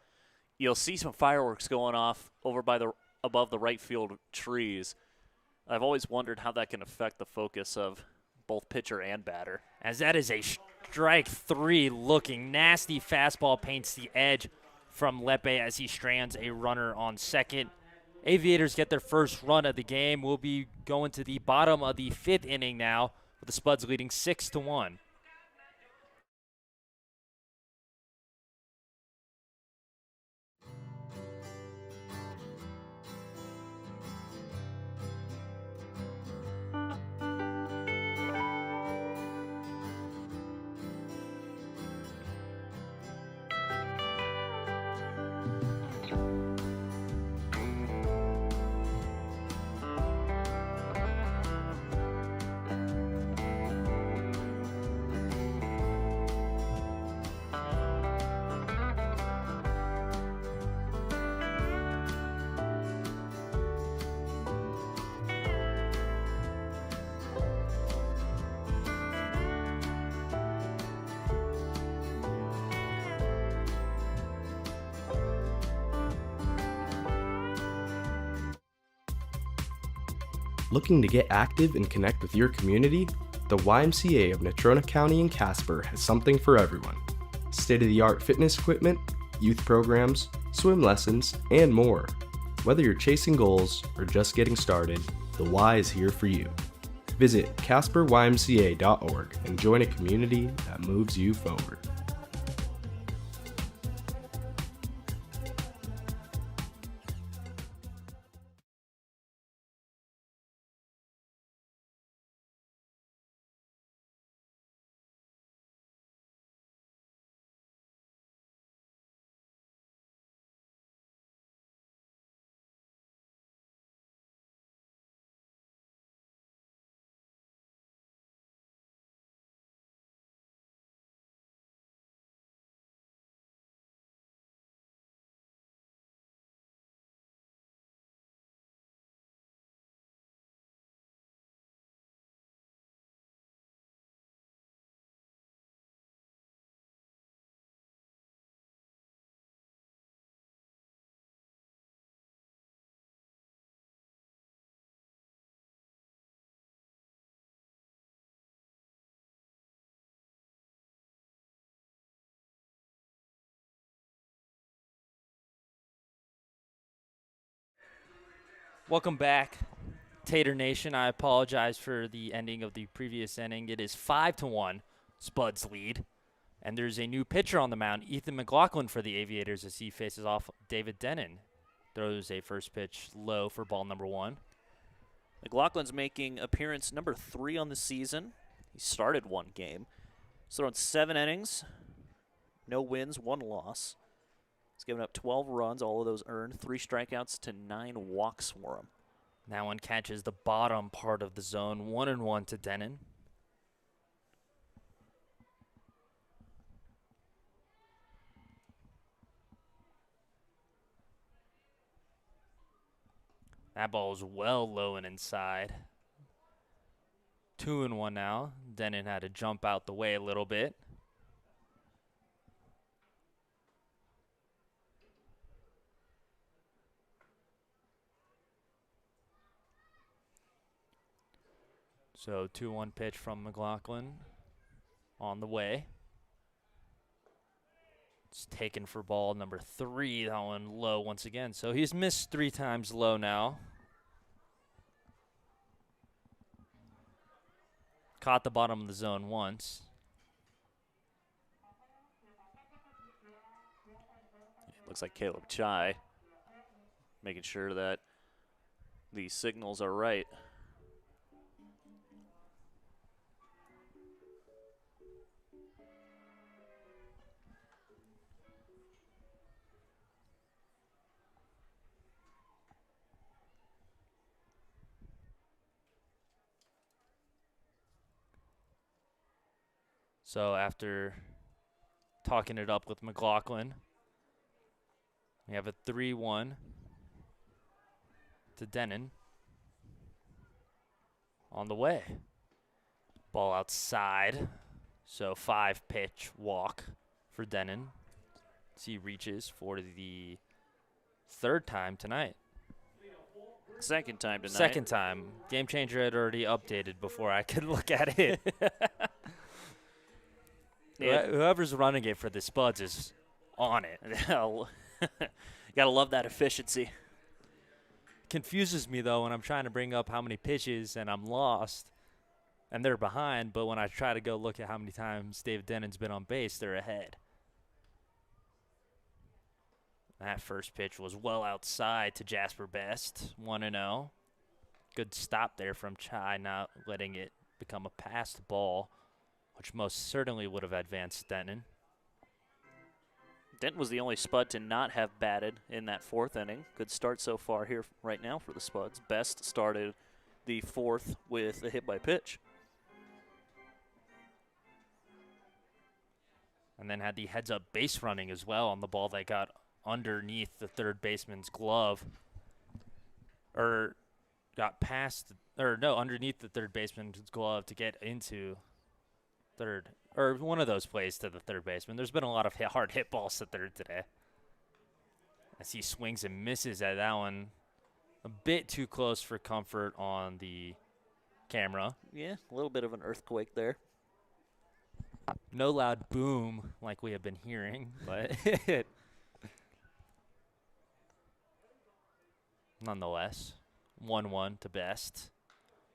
Speaker 1: you'll see some fireworks going off over by above the right field trees. I've always wondered how that can affect the focus of both pitcher and batter.
Speaker 2: As that is a strike 3 looking nasty fastball paints the edge from Lepe as he strands a runner on second. Aviators get their first run of the game. We'll be going to the bottom of the 5th inning now with the Spuds leading 6-1.
Speaker 5: Looking to get active and connect with your community? The YMCA of Natrona County and Casper has something for everyone. State-of-the-art fitness equipment, youth programs, swim lessons, and more. Whether you're chasing goals or just getting started, the Y is here for you. Visit CasperYMCA.org and join a community that moves you forward.
Speaker 2: Welcome back, Tater Nation. I apologize for the ending of the previous inning. It is 5-1, Spuds lead. And there's a new pitcher on the mound, Ethan McLaughlin for the Aviators as he faces off David Denon. Throws a first pitch low for ball number 1.
Speaker 1: McLaughlin's making appearance number 3 on the season. He started 1 game. He's thrown 7 innings, no wins, 1 loss. He's given up 12 runs, all of those earned, 3 strikeouts to 9 walks for him.
Speaker 2: That one catches the bottom part of the zone, 1-1 to Denon. That ball is well low and inside. 2-1 now. Denon had to jump out the way a little bit. So 2-1 pitch from McLaughlin on the way. It's taken for ball number 3. That one low once again. So he's missed 3 times low now. Caught the bottom of the zone once.
Speaker 1: Looks like Caleb Chai making sure that the signals are right.
Speaker 2: So after talking it up with McLaughlin, we have a 3-1 to Denon on the way. Ball outside, so 5-pitch walk for Denon as he reaches for the 3rd time tonight.
Speaker 1: Second time tonight.
Speaker 2: Second time. Game Changer had already updated before I could look at it.
Speaker 1: Yeah.
Speaker 2: Whoever's running it for the Spuds is on it.
Speaker 1: Gotta love that efficiency.
Speaker 2: Confuses me, though, when I'm trying to bring up how many pitches and I'm lost and they're behind, but when I try to go look at how many times David Denon's been on base, they're ahead. That first pitch was well outside to Jasper Best, 1-0. Good stop there from Chai, not letting it become a passed ball, which most certainly would have advanced Denon.
Speaker 1: Denton was the only Spud to not have batted in that 4th inning. Good start so far here right now for the Spuds. Best started the 4th with a hit by pitch.
Speaker 2: And then had the heads-up base running as well on the ball that got underneath the third baseman's glove. Or got past, or no, underneath the third baseman's glove to get into third, or one of those plays to the third baseman. There's been a lot of hard hit balls to third today. As he swings and misses at that one. A bit too close for comfort on the camera.
Speaker 1: Yeah, a little bit of an earthquake there.
Speaker 2: No loud boom like we have been hearing, but nonetheless, 1-1 to Best.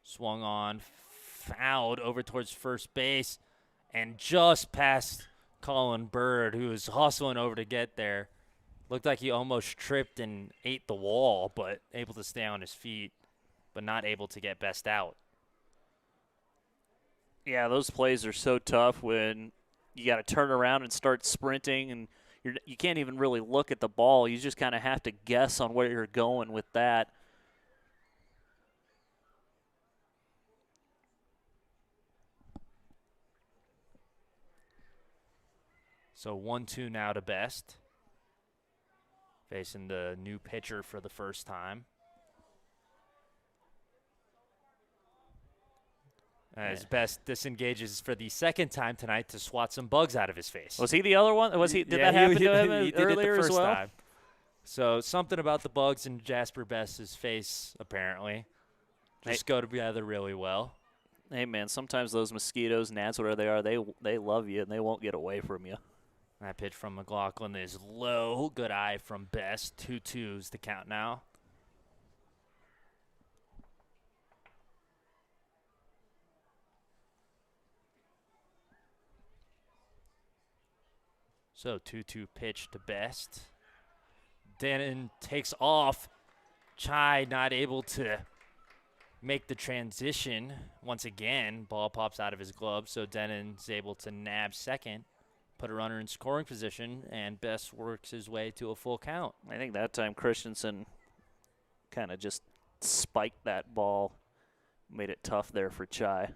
Speaker 2: Swung on, fouled over towards first base, and just past Colin Bird, who was hustling over to get there. Looked like he almost tripped and ate the wall, but able to stay on his feet, but not able to get Best out.
Speaker 1: Yeah, those plays are so tough when you got to turn around and start sprinting, and you can't even really look at the ball. You just kind of have to guess on where you're going with that.
Speaker 2: So 1-2 now to Best. Facing the new pitcher for the first time. As Best disengages for the 2nd time tonight to swat some bugs out of his face.
Speaker 1: Was he the other one? Did that happen to him
Speaker 2: he did
Speaker 1: earlier
Speaker 2: it the first
Speaker 1: as well?
Speaker 2: time. So something about the bugs in Jasper Best's face, apparently, just go together really well.
Speaker 1: Hey, man, sometimes those mosquitoes, gnats, whatever they are, they love you, and they won't get away from you.
Speaker 2: That pitch from McLaughlin is low. Good eye from Best. 2-2's the count now. So 2-2 pitch to Best. Denon takes off. Chai not able to make the transition once again. Ball pops out of his glove, so Denon's able to nab second, put a runner in scoring position, and Best works his way to a full count.
Speaker 1: I think that time Christensen kind of just spiked that ball, made it tough there for Chai.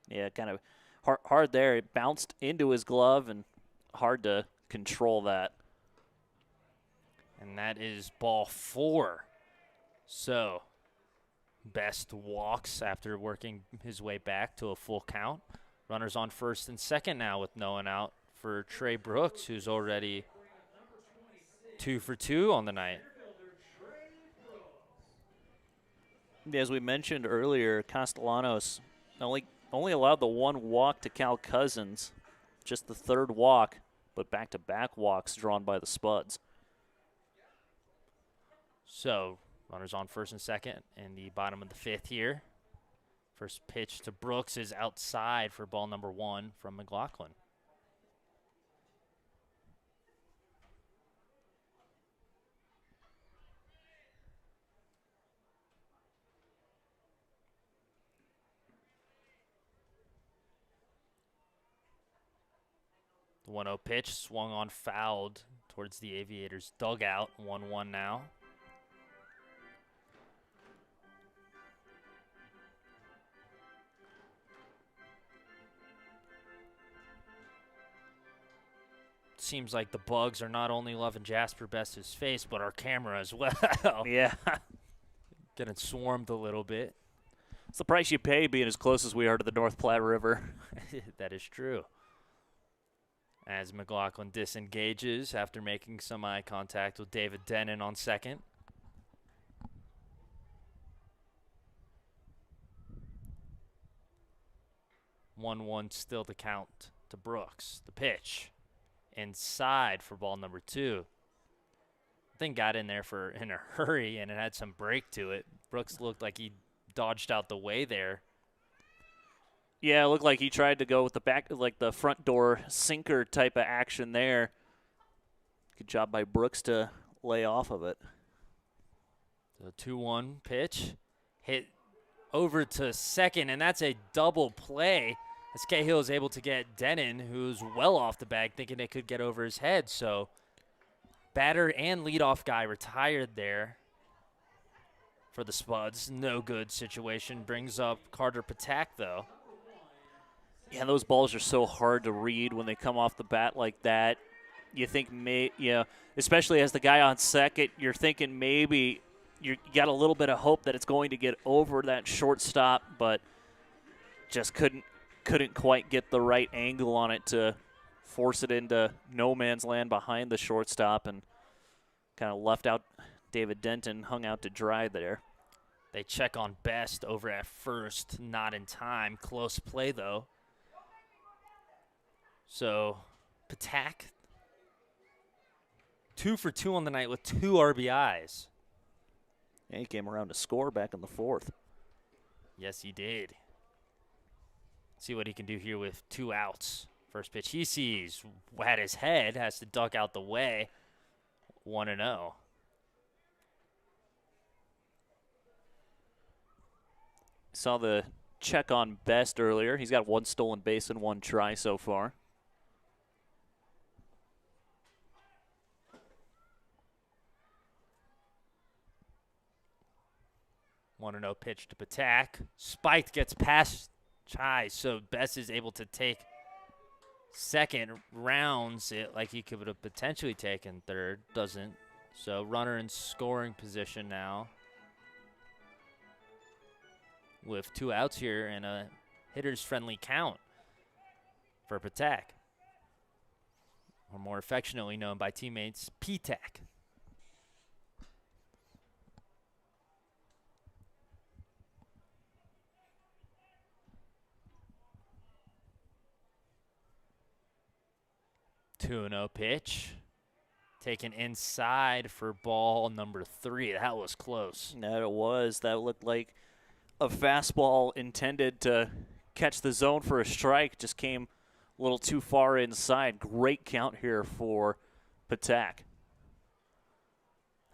Speaker 1: Yeah, kind of hard there. It bounced into his glove and hard to control that.
Speaker 2: And that is ball 4. So Best walks after working his way back to a full count. Runners on first and second now with no one out for Trey Brooks, who's already 2 for 2 on the night.
Speaker 1: As we mentioned earlier, Castellanos only allowed the 1 walk to Cal Cousins, just the 3rd walk, but back-to-back walks drawn by the Spuds.
Speaker 2: So runners on first and second in the bottom of the 5th here. First pitch to Brooks is outside for ball number 1 from McLaughlin. The 1-0 pitch swung on, fouled towards the Aviators dugout. 1-1 now. Seems like the Bugs are not only loving Jasper Best's face, but our camera as well.
Speaker 1: Yeah.
Speaker 2: Getting swarmed a little bit.
Speaker 1: It's the price you pay being as close as we are to the North Platte River.
Speaker 2: That is true. As McLaughlin disengages after making some eye contact with David Denon on second. One still to count to Brooks. The pitch inside for ball number 2. Thing got in there in a hurry, and it had some break to it. Brooks looked like he dodged out the way there.
Speaker 1: Yeah, it looked like he tried to go with the back, like the front door sinker type of action there. Good job by Brooks to lay off of it.
Speaker 2: The 2-1 pitch hit over to second, and that's a double play as Cahill is able to get Denon, who's well off the bag, thinking it could get over his head. So batter and leadoff guy retired there for the Spuds. No good situation. Brings up Carter Patak, though.
Speaker 1: Yeah, those balls are so hard to read when they come off the bat like that. You think, especially as the guy on second, you're thinking maybe you got a little bit of hope that it's going to get over that shortstop, but just couldn't quite get the right angle on it to force it into no man's land behind the shortstop, and kind of left out David Denton, hung out to dry there.
Speaker 2: They check on Best over at first, not in time. Close play, though. So Patak, 2 for 2 on the night with 2 RBIs.
Speaker 1: And he came around to score back in the 4th.
Speaker 2: Yes, he did. See what he can do here with 2 outs. First pitch he sees at his head, has to duck out the way. 1-0.
Speaker 1: Saw the check on Best earlier. He's got 1 stolen base and 1 try so far.
Speaker 2: One 1-0 pitch to Patak. Spiked, gets past Chai, so Best is able to take second, rounds it like he could have potentially taken third, doesn't. So runner in scoring position now with 2 outs here and a hitter's friendly count for Patak, or more affectionately known by teammates, P-Tac. Two 2-0 pitch. Taken inside for ball number 3. That was close.
Speaker 1: That it was. That looked like a fastball intended to catch the zone for a strike. Just came a little too far inside. Great count here for Patak.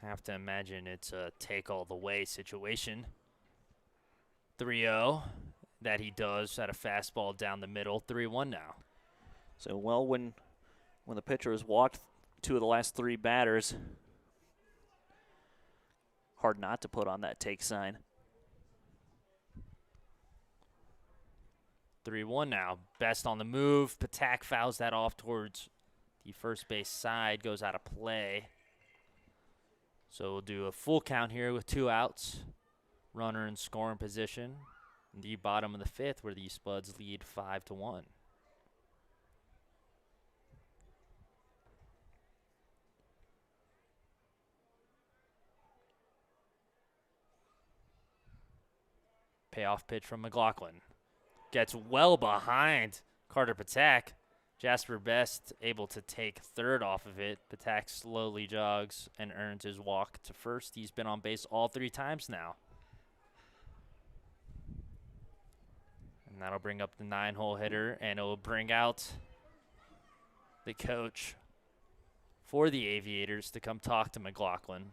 Speaker 2: I have to imagine it's a take-all-the-way situation. 3-0 that he does at a fastball down the middle. 3-1 now.
Speaker 1: So, well, when the pitcher has walked 2 of the last 3 batters, hard not to put on that take sign.
Speaker 2: 3-1 now. Best on the move. Patak fouls that off towards the first base side. Goes out of play. So we'll do a full count here with 2 outs. Runner in scoring position. In the bottom of the 5th where the Spuds lead 5-1. Payoff pitch from McLaughlin. Gets well behind Carter Patak. Jasper Best able to take third off of it. Patak slowly jogs and earns his walk to first. He's been on base all 3 times now. And that'll bring up the 9-hole hitter, and it will bring out the coach for the Aviators to come talk to McLaughlin.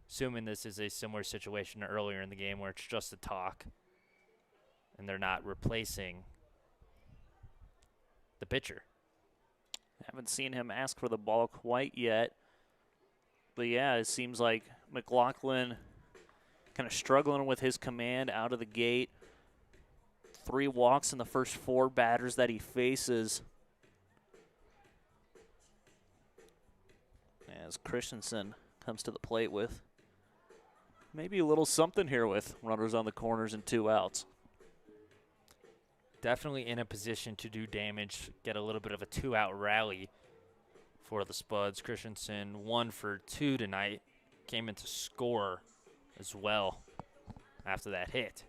Speaker 2: Assuming this is a similar situation to earlier in the game where it's just a talk and they're not replacing the pitcher.
Speaker 1: Haven't seen him ask for the ball quite yet. But, yeah, it seems like McLaughlin kind of struggling with his command out of the gate. 3 walks in the first 4 batters that he faces. As Christensen comes to the plate with maybe a little something here with runners on the corners and 2 outs.
Speaker 2: Definitely in a position to do damage, get a little bit of a 2-out rally for the Spuds. Christensen 1 for 2 tonight. Came in to score as well after that hit.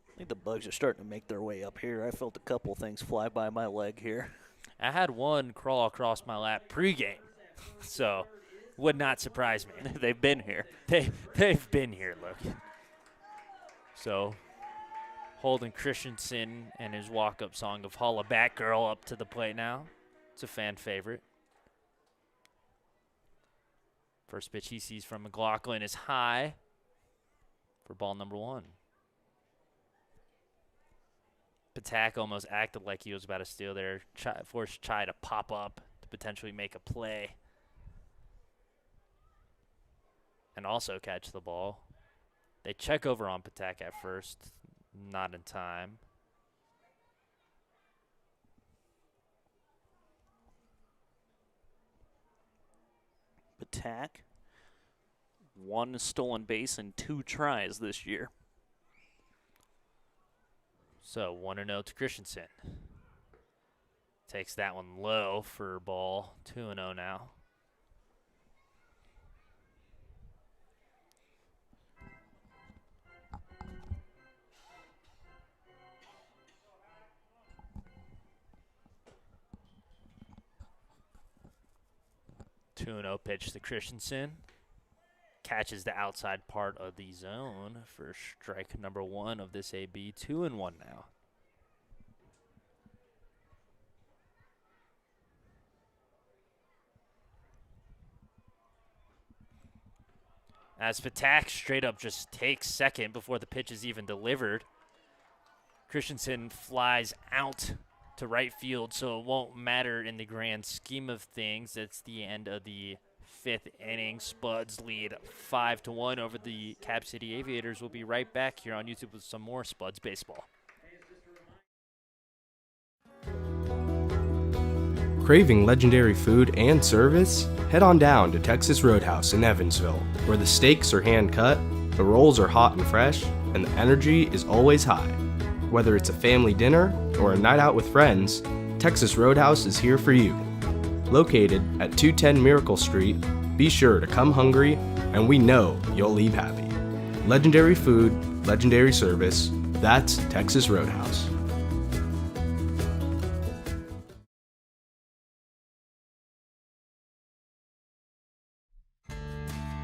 Speaker 1: I think the bugs are starting to make their way up here. I felt a couple things fly by my leg here.
Speaker 2: I had one crawl across my lap pregame, so would not surprise me.
Speaker 1: They've been here.
Speaker 2: They've been here, look. So Holden Christensen and his walk-up song of Holla Back Girl up to the plate now. It's a fan favorite. First pitch he sees from McLaughlin is high for ball number 1. Patak almost acted like he was about to steal there. Forced Chai to pop up to potentially make a play. And also catch the ball. They check over on Patak at first. Not in time.
Speaker 1: Patak, 1 stolen base and 2 tries this year.
Speaker 2: So 1-0 to Christensen. Takes that one low for ball. 2-0 now. Pitch to Christensen. Catches the outside part of the zone for strike number 1 of this AB. 2-1 now. As Patak straight up just takes second before the pitch is even delivered. Christensen flies out to right field, so it won't matter in the grand scheme of things. It's the end of the 5th inning. Spuds lead 5-1 over the Cap City Aviators. We'll be right back here on YouTube with some more Spuds baseball.
Speaker 5: Craving legendary food and service? Head on down to Texas Roadhouse in Evansville, where the steaks are hand-cut, the rolls are hot and fresh, and the energy is always high. Whether it's a family dinner or a night out with friends, Texas Roadhouse is here for you. Located at 210 Miracle Street, be sure to come hungry, and we know you'll leave happy. Legendary food, legendary service, that's Texas Roadhouse.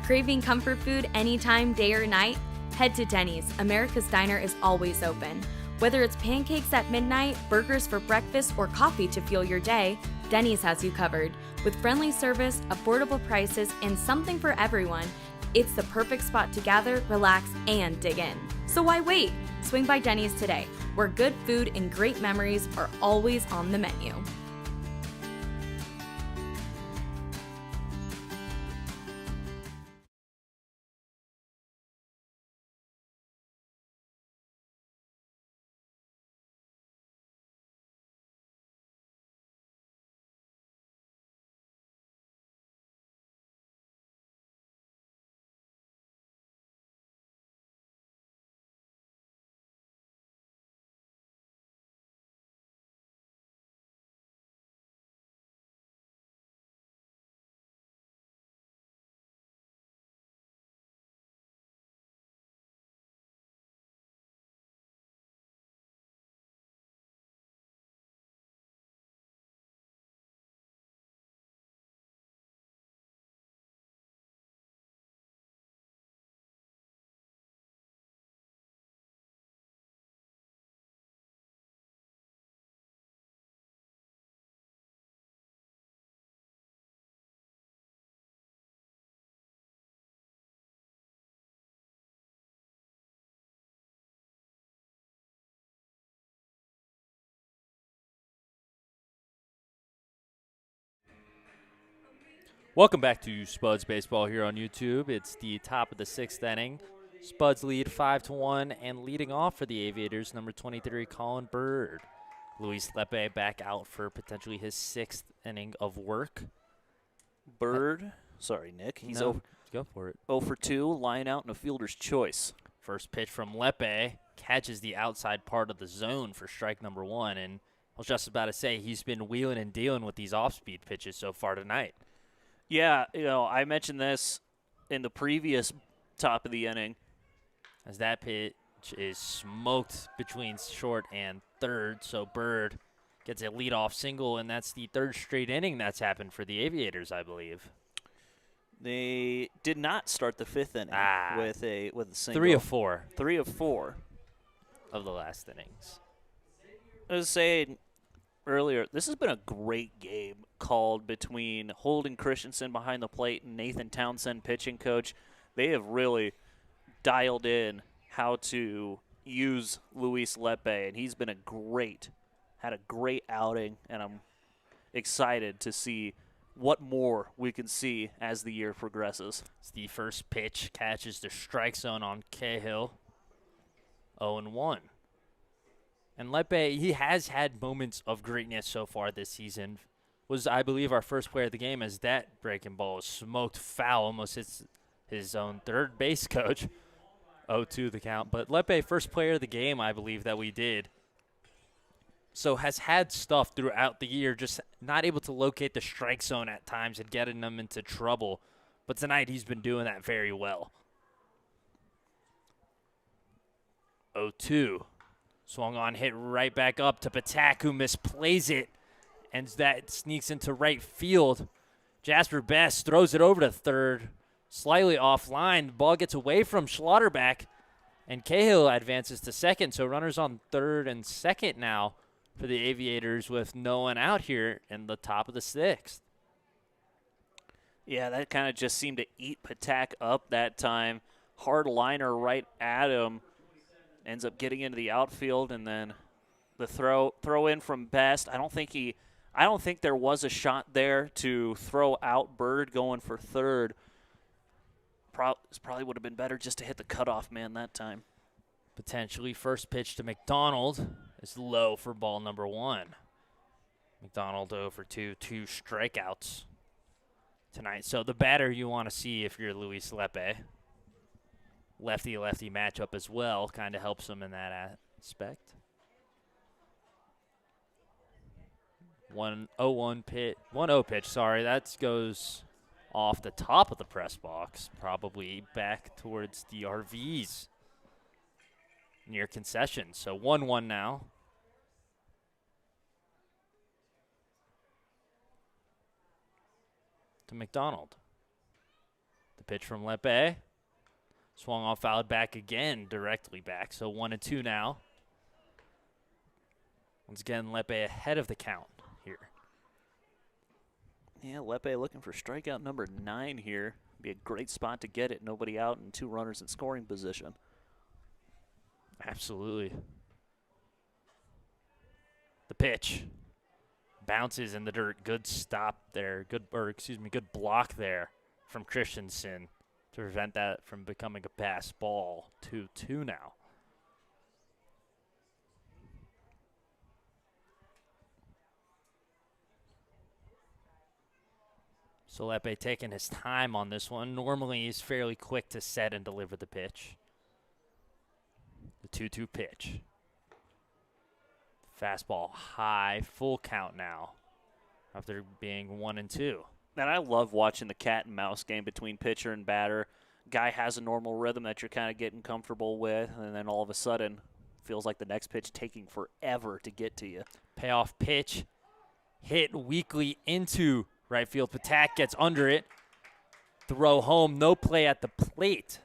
Speaker 6: Craving comfort food anytime, day or night? Head to Denny's. America's Diner is always open. Whether it's pancakes at midnight, burgers for breakfast, or coffee to fuel your day, Denny's has you covered. With friendly service, affordable prices, and something for everyone, it's the perfect spot to gather, relax, and dig in. So why wait? Swing by Denny's today, where good food and great memories are always on the menu.
Speaker 2: Welcome back to Spuds Baseball here on YouTube. It's the top of the 6th inning. Spuds lead 5-1, and leading off for the Aviators, number 23, Colin Bird. Luis Lepe back out for potentially his 6th inning of work.
Speaker 1: Bird, sorry, Nick. He's
Speaker 2: go for it.
Speaker 1: 0 for 2, line out and a fielder's choice.
Speaker 2: First pitch from Lepe catches the outside part of the zone for strike number 1, and I was just about to say he's been wheeling and dealing with these off-speed pitches so far tonight.
Speaker 1: Yeah, I mentioned this in the previous top of the inning.
Speaker 2: As that pitch is smoked between short and third, so Bird gets a leadoff single, and that's the 3rd straight inning that's happened for the Aviators, I believe.
Speaker 1: They did not start the 5th inning with a single.
Speaker 2: 3 of 4.
Speaker 1: 3 of 4
Speaker 2: of the last innings.
Speaker 1: I was saying earlier, this has been a great game called between Holden Christensen behind the plate and Nathan Townsend, pitching coach. They have really dialed in how to use Luis Lepe, and he's been had a great outing, and I'm excited to see what more we can see as the year progresses.
Speaker 2: It's the first pitch catches the strike zone on Cahill. 0-1. And Lepe, he has had moments of greatness so far this season. Was, I believe, our first player of the game as that breaking ball was smoked foul, almost hits his own third base coach. 0-2 the count. But Lepe, first player of the game, I believe, that we did. So has had stuff throughout the year, just not able to locate the strike zone at times and getting them into trouble. But tonight he's been doing that very well. 0-2. Swung on, hit right back up to Patak, who misplays it, and that sneaks into right field. Jasper Best throws it over to third, slightly offline. The ball gets away from Schlotterback, and Cahill advances to second. So runners on third and second now for the Aviators with no one out here in the top of the 6th.
Speaker 1: Yeah, that kind of just seemed to eat Patak up that time. Hard liner right at him. Ends up getting into the outfield, and then the throw in from Best. I don't think there was a shot there to throw out Bird going for third. Probably would have been better just to hit the cutoff man that time.
Speaker 2: Potentially first pitch to McDonald is low for ball number 1. McDonald 0 for 2, 2 strikeouts tonight. So the batter you want to see if you're Luis Lepe. Lefty-lefty matchup as well, kind of helps him in that aspect. 1-0 pitch, sorry. That goes off the top of the press box, probably back towards the RVs near concession. So 1-1 now. To McDonald. The pitch from Lepe. Swung off, fouled back again, directly back. So 1-2 now. Once again, Lepe ahead of the count here.
Speaker 1: Yeah, Lepe looking for strikeout number 9 here. Be a great spot to get it. Nobody out and 2 runners in scoring position.
Speaker 2: Absolutely. The pitch bounces in the dirt. Good stop there. Good block there from Christensen to prevent that from becoming a pass ball. 2-2 now. So Lepe taking his time on this one. Normally he's fairly quick to set and deliver the pitch. The 2-2 pitch. Fastball high, full count now after being 1-2.
Speaker 1: And I love watching the cat and mouse game between pitcher and batter. Guy has a normal rhythm that you're kind of getting comfortable with, and then all of a sudden feels like the next pitch taking forever to get to you.
Speaker 2: Payoff pitch hit weakly into right field. Patak gets under it. Throw home, no play at the plate.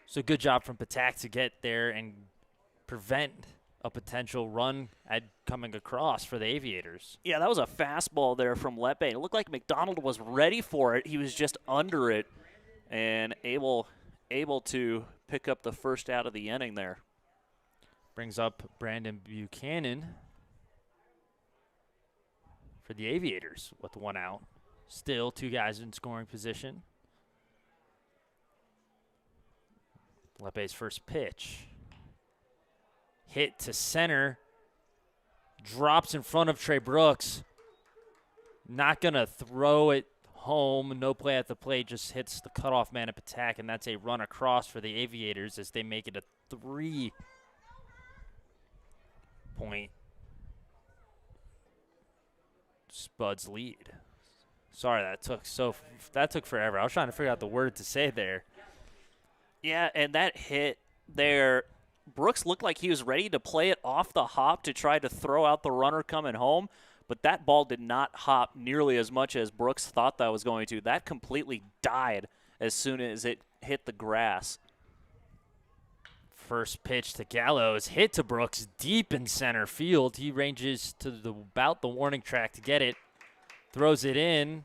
Speaker 2: So good job from Patak to get there and prevent a potential run at coming across for the Aviators.
Speaker 1: Yeah, that was a fastball there from Lepe. It looked like McDonald was ready for it. He was just under it and able to pick up the first out of the inning there.
Speaker 2: Brings up Brandon Buchanan for the Aviators with 1 out. Still 2 guys in scoring position. Lepe's first pitch. Hit to center. Drops in front of Trey Brooks. Not going to throw it home. No play at the plate. Just hits the cutoff man at Patak, and that's a run across for the Aviators as they make it a 3-point Spuds lead. Sorry, that took forever. I was trying to figure out the word to say there.
Speaker 1: Yeah, and that hit there, Brooks looked like he was ready to play it off the hop to try to throw out the runner coming home, but that ball did not hop nearly as much as Brooks thought that was going to. That completely died as soon as it hit the grass.
Speaker 2: First pitch to Gallows, hit to Brooks deep in center field. He ranges to about the warning track to get it, throws it in,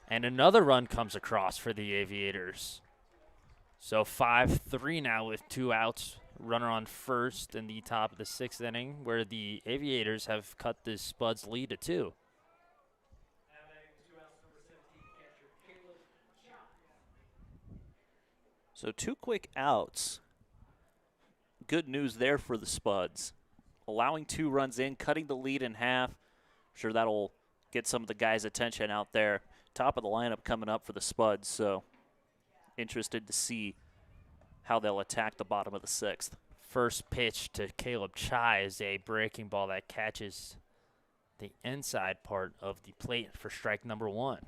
Speaker 2: and another run comes across for the Aviators. So 5-3 now with 2 outs. Runner on first in the top of the 6th inning, where the Aviators have cut this Spuds lead to 2.
Speaker 1: So 2 quick outs. Good news there for the Spuds. Allowing 2 runs in, cutting the lead in half. I'm sure that'll get some of the guys' attention out there. Top of the lineup coming up for the Spuds, so interested to see how they'll attack the bottom of the 6th.
Speaker 2: First pitch to Caleb Chai is a breaking ball that catches the inside part of the plate for strike number 1.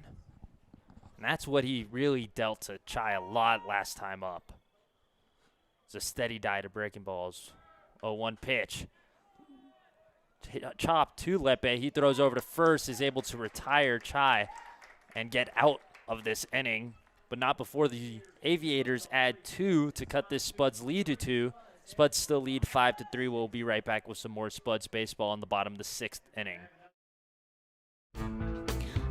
Speaker 2: And that's what he really dealt to Chai a lot last time up. It's a steady diet of breaking balls. 0-1 pitch. Chop to Lepe. He throws over to first, is able to retire Chai and get out of this inning, but not before the Aviators add 2 to cut this Spuds lead to 2. Spuds still lead 5-3. We'll be right back with some more Spuds baseball in the bottom of the 6th inning.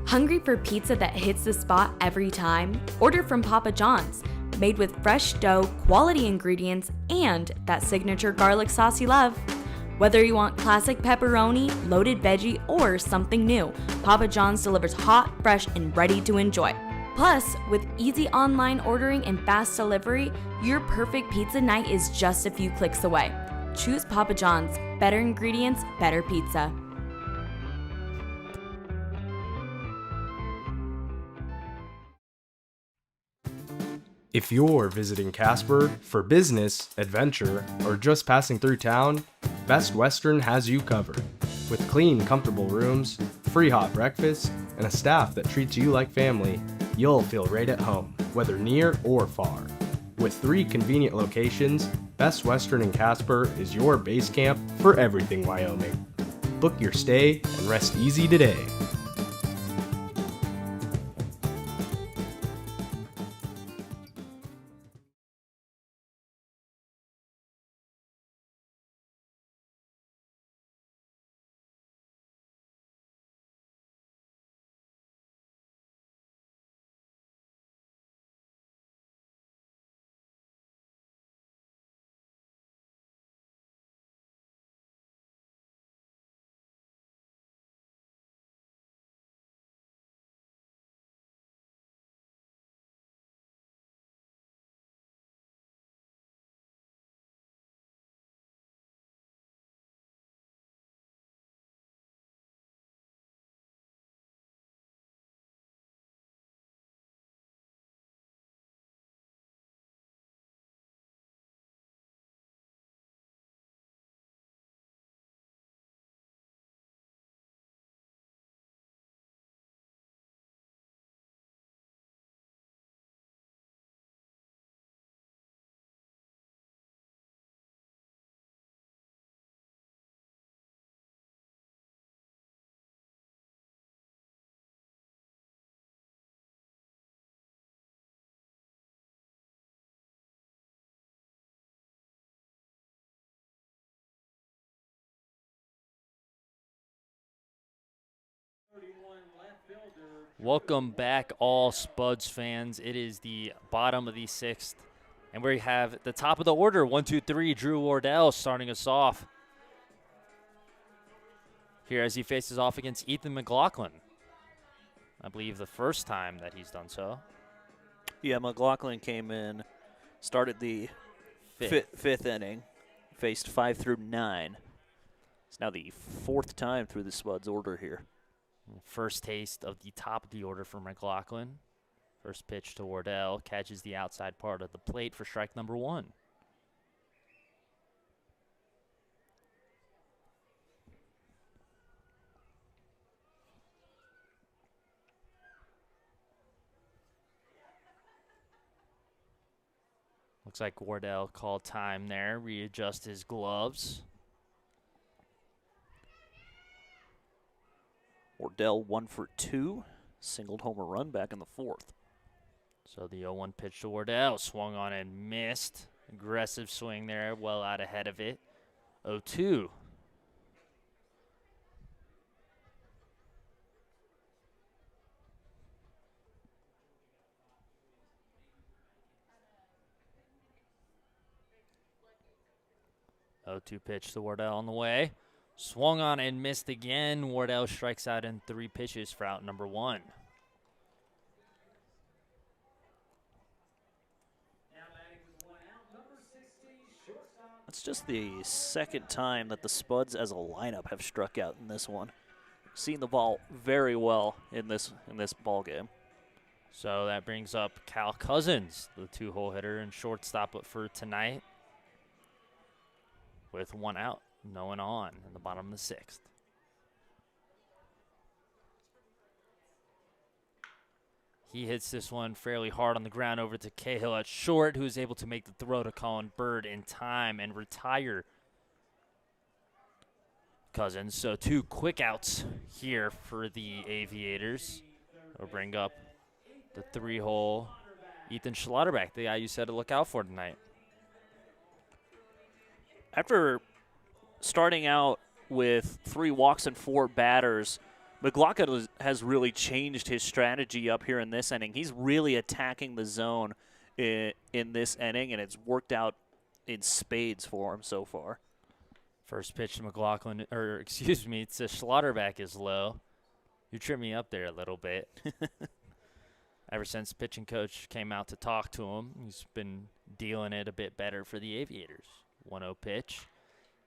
Speaker 6: Hungry for pizza that hits the spot every time? Order from Papa John's. Made with fresh dough, quality ingredients, and that signature garlic sauce you love. Whether you want classic pepperoni, loaded veggie, or something new, Papa John's delivers hot, fresh, and ready to enjoy. Plus, with easy online ordering and fast delivery, your perfect pizza night is just a few clicks away. Choose Papa John's. Better ingredients, better pizza.
Speaker 5: If you're visiting Casper for business, adventure, or just passing through town, Best Western has you covered. With clean, comfortable rooms, free hot breakfast, and a staff that treats you like family, you'll feel right at home, whether near or far. With 3 convenient locations, Best Western in Casper is your base camp for everything Wyoming. Book your stay and rest easy today.
Speaker 2: Welcome back, all Spuds fans. It is the bottom of the 6th, and we have the top of the order, 1, 2, 3, Drew Wardell starting us off here as he faces off against Ethan McLaughlin. I believe the first time that he's done so.
Speaker 12: Yeah, McLaughlin came in, started the fifth inning, faced 5 through 9. It's now the 4th time through the Spuds order here.
Speaker 2: First taste of the top of the order for McLaughlin. First pitch to Wardell, catches the outside part of the plate for strike number 1. Looks like Wardell called time there, readjust his gloves.
Speaker 12: Wardell 1 for 2, singled home a run back in the 4th.
Speaker 2: So the 0-1 pitch to Wardell, swung on and missed. Aggressive swing there, well out ahead of it. 0-2. Pitch to Wardell on the way. Swung on and missed again. Wardell strikes out in 3 pitches for out number 1.
Speaker 12: That's just the 2nd time that the Spuds as a lineup have struck out in this one. Seen the ball very well in this ball game.
Speaker 2: So that brings up Cal Cousins, the 2-hole hitter and shortstop for tonight, with 1 out, no one on in the bottom of the 6th. He hits this one fairly hard on the ground over to Cahill at short, who is able to make the throw to Colin Bird in time and retire Cousins. So 2 quick outs here for the Aviators. We'll bring up the 3-hole Ethan Schlotterbeck, the guy you said to look out for tonight.
Speaker 12: After starting out with 3 walks and 4 batters, McLaughlin has really changed his strategy up here in this inning. He's really attacking the zone in this inning, and it's worked out in spades for him so far.
Speaker 2: First pitch to McLaughlin, or excuse me, it's a Schlotterbeck is low. You tripped me up there a little bit. Ever since pitching coach came out to talk to him, he's been dealing it a bit better for the Aviators. 1-0 pitch.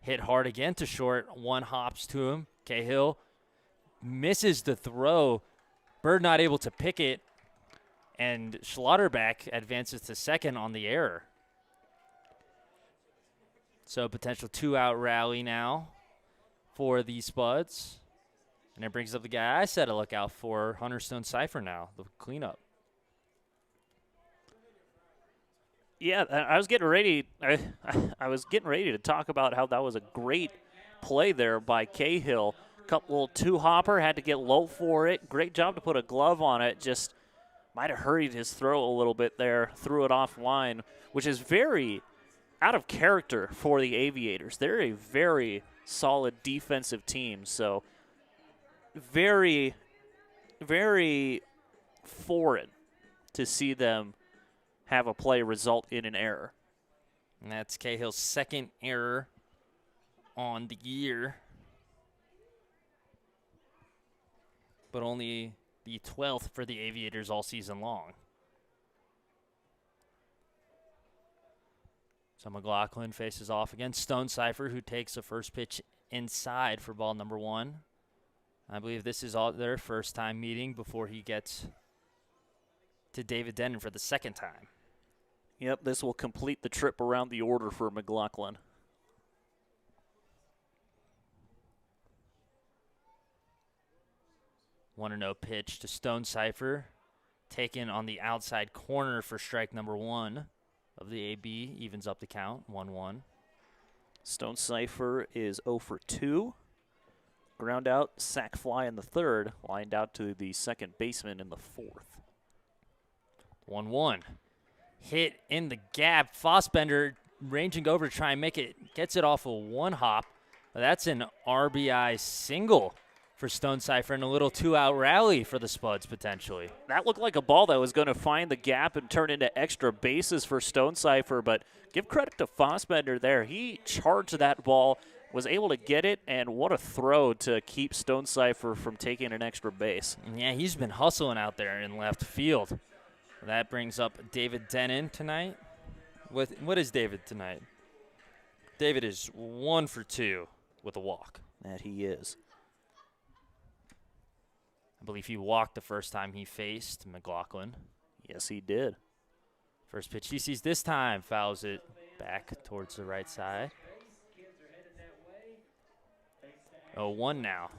Speaker 2: Hit hard again to short. 1 hops to him. Cahill misses the throw. Bird not able to pick it. And Schlotterbeck advances to second on the error. So potential 2-out rally now for the Spuds. And it brings up the guy I said to look out for, Hunter Stone-Cipher now, the cleanup.
Speaker 12: Yeah, I was getting ready. I was getting ready to talk about how that was a great play there by Cahill. Couple 2-hopper, had to get low for it. Great job to put a glove on it. Just might have hurried his throw a little bit there. Threw it offline, which is very out of character for the Aviators. They're a very solid defensive team, so very, very foreign to see them have a play result in an error.
Speaker 2: And that's Cahill's 2nd error on the year, but only the 12th for the Aviators all season long. So McLaughlin faces off against Stone-Cipher, who takes a first pitch inside for ball number 1. I believe this is their first time meeting before he gets to David Denon for the 2nd time.
Speaker 12: Yep, this will complete the trip around the order for McLaughlin.
Speaker 2: One and 0 pitch to Stone-Cipher, taken on the outside corner for strike number 1 of the AB, evens up the count, 1-1.
Speaker 12: Stone-Cipher is 0 for 2. Ground out, sac fly in the 3rd, lined out to the second baseman in the 4th.
Speaker 2: 1-1. Hit in the gap. Fossbender ranging over to try and make it. Gets it off a 1-hop. That's an RBI single for Stone Cipher and a little 2-out rally for the Spuds potentially.
Speaker 12: That looked like a ball that was going to find the gap and turn into extra bases for Stone Cipher, but give credit to Fossbender there. He charged that ball, was able to get it, and what a throw to keep Stone Cipher from taking an extra base.
Speaker 2: Yeah, he's been hustling out there in left field. That brings up David Denon tonight. What is David tonight? David is 1 for 2 with a walk.
Speaker 12: That he is.
Speaker 2: I believe he walked the first time he faced McLaughlin.
Speaker 12: Yes, he did.
Speaker 2: First pitch he sees this time, fouls it back towards the right side. 0-1 now.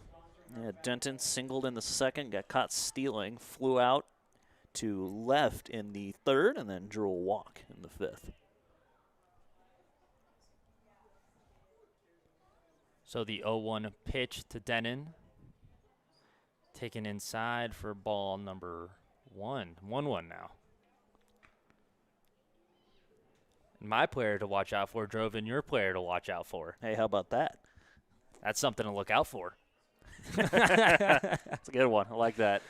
Speaker 12: Yeah, Denton singled in the second, got caught stealing, flew out to left in the third, and then drew a walk in the fifth.
Speaker 2: So the 0-1 pitch to Denon. Taken inside for ball number 1. 1-1 now. And my player to watch out for drove in your player to watch out for.
Speaker 12: Hey, how about that?
Speaker 2: That's something to look out for.
Speaker 12: That's a good one. I like that.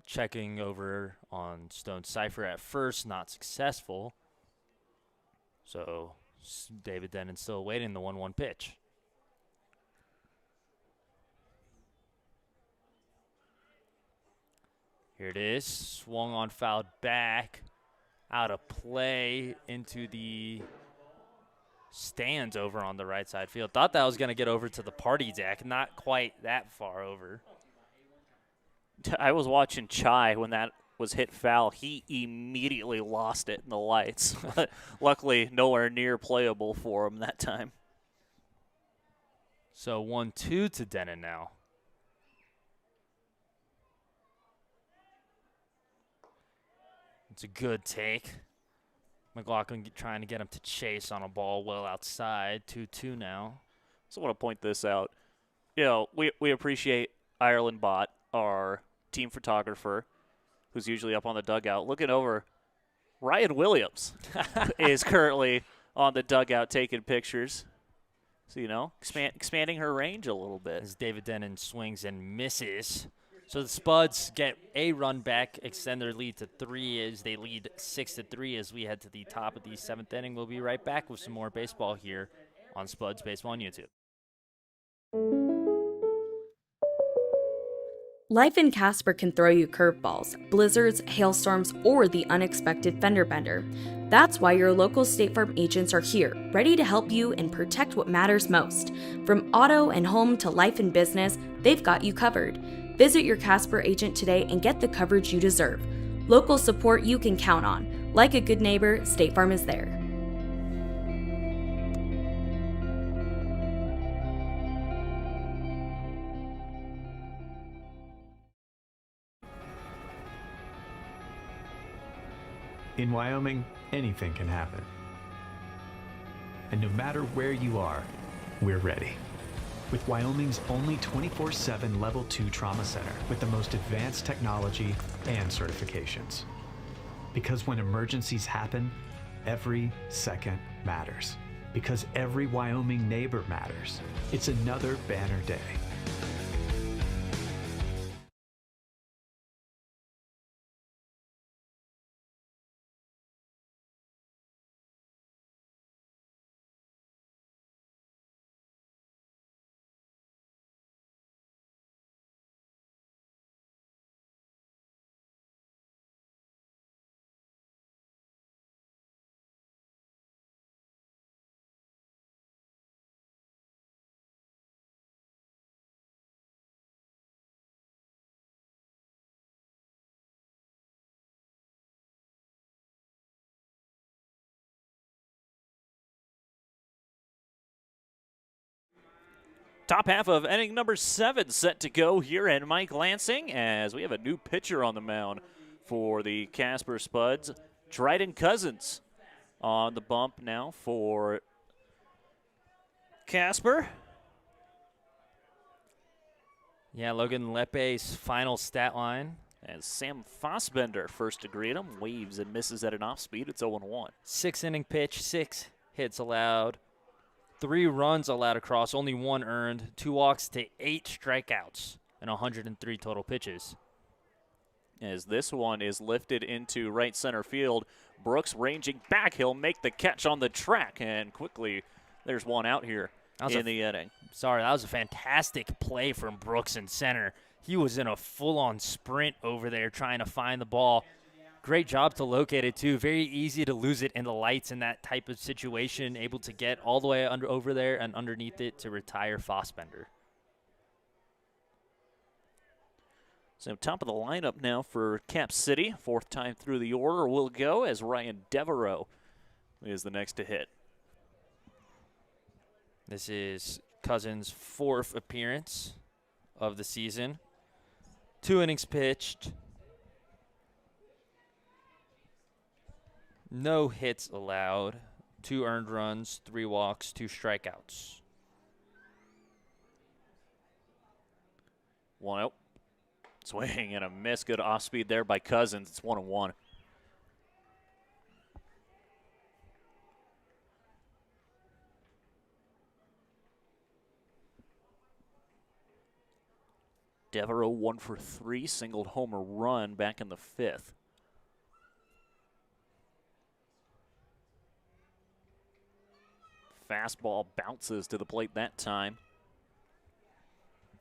Speaker 2: Checking over on Stone Cipher at first, not successful. So David Denon still awaiting the 1-1 pitch. Here it is, swung on, fouled back, out of play into the stands over on the right side field. Thought that was going to get over to the party deck, not quite that far over.
Speaker 12: I was watching Chai when that was hit foul. He immediately lost it in the lights. Luckily, nowhere near playable for him that time.
Speaker 2: So 1-2 to Denon now. It's a good take. McLaughlin trying to get him to chase on a ball well outside. 2-2 now.
Speaker 12: So I want to point this out. You know, we appreciate Ireland Bott, our team photographer, who's usually up on the dugout. Looking over, Ryan Williams is currently on the dugout taking pictures. So, you know, expanding her range a little bit.
Speaker 2: As David Denon swings and misses. So the Spuds get a run back, extend their lead to 3 as they lead 6-3 as we head to the top of the 7th inning. We'll be right back with some more baseball here on Spuds Baseball on YouTube.
Speaker 6: Life in Casper can throw you curveballs, blizzards, hailstorms, or the unexpected fender bender. That's why your local State Farm agents are here, ready to help you and protect what matters most. From auto and home to life and business, they've got you covered. Visit your Casper agent today and get the coverage you deserve. Local support you can count on. Like a good neighbor, State Farm is there.
Speaker 8: In Wyoming, anything can happen. And no matter where you are, we're ready. With Wyoming's only 24/7 Level 2 Trauma Center with the most advanced technology and certifications. Because when emergencies happen, every second matters. Because every Wyoming neighbor matters. It's another banner day.
Speaker 12: Top half of inning number 7 set to go here in Mike Lansing as we have a new pitcher on the mound for the Casper Spuds. Dryden Cousins on the bump now for Casper.
Speaker 2: Yeah, Logan Lepe's final stat line.
Speaker 12: As Sam Fossbender first to greet him, waves and misses at an off speed. It's 0-1.
Speaker 2: 6 inning pitch, 6 hits allowed, 3 runs allowed across, only 1 earned, 2 walks to 8 strikeouts, and 103 total pitches.
Speaker 1: As this one is lifted into right center field, Brooks ranging back. He'll make the catch on the track, and quickly there's one out here in the inning.
Speaker 2: Sorry, that was a fantastic play from Brooks in center. He was in a full-on sprint over there trying to find the ball. Great job to locate it, too. Very easy to lose it in the lights in that type of situation, able to get all the way over there and underneath it to retire Fossbender.
Speaker 1: So top of the lineup now for Cap City. 4th time through the order will go as Ryan Devereaux is the next to hit.
Speaker 2: This is Cousins' 4th appearance of the season. 2 innings pitched. No hits allowed. 2 earned runs, 3 walks, 2 strikeouts.
Speaker 1: 1-0. Swing and a miss. Good off speed there by Cousins. It's 1-1. Devereaux 1 for 3, singled homer run back in the 5th. Fastball bounces to the plate that time.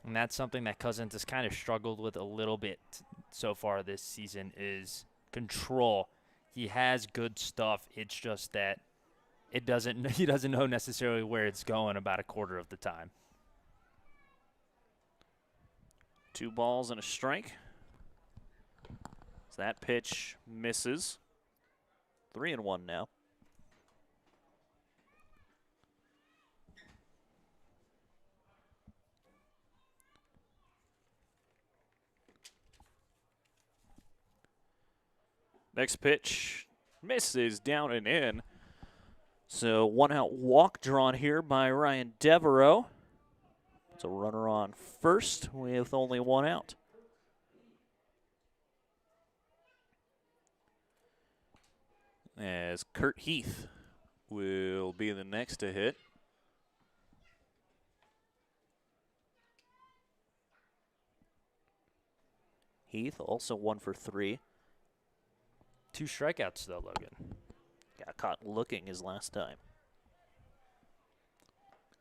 Speaker 2: And that's something that Cousins has kind of struggled with a little bit so far this season is control. He has good stuff. It's just that he doesn't know necessarily where it's going about a quarter of the time.
Speaker 1: 2 balls and a strike. So that pitch misses. 3-1 now. Next pitch misses, down and in. So 1 out walk drawn here by Ryan Devereaux. It's a runner on first with only 1 out. As Kurt Heath will be the next to hit. Heath also 1 for 3.
Speaker 2: 2 strikeouts, though, Logan.
Speaker 1: Got caught looking his last time.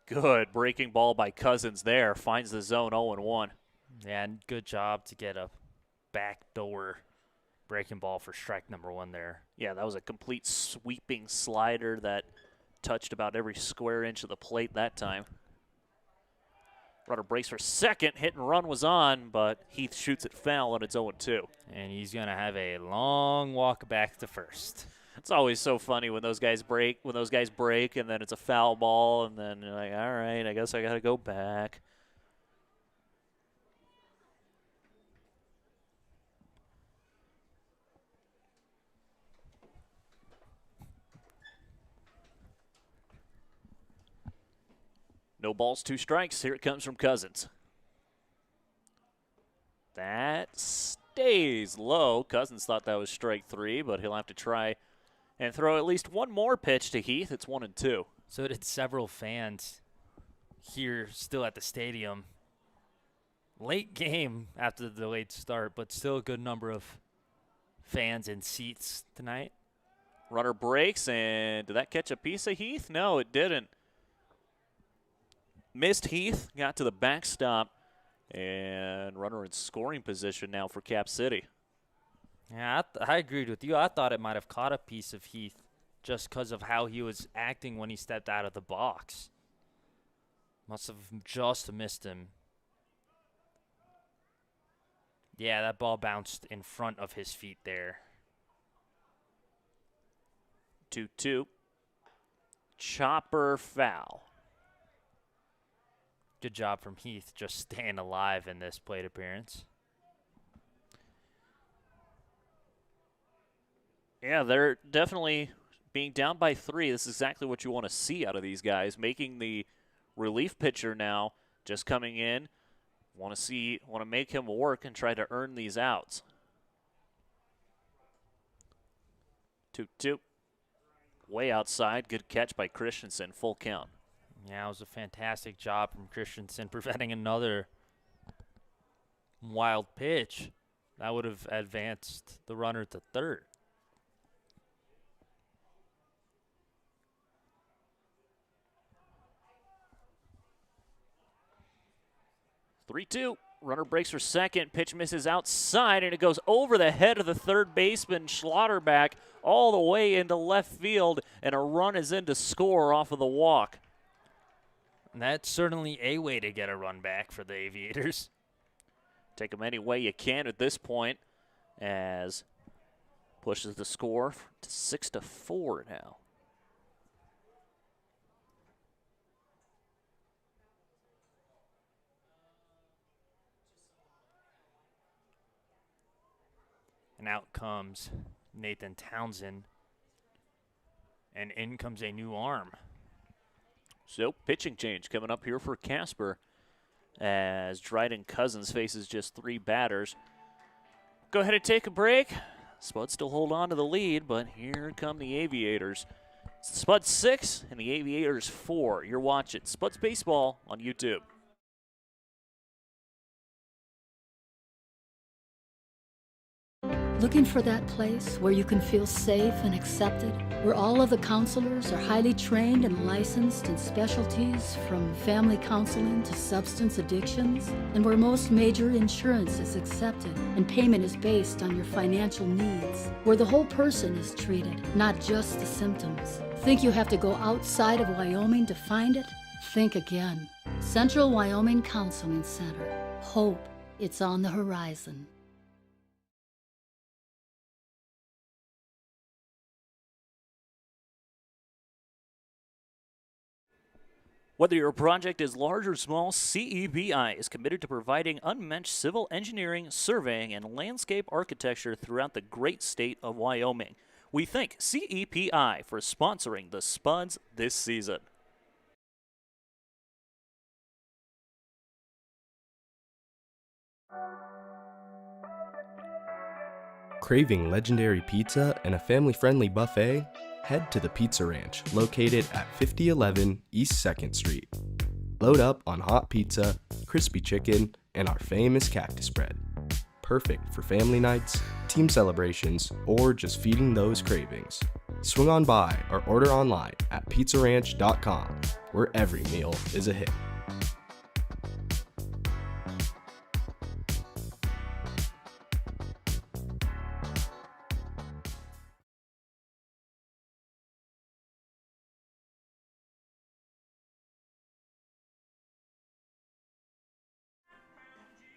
Speaker 1: Good breaking ball by Cousins there. Finds the zone 0-1.
Speaker 2: Yeah, and good job to get a backdoor breaking ball for strike number 1 there.
Speaker 1: Yeah, that was a complete sweeping slider that touched about every square inch of the plate that time. Runner breaks for second. Hit and run was on, but Heath shoots it foul, and it's 0-2.
Speaker 2: And he's going to have a long walk back to first.
Speaker 1: It's always so funny when those guys break, and then it's a foul ball, and then you're like, all right, I guess I got to go back. No balls, 2 strikes. Here it comes from Cousins. That stays low. Cousins thought that was strike 3, but he'll have to try and throw at least one more pitch to Heath. It's 1-2.
Speaker 2: So did several fans here still at the stadium. Late game after the delayed start, but still a good number of fans in seats tonight.
Speaker 1: Runner breaks, and did that catch a piece of Heath? No, it didn't. Missed Heath, got to the backstop, and runner in scoring position now for Cap City.
Speaker 2: Yeah, I agreed with you. I thought it might have caught a piece of Heath just because of how he was acting when he stepped out of the box. Must have just missed him. Yeah, that ball bounced in front of his feet there.
Speaker 1: 2-2. Chopper foul.
Speaker 2: Good job from Heath just staying alive in this plate appearance.
Speaker 1: Yeah, they're definitely being down by 3. This is exactly what you want to see out of these guys. Making the relief pitcher now just coming in. Want to make him work and try to earn these outs. 2-2. Way outside. Good catch by Christensen. Full count.
Speaker 2: Yeah, it was a fantastic job from Christensen preventing another wild pitch. That would have advanced the runner to third.
Speaker 12: Three-two. Runner breaks for second. Pitch misses outside, and it goes over the head of the third baseman, Schlotterback, all the way into left field, and a run is in to score off of the walk.
Speaker 2: And that's certainly a way to get a run back for the Aviators.
Speaker 12: Take them any way you can at this point, as pushes the score to 6-4 now.
Speaker 2: And out comes Nathan Townsend. And in comes a new arm.
Speaker 12: So, pitching change coming up here for Casper as Dryden Cousins faces just 3 batters. Go ahead and take a break. Spuds still hold on to the lead, but here come the Aviators. It's the Spuds 6 and the Aviators 4. You're watching Spuds Baseball on YouTube.
Speaker 7: Looking for that place where you can feel safe and accepted, where all of the counselors are highly trained and licensed in specialties from family counseling to substance addictions, and where most major insurance is accepted and payment is based on your financial needs, where the whole person is treated, not just the symptoms. Think you have to go outside of Wyoming to find it? Think again. Central Wyoming Counseling Center. Hope. It's on the horizon.
Speaker 12: Whether your project is large or small, CEBI is committed to providing unmatched civil engineering, surveying, and landscape architecture throughout the great state of Wyoming. We thank CEPI for sponsoring the Spuds this season.
Speaker 5: Craving legendary pizza and a family-friendly buffet? Head to the Pizza Ranch, located at 5011 East 2nd Street. Load up on hot pizza, crispy chicken, and our famous cactus bread. Perfect for family nights, team celebrations, or just feeding those cravings. Swing on by or order online at pizzaranch.com, where every meal is a hit.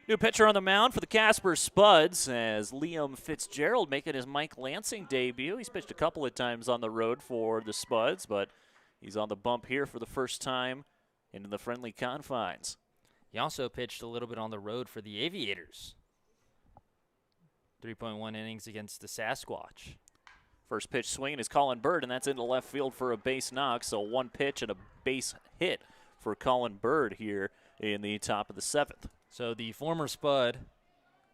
Speaker 12: New pitcher on the mound for the Casper Spuds as Liam Fitzgerald making his Mike Lansing debut. He's pitched a couple of times on the road for the Spuds, but he's on the bump here for the first time into the friendly confines.
Speaker 2: He also pitched a little bit on the road for the Aviators. 3.1 innings against the Sasquatch.
Speaker 12: First pitch swinging is Colin Bird, and that's into left field for a base knock. So one pitch and a base hit for Colin Bird here in the top of the 7th.
Speaker 2: So the former Spud,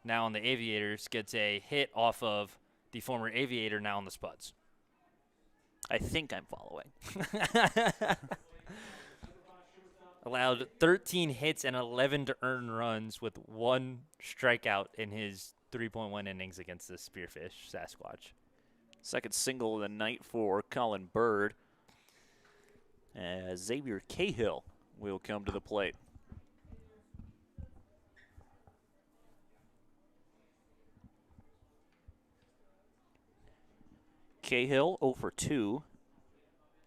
Speaker 2: now on the Aviators, gets a hit off of the former Aviator, now on the Spuds.
Speaker 12: I think I'm following.
Speaker 2: Allowed 13 hits and 11 to earn runs with 1 strikeout in his 3.1 innings against the Spearfish Sasquatch.
Speaker 12: Second single of the night for Colin Bird, as Xavier Cahill will come to the plate. Cahill 0 for 2.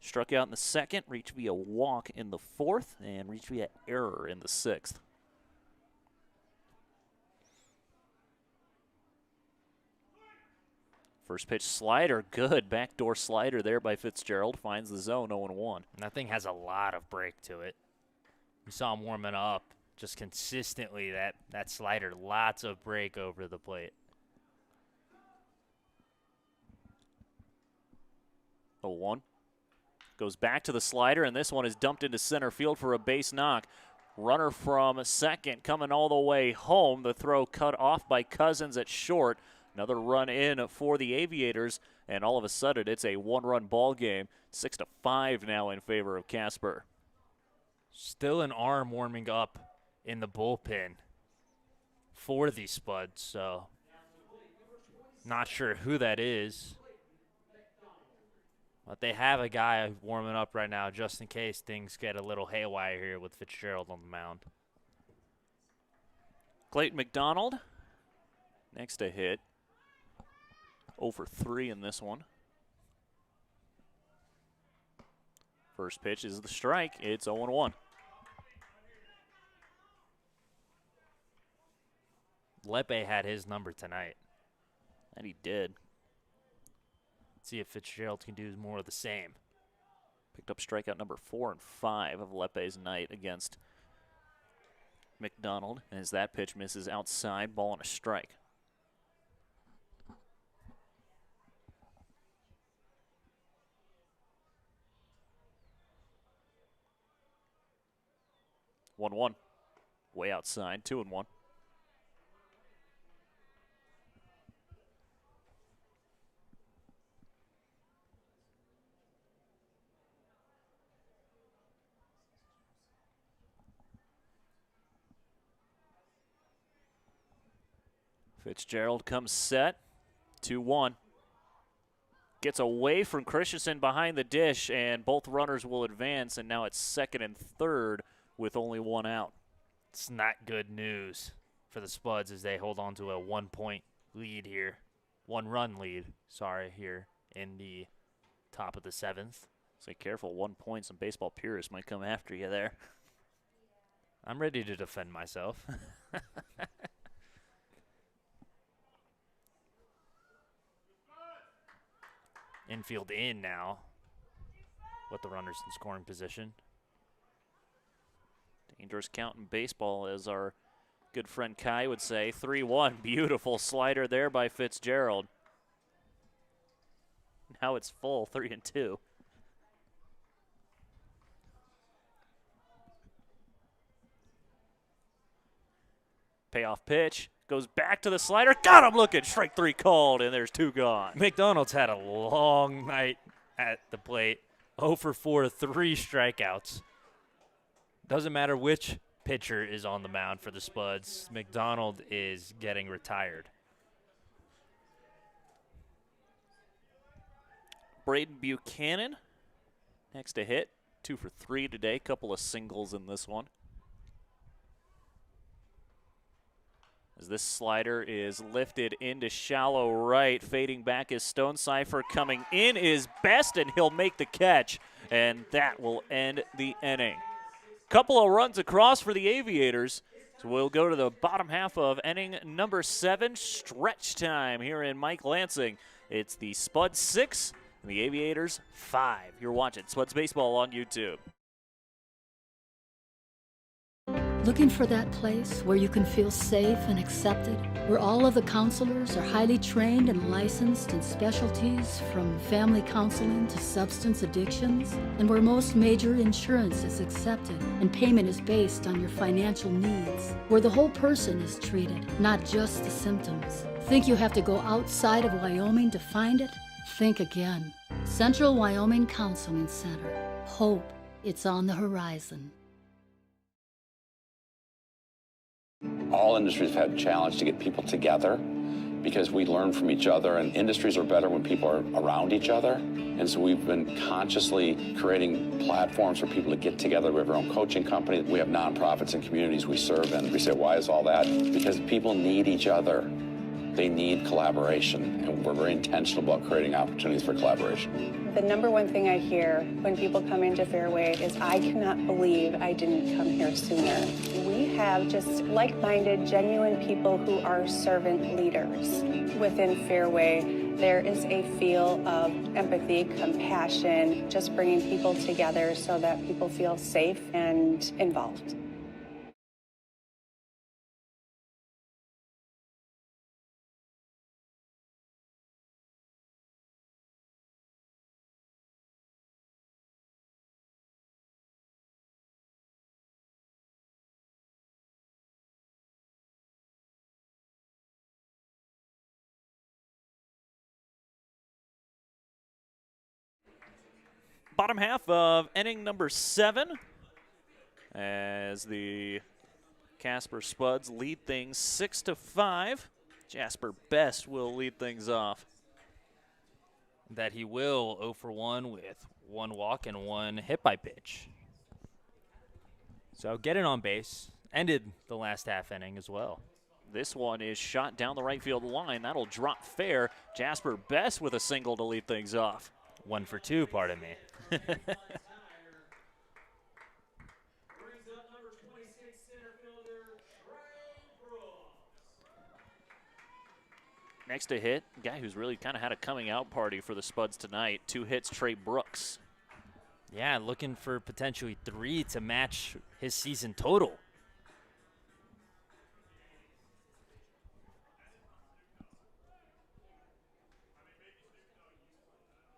Speaker 12: Struck out in the second, reached via walk in the 4th, and reached via error in the 6th. First pitch slider, good. Backdoor slider there by Fitzgerald. Finds the zone 0-1.
Speaker 2: And that thing has a lot of break to it. We saw him warming up just consistently. That slider, lots of break over the plate.
Speaker 12: 0-1. Goes back to the slider, and this one is dumped into center field for a base knock. Runner from second coming all the way home. The throw cut off by Cousins at short. Another run in for the Aviators, and all of a sudden it's a one-run ball game. 6-5 now in favor of Casper.
Speaker 2: Still an arm warming up in the bullpen for the Spuds, so not sure who that is. But they have a guy warming up right now just in case things get a little haywire here with Fitzgerald on the mound.
Speaker 12: Clayton McDonald, next to hit. 0 for 3 in this one. First pitch is the strike. It's 0-1.
Speaker 2: Lepe had his number tonight.
Speaker 12: And he did.
Speaker 2: Let's see if Fitzgerald can do more of the same.
Speaker 12: Picked up strikeout number 4 and 5 of Lepe's night against McDonald. As that pitch misses outside, ball and a strike. One, way outside, 2-1. Fitzgerald comes set, 2-1. Gets away from Christensen behind the dish, and both runners will advance, and now it's second and third with only one out.
Speaker 2: It's not good news for the Spuds as they hold on to a 1-point lead here. 1-run lead, here in the top of the 7th.
Speaker 12: Say careful, 1 point. Some baseball purists might come after you there.
Speaker 2: I'm ready to defend myself. Infield in now with the runners in scoring position.
Speaker 12: Dangerous count in baseball, as our good friend Kai would say. 3-1, beautiful slider there by Fitzgerald. Now it's full, 3-2. Payoff pitch. Goes back to the slider. Got him looking. Strike 3 called, and there's 2 gone.
Speaker 2: McDonald's had a long night at the plate. 0 for 4, 3 strikeouts. Doesn't matter which pitcher is on the mound for the Spuds. McDonald is getting retired.
Speaker 12: Braden Buchanan next to hit. 2 for 3 today. Couple of singles in this one. As this slider is lifted into shallow right, fading back is Stonecipher. Coming in is Best, and he'll make the catch, and that will end the inning. Couple of runs across for the Aviators. So we'll go to the bottom half of inning number 7, stretch time here in Mike Lansing. It's the Spuds 6 and the Aviators 5. You're watching Spuds Baseball on YouTube.
Speaker 7: Looking for that place where you can feel safe and accepted, where all of the counselors are highly trained and licensed in specialties from family counseling to substance addictions, and where most major insurance is accepted and payment is based on your financial needs, where the whole person is treated, not just the symptoms. Think you have to go outside of Wyoming to find it? Think again. Central Wyoming Counseling Center. Hope. It's on the horizon.
Speaker 9: All industries have had a challenge to get people together because we learn from each other, and industries are better when people are around each other. And so we've been consciously creating platforms for people to get together. We have our own coaching company. We have nonprofits and communities we serve in. We say, why is all that? Because people need each other. They need collaboration, and we're very intentional about creating opportunities for collaboration.
Speaker 10: The number one thing I hear when people come into Fairway is, I cannot believe I didn't come here sooner. We have just like-minded, genuine people who are servant leaders. Within Fairway, there is a feel of empathy, compassion, just bringing people together so that people feel safe and involved.
Speaker 12: Bottom half of inning number 7. as the Casper Spuds lead things 6-5. Jasper Best will lead things off.
Speaker 2: That he will 0 for 1 with 1 walk and 1 hit by pitch. So getting on base, ended the last half inning as well.
Speaker 12: This one is shot down the right field line. That'll drop fair. Jasper Best with a single to lead things off.
Speaker 2: 1 for 2, pardon me.
Speaker 12: Next to hit, guy who's really kind of had a coming out party for the Spuds tonight. 2 hits, Trey Brooks.
Speaker 2: Yeah, looking for potentially 3 to match his season total.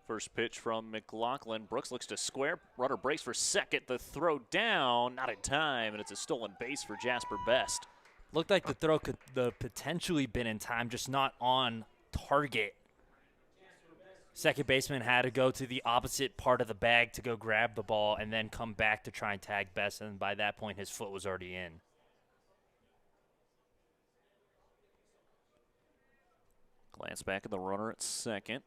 Speaker 12: First pitch from McLaughlin. Brooks looks to square. Runner breaks for second. The throw down, not in time, and it's a stolen base for Jasper Best.
Speaker 2: Looked like the throw could have potentially been in time, just not on target. Second baseman had to go to the opposite part of the bag to go grab the ball and then come back to try and tag Best, and by that point his foot was already in.
Speaker 12: Glance back at the runner at second.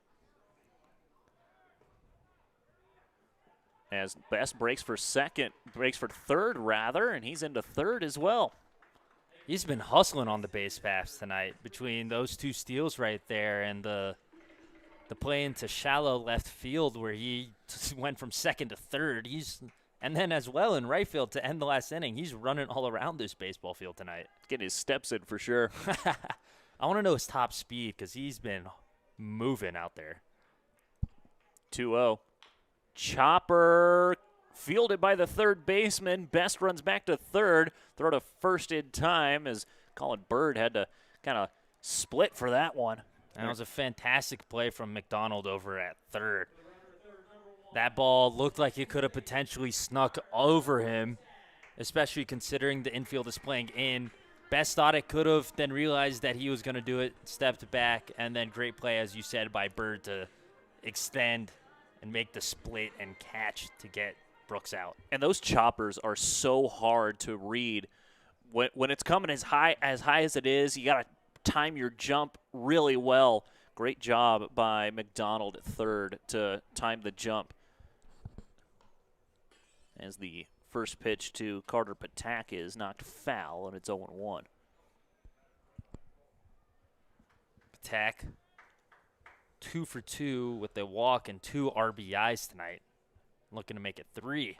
Speaker 12: As Best breaks for third rather, and he's into third as well.
Speaker 2: He's been hustling on the base paths tonight between those 2 steals right there and the play into shallow left field where he went from second to third. And then as well in right field to end the last inning. He's running all around this baseball field tonight.
Speaker 12: Getting his steps in for sure.
Speaker 2: I want to know his top speed because he's been moving out there.
Speaker 12: 2-0. Chopper fielded by the third baseman. Best runs back to third. Throw to first in time as Colin Bird had to kind of split for that one.
Speaker 2: And it was a fantastic play from McDonald over at third. That ball looked like it could have potentially snuck over him, especially considering the infield is playing in. Best thought it could have, then realized that he was going to do it, stepped back, and then great play, as you said, by Bird to extend and make the split and catch to get Brooks out.
Speaker 12: And those choppers are so hard to read. When it's coming as high as it is, you got to time your jump really well. Great job by McDonald at third to time the jump. As the first pitch to Carter Patak is knocked foul, and it's 0-1.
Speaker 2: Patak, 2 for 2 with a walk and 2 RBIs tonight. Looking to make it 3,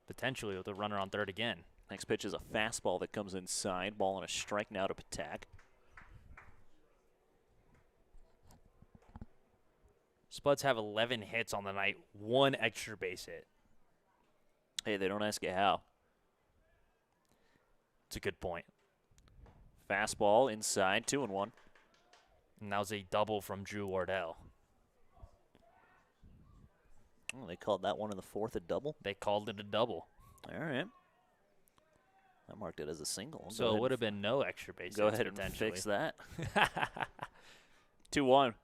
Speaker 2: potentially with a runner on third again.
Speaker 12: Next pitch is a fastball that comes inside. Ball on a strike now to Patak.
Speaker 2: Spuds have 11 hits on the night, 1 extra base hit.
Speaker 12: Hey, they don't ask you how.
Speaker 2: It's a good point.
Speaker 12: Fastball inside, 2-1.
Speaker 2: And that was a double from Drew Wardell.
Speaker 12: Oh, they called that one in the fourth a double?
Speaker 2: They called it a double.
Speaker 12: All right. I marked it as a single.
Speaker 2: So it would have been no extra base hits.
Speaker 12: Go ahead and fix that. 2-1.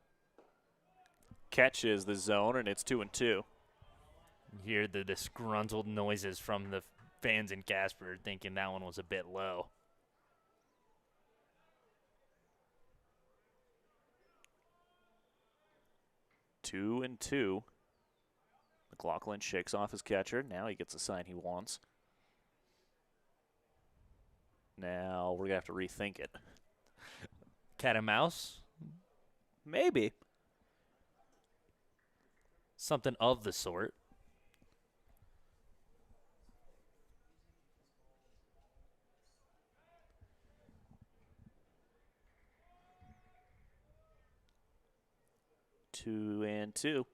Speaker 12: Catches the zone, and it's 2-2.
Speaker 2: You hear the disgruntled noises from the fans in Casper thinking that one was a bit low.
Speaker 12: Two and two. McLaughlin shakes off his catcher. Now he gets the sign he wants. Now we're going to have to rethink it.
Speaker 2: Cat and mouse?
Speaker 12: Maybe.
Speaker 2: Something of the sort.
Speaker 12: Two and two.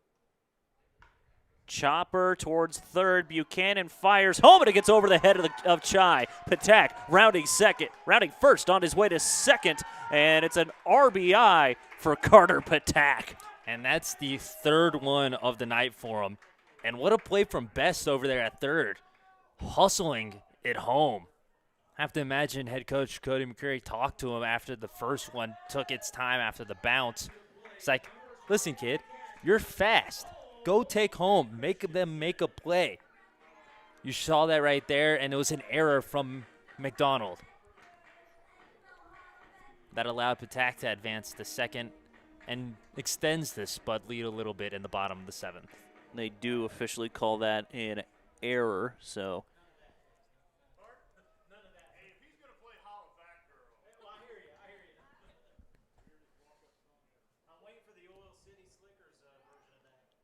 Speaker 12: Chopper towards third. Buchanan fires home, and it gets over the head of Chai. Patak rounding first on his way to second, and it's an RBI for Carter Patak.
Speaker 2: And that's the third one of the night for him. And what a play from Best over there at third. Hustling it home. I have to imagine head coach Cody McCreary talked to him after the first one took its time after the bounce. It's like, listen, kid, you're fast. Go take home. Make them make a play. You saw that right there, and it was an error from McDonald. That allowed Patak to advance to second and extends the Spud lead a little bit in the bottom of the 7th.
Speaker 12: They do officially call that an error, so.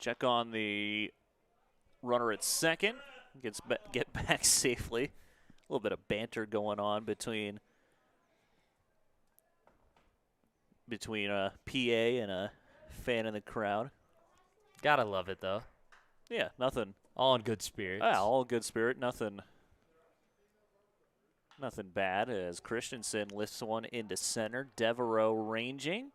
Speaker 12: Check on the runner at second. Get back safely. A little bit of banter going on between a PA and a fan in the crowd.
Speaker 2: Gotta love it, though.
Speaker 12: Yeah, nothing.
Speaker 2: All in good spirits.
Speaker 12: Yeah, all good spirit. Nothing bad as Christensen lifts one into center. Devereaux ranging.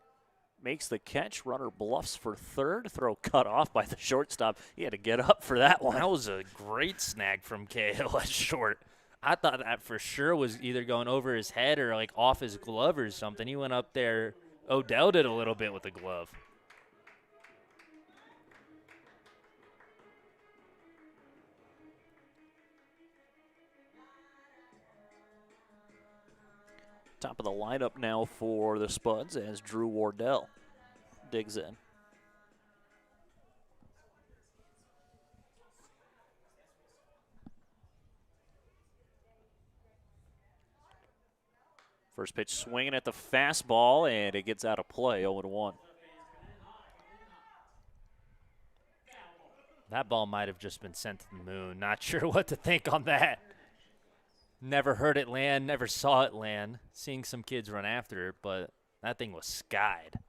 Speaker 12: Makes the catch. Runner bluffs for third. Throw cut off by the shortstop. He had to get up for that one.
Speaker 2: That was a great snag from Cahill at short. I thought that for sure was either going over his head or like off his glove or something. He went up there. Odell did a little bit with the glove.
Speaker 12: Top of the lineup now for the Spuds as Drew Wardell digs in. First pitch swinging at the fastball, and it gets out of play, 0-1.
Speaker 2: That ball might have just been sent to the moon. Not sure what to think on that. Never heard it land, never saw it land. Seeing some kids run after it, but that thing was skied.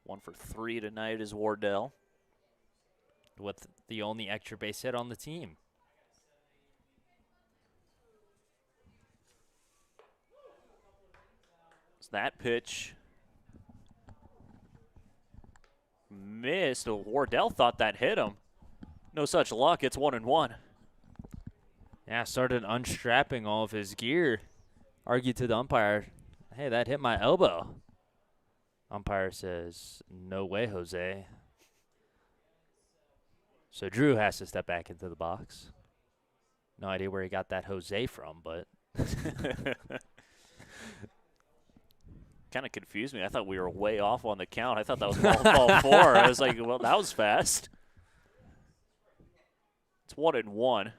Speaker 12: One for three tonight is Wardell.
Speaker 2: With the only extra base hit on the team.
Speaker 12: So that pitch missed. Wardell thought that hit him. No such luck. It's 1-1.
Speaker 2: Yeah, started unstrapping all of his gear. Argued to the umpire, hey, that hit my elbow. Umpire says, no way, Jose. So Drew has to step back into the box. No idea where he got that Jose from, but.
Speaker 12: Kind of confused me. I thought we were way off on the count. I thought that was ball 4. I was like, well, that was fast. It's 1-1.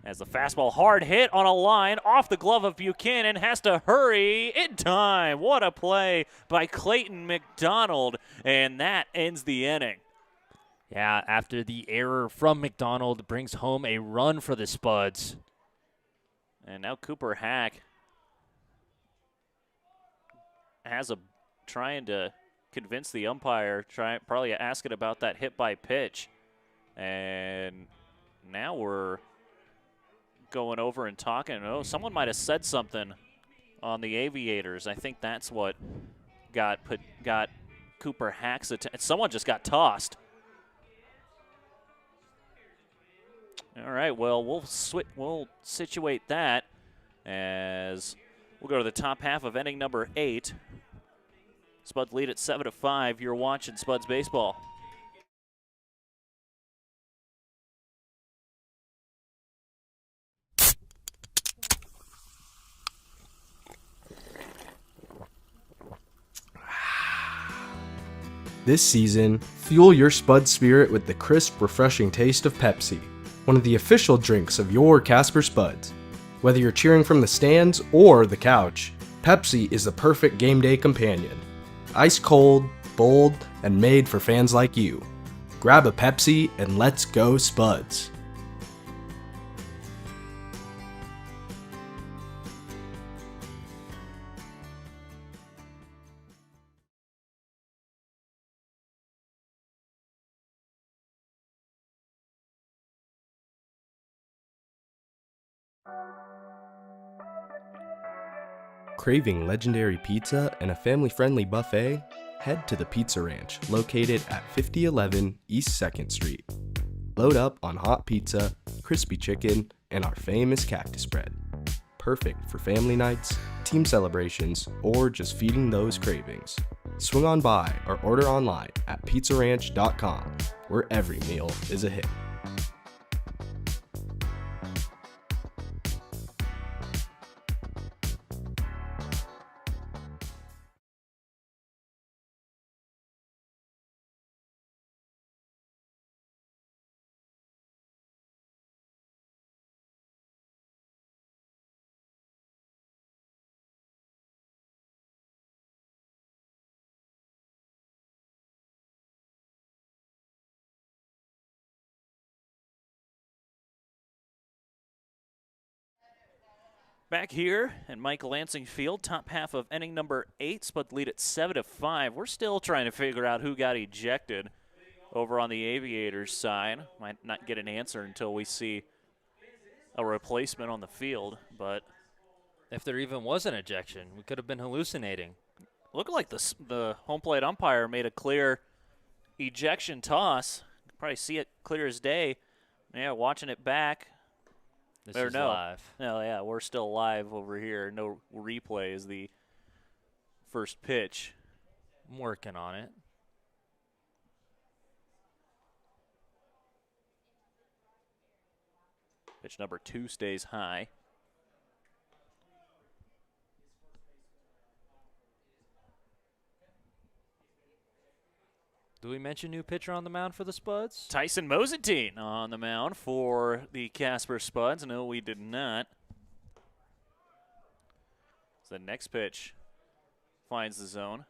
Speaker 12: As the fastball hard hit on a line off the glove of Buchanan, has to hurry in time. What a play by Clayton McDonald, and that ends the inning.
Speaker 2: Yeah, after the error from McDonald brings home a run for the Spuds.
Speaker 12: And now Cooper Hack has trying to convince the umpire, probably asking about that hit by pitch. And now we're going over and talking. Oh, someone might have said something on the Aviators. I think that's what got Cooper Hack's attention. Someone just got tossed. All right, well, we'll situate that as we'll go to the top half of inning number 8. Spuds lead at 7-5. You're watching Spuds Baseball.
Speaker 5: This season, fuel your Spud spirit with the crisp, refreshing taste of Pepsi, one of the official drinks of your Casper Spuds. Whether you're cheering from the stands or the couch, Pepsi is the perfect game day companion. Ice cold, bold, and made for fans like you. Grab a Pepsi and let's go Spuds. Craving legendary pizza and a family-friendly buffet? Head to the Pizza Ranch, located at 5011 East 2nd Street. Load up on hot pizza, crispy chicken, and our famous cactus bread. Perfect for family nights, team celebrations, or just feeding those cravings. Swing on by or order online at pizzaranch.com, where every meal is a hit.
Speaker 12: Back here at Mike Lansing Field, top half of inning number 8, Spud lead at 7-5. We're still trying to figure out who got ejected over on the Aviators side. Might not get an answer until we see a replacement on the field, but
Speaker 2: If there even was an ejection, we could have been hallucinating.
Speaker 12: looked like the home plate umpire made a clear ejection toss. You can probably see it clear as day. Yeah, watching it back.
Speaker 2: This
Speaker 12: Or
Speaker 2: is
Speaker 12: no.
Speaker 2: live.
Speaker 12: No, yeah, we're still live over here. No replay is the first pitch.
Speaker 2: I'm working on it.
Speaker 12: Pitch number 2 stays high.
Speaker 2: Do we mention new pitcher on the mound for the Spuds?
Speaker 12: Tyson Mosentine on the mound for the Casper Spuds. No, we did not. So the next pitch finds the zone.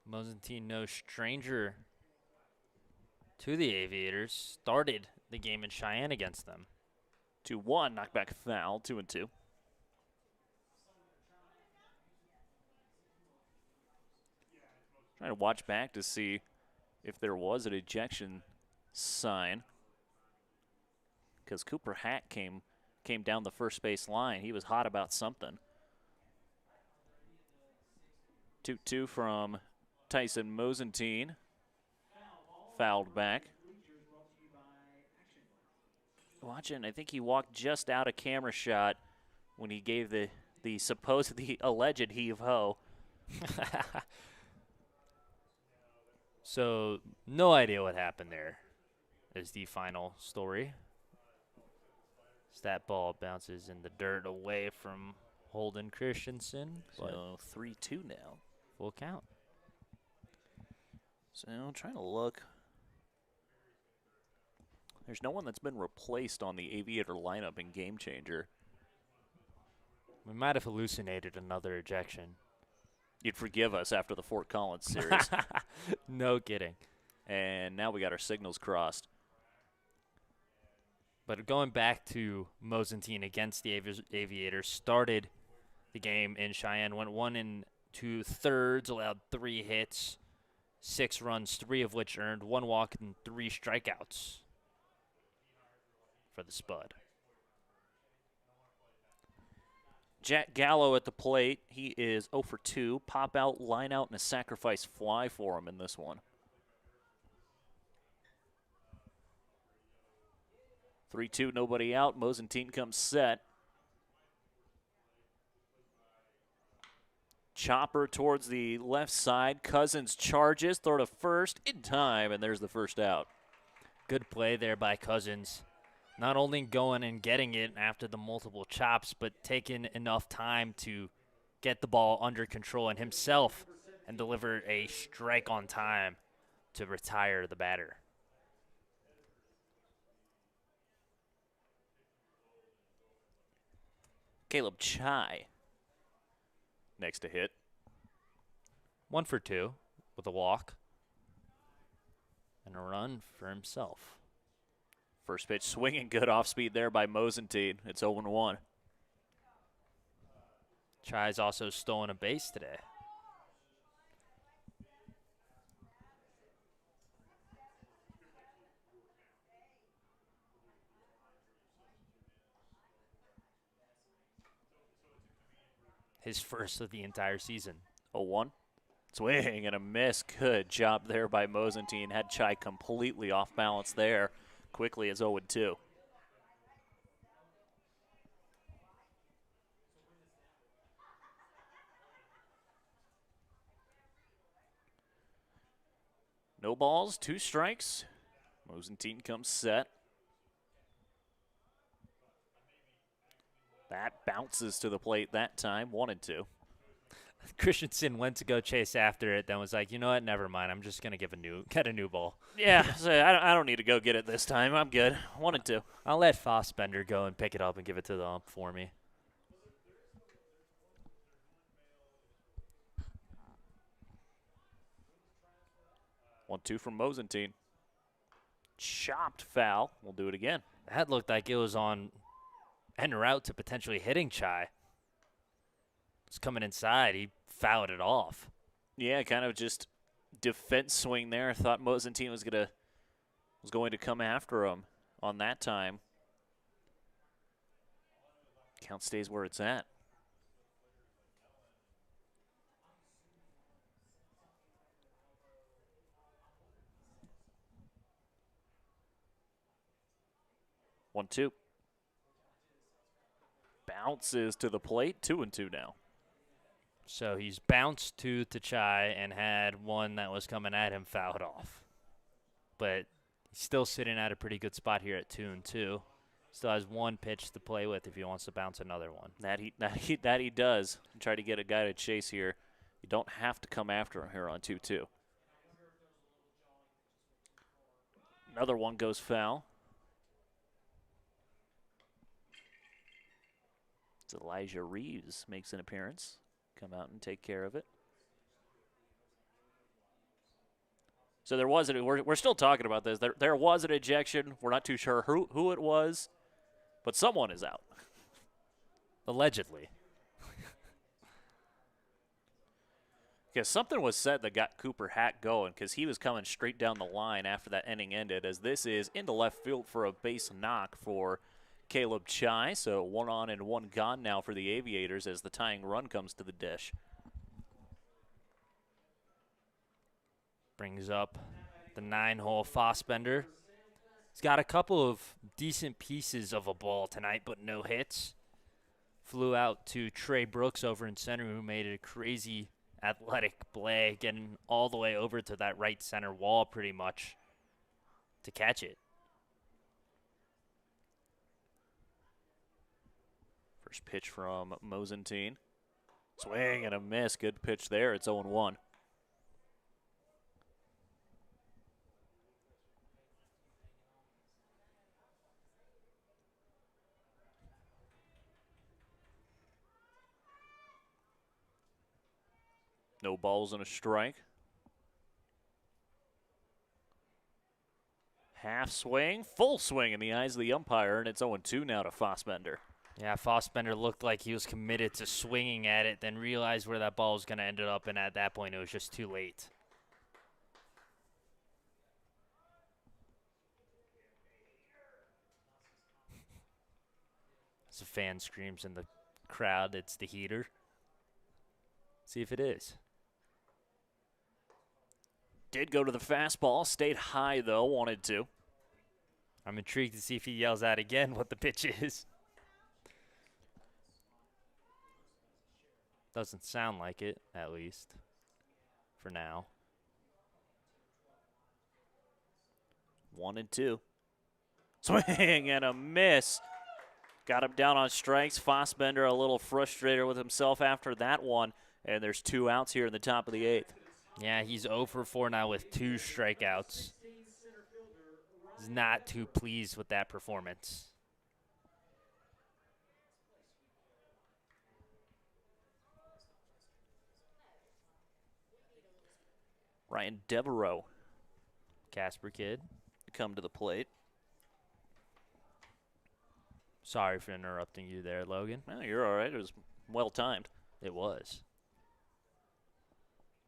Speaker 2: Mosentine, no stranger to the Aviators. Started the game in Cheyenne against them.
Speaker 12: 2-1, knockback foul, 2-2. Trying to watch back to see if there was an ejection sign, because Cooper Hack came down the first base line. He was hot about something. 2-2 from Tyson Mosentine. Fouled back. Watching, I think he walked just out of camera shot when he gave the alleged heave-ho.
Speaker 2: So, no idea what happened there is the final story. As that ball bounces in the dirt away from Holden Christensen.
Speaker 12: So 3-2 now.
Speaker 2: Full count.
Speaker 12: So trying to look. There's no one that's been replaced on the Aviator lineup in Game Changer.
Speaker 2: We might have hallucinated another ejection.
Speaker 12: You'd forgive us after the Fort Collins series.
Speaker 2: No kidding.
Speaker 12: And now we got our signals crossed.
Speaker 2: But going back to Mosentine against the Aviators, started the game in Cheyenne, went 1 2/3, allowed 3 hits, 6 runs, 3 of which earned, 1 walk, and 3 strikeouts for the Spud.
Speaker 12: Jack Gallo at the plate. He is 0 for 2. Pop out, line out, and a sacrifice fly for him in this one. 3-2, nobody out. Mosentine comes set. Chopper towards the left side. Cousins charges, throw to first in time, and there's the first out.
Speaker 2: Good play there by Cousins. Not only going and getting it after the multiple chops, but taking enough time to get the ball under control and himself and deliver a strike on time to retire the batter.
Speaker 12: Caleb Chai next to hit.
Speaker 2: 1 for 2 with a walk and a run for himself.
Speaker 12: First pitch swinging good off speed there by Mosentine. It's 0-1.
Speaker 2: Chai's also stolen a base today. His first of the entire season.
Speaker 12: 0-1. Swing and a miss. Good job there by Mosentine. Had Chai completely off balance there. Quickly as 0-2.
Speaker 1: No balls, 2 strikes. Mosentine comes set. That bounces to the plate that time, 1-2.
Speaker 2: Christensen went to go chase after it, then was like, you know what, never mind. I'm just going to get a new ball.
Speaker 1: Yeah, so I don't need to go get it this time. I'm good. 1-2.
Speaker 2: I'll let Fossbender go and pick it up and give it to the ump for me.
Speaker 1: One, 2 from Mosentine. Chopped foul. We'll do it again.
Speaker 2: That looked like it was on en route to potentially hitting Chai. It's coming inside. He fouled it off.
Speaker 1: Yeah, kind of just defense swing there. I thought Mosentine was going to come after him on that time. Count stays where it's at. One, 2. Bounces to the plate, 2-2 now.
Speaker 2: So he's bounced to Chai and had one that was coming at him fouled off. But he's still sitting at a pretty good spot here at 2-2. Still has 1 pitch to play with if he wants to bounce another one.
Speaker 1: That he does. Try to get a guy to chase here. You don't have to come after him here on 2-2. Another one goes foul. It's Elijah Reeves makes an appearance. Come out and take care of it. So there was we're still talking about this. There was an ejection. We're not too sure who it was, but someone is out.
Speaker 2: Allegedly.
Speaker 1: Because something was said that got Cooper Hack going because he was coming straight down the line after that inning ended, as this is into left field for a base knock for Caleb Chai. So 1 on and 1 gone now for the Aviators as the tying run comes to the dish.
Speaker 2: Brings up the 9-hole Fossbender. He's got a couple of decent pieces of a ball tonight, but no hits. Flew out to Trey Brooks over in center, who made a crazy athletic play, getting all the way over to that right center wall pretty much to catch it.
Speaker 1: First pitch from Mosentine. Swing and a miss. Good pitch there. It's 0-1. No balls and a strike. Half swing, full swing in the eyes of the umpire, and it's 0-2 now to Fossbender.
Speaker 2: Yeah, Fossbender looked like he was committed to swinging at it, then realized where that ball was going to end up, and at that point it was just too late. As a fan screams in the crowd, it's the heater. See if it is.
Speaker 1: Did go to the fastball, stayed high though, wanted to.
Speaker 2: I'm intrigued to see if he yells out again what the pitch is. Doesn't sound like it, at least, for now.
Speaker 1: 1-2. Swing and a miss. Got him down on strikes. Fossbender a little frustrated with himself after that one. And there's 2 outs here in the top of the 8th.
Speaker 2: Yeah, he's 0 for 4 now with 2 strikeouts. He's not too pleased with that performance.
Speaker 1: Ryan Devereaux,
Speaker 2: Casper kid,
Speaker 1: come to the plate.
Speaker 2: Sorry for interrupting you there, Logan.
Speaker 1: Well, you're all right. It was well timed.
Speaker 2: It was.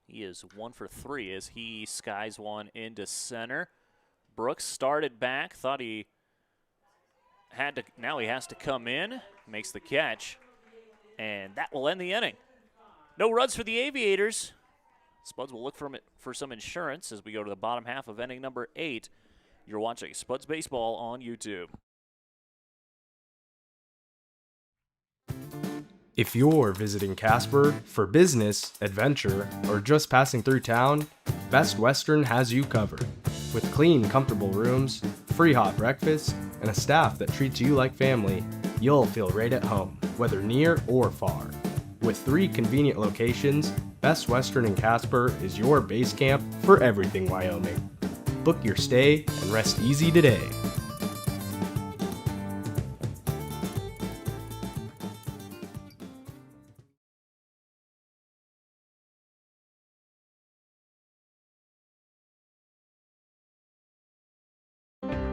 Speaker 1: He is 1 for 3 as he skies one into center. Brooks started back, thought he had to, now he has to come in, makes the catch, and that will end the inning. No runs for the Aviators. Spuds will look for some insurance as we go to the bottom half of inning number 8. You're watching Spuds Baseball on YouTube.
Speaker 5: If you're visiting Casper for business, adventure, or just passing through town, Best Western has you covered. With clean, comfortable rooms, free hot breakfast, and a staff that treats you like family, you'll feel right at home, whether near or far. With 3 convenient locations, Best Western in Casper is your base camp for everything Wyoming. Book your stay and rest easy today.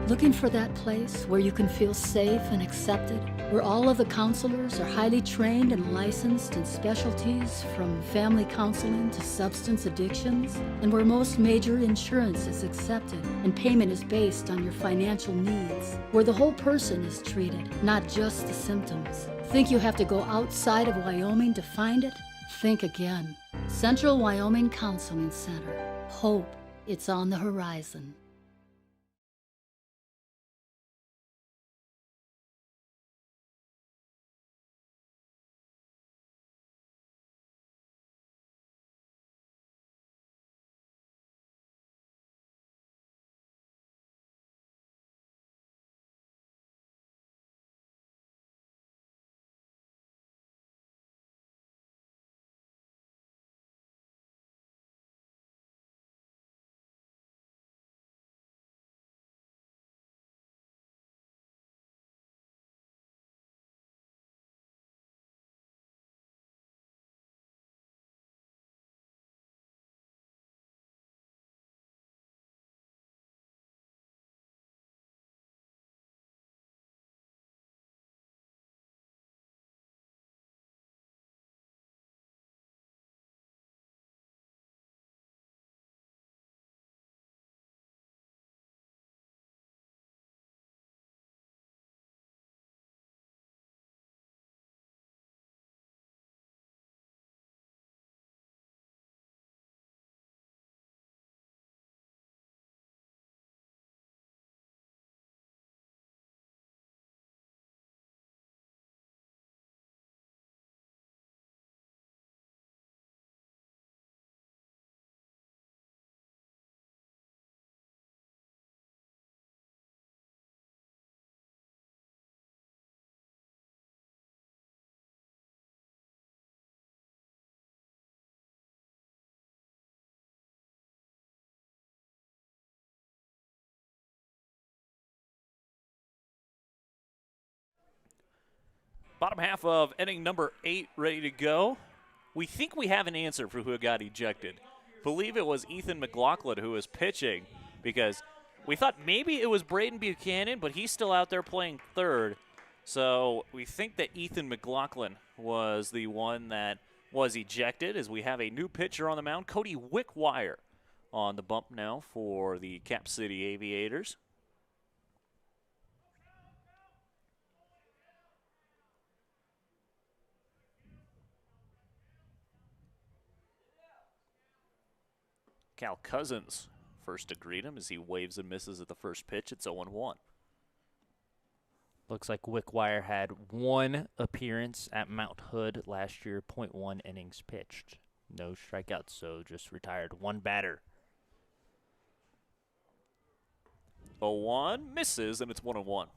Speaker 7: Looking for that place where you can feel safe and accepted, where all of the counselors are highly trained and licensed in specialties from family counseling to substance addictions, and where most major insurance is accepted and payment is based on your financial needs, where the whole person is treated, not just the symptoms. Think you have to go outside of Wyoming to find it? Think again. Central Wyoming Counseling Center. Hope it's on the horizon.
Speaker 1: Bottom half of inning number 8 ready to go. We think we have an answer for who got ejected. Believe it was Ethan McLaughlin who was pitching, because we thought maybe it was Braden Buchanan, but he's still out there playing third. So we think that Ethan McLaughlin was the one that was ejected, as we have a new pitcher on the mound, Cody Wickwire, on the bump now for the Cap City Aviators. Cal Cousins first to greet him as he waves and misses at the first pitch. It's 0-1.
Speaker 2: Looks like Wickwire had 1 appearance at Mount Hood last year, .1 innings pitched. No strikeouts, so just retired 1 batter.
Speaker 1: 0-1, misses, and it's 1-1.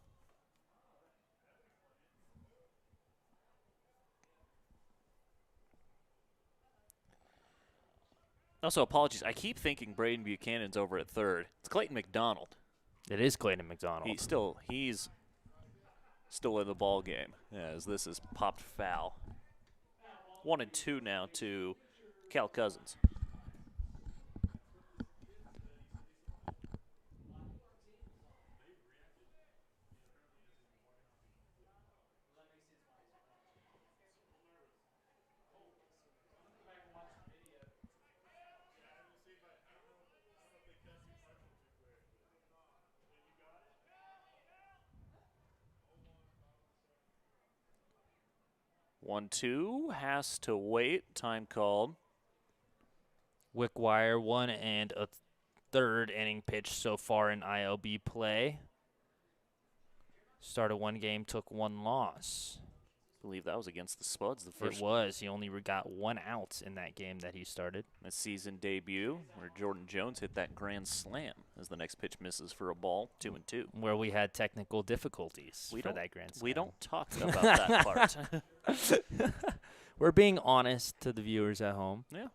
Speaker 1: Also, apologies. I keep thinking Braden Buchanan's over at third. It's Clayton McDonald.
Speaker 2: It is Clayton McDonald.
Speaker 1: He's still in the ball game, as this is popped foul. 1-2 now to Cal Cousins. One, two, has to wait. Time called.
Speaker 2: Wickwire 1 and a 3rd inning pitch so far in ILB play. Started 1 game, took 1 loss.
Speaker 12: believe that was against the Spuds. The first
Speaker 2: It was. He only got 1 out in that game that he started.
Speaker 12: a season debut where Jordan Jones hit that grand slam as the next pitch misses for a ball, 2-2.
Speaker 2: Where we had technical difficulties
Speaker 12: We
Speaker 2: for
Speaker 12: don't-
Speaker 2: that grand slam.
Speaker 12: We don't talk about that part.
Speaker 2: We're being honest to the viewers at home.
Speaker 12: Yeah.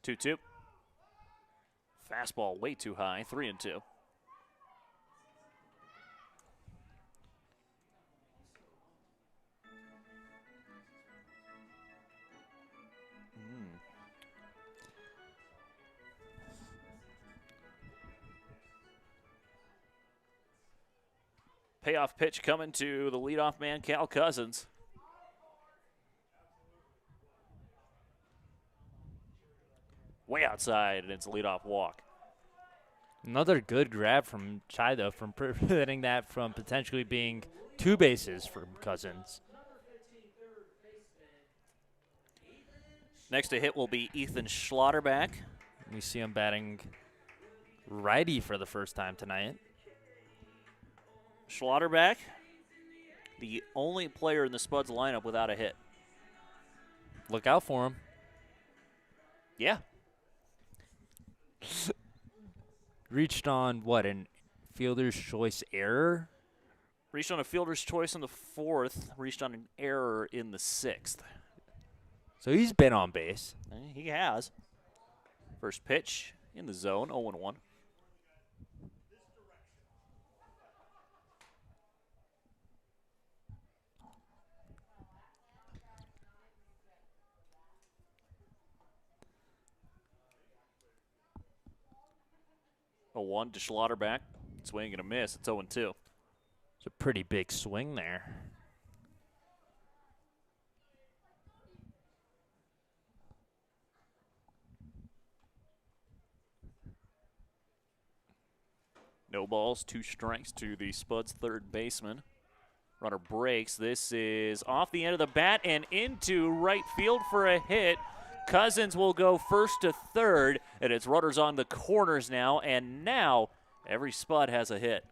Speaker 12: Two-two. Fastball way too high, 3-2. Payoff pitch coming to the leadoff man, Cal Cousins. Way outside, and it's a leadoff walk.
Speaker 2: Another good grab from Chido from preventing that from potentially being 2 bases for Cousins.
Speaker 12: Next to hit will be Ethan Schlotterback.
Speaker 2: We see him batting righty for the first time tonight.
Speaker 12: Schlotterback, the only player in the Spuds lineup without a hit.
Speaker 2: Look out for him.
Speaker 12: Yeah.
Speaker 2: Reached on, what, an fielder's choice error?
Speaker 12: Reached on a fielder's choice in the 4th, reached on an error in the 6th.
Speaker 2: So he's been on base.
Speaker 12: He has. First pitch in the zone, 0-1. A 1 to Schlotterback. Swing and a miss. It's 0-2.
Speaker 2: It's a pretty big swing there.
Speaker 12: No balls, 2 strikes to the Spuds' third baseman. Runner breaks. This is off the end of the bat and into right field for a hit. Cousins will go first to third, and it's runners on the corners now, and now every Spud has a hit.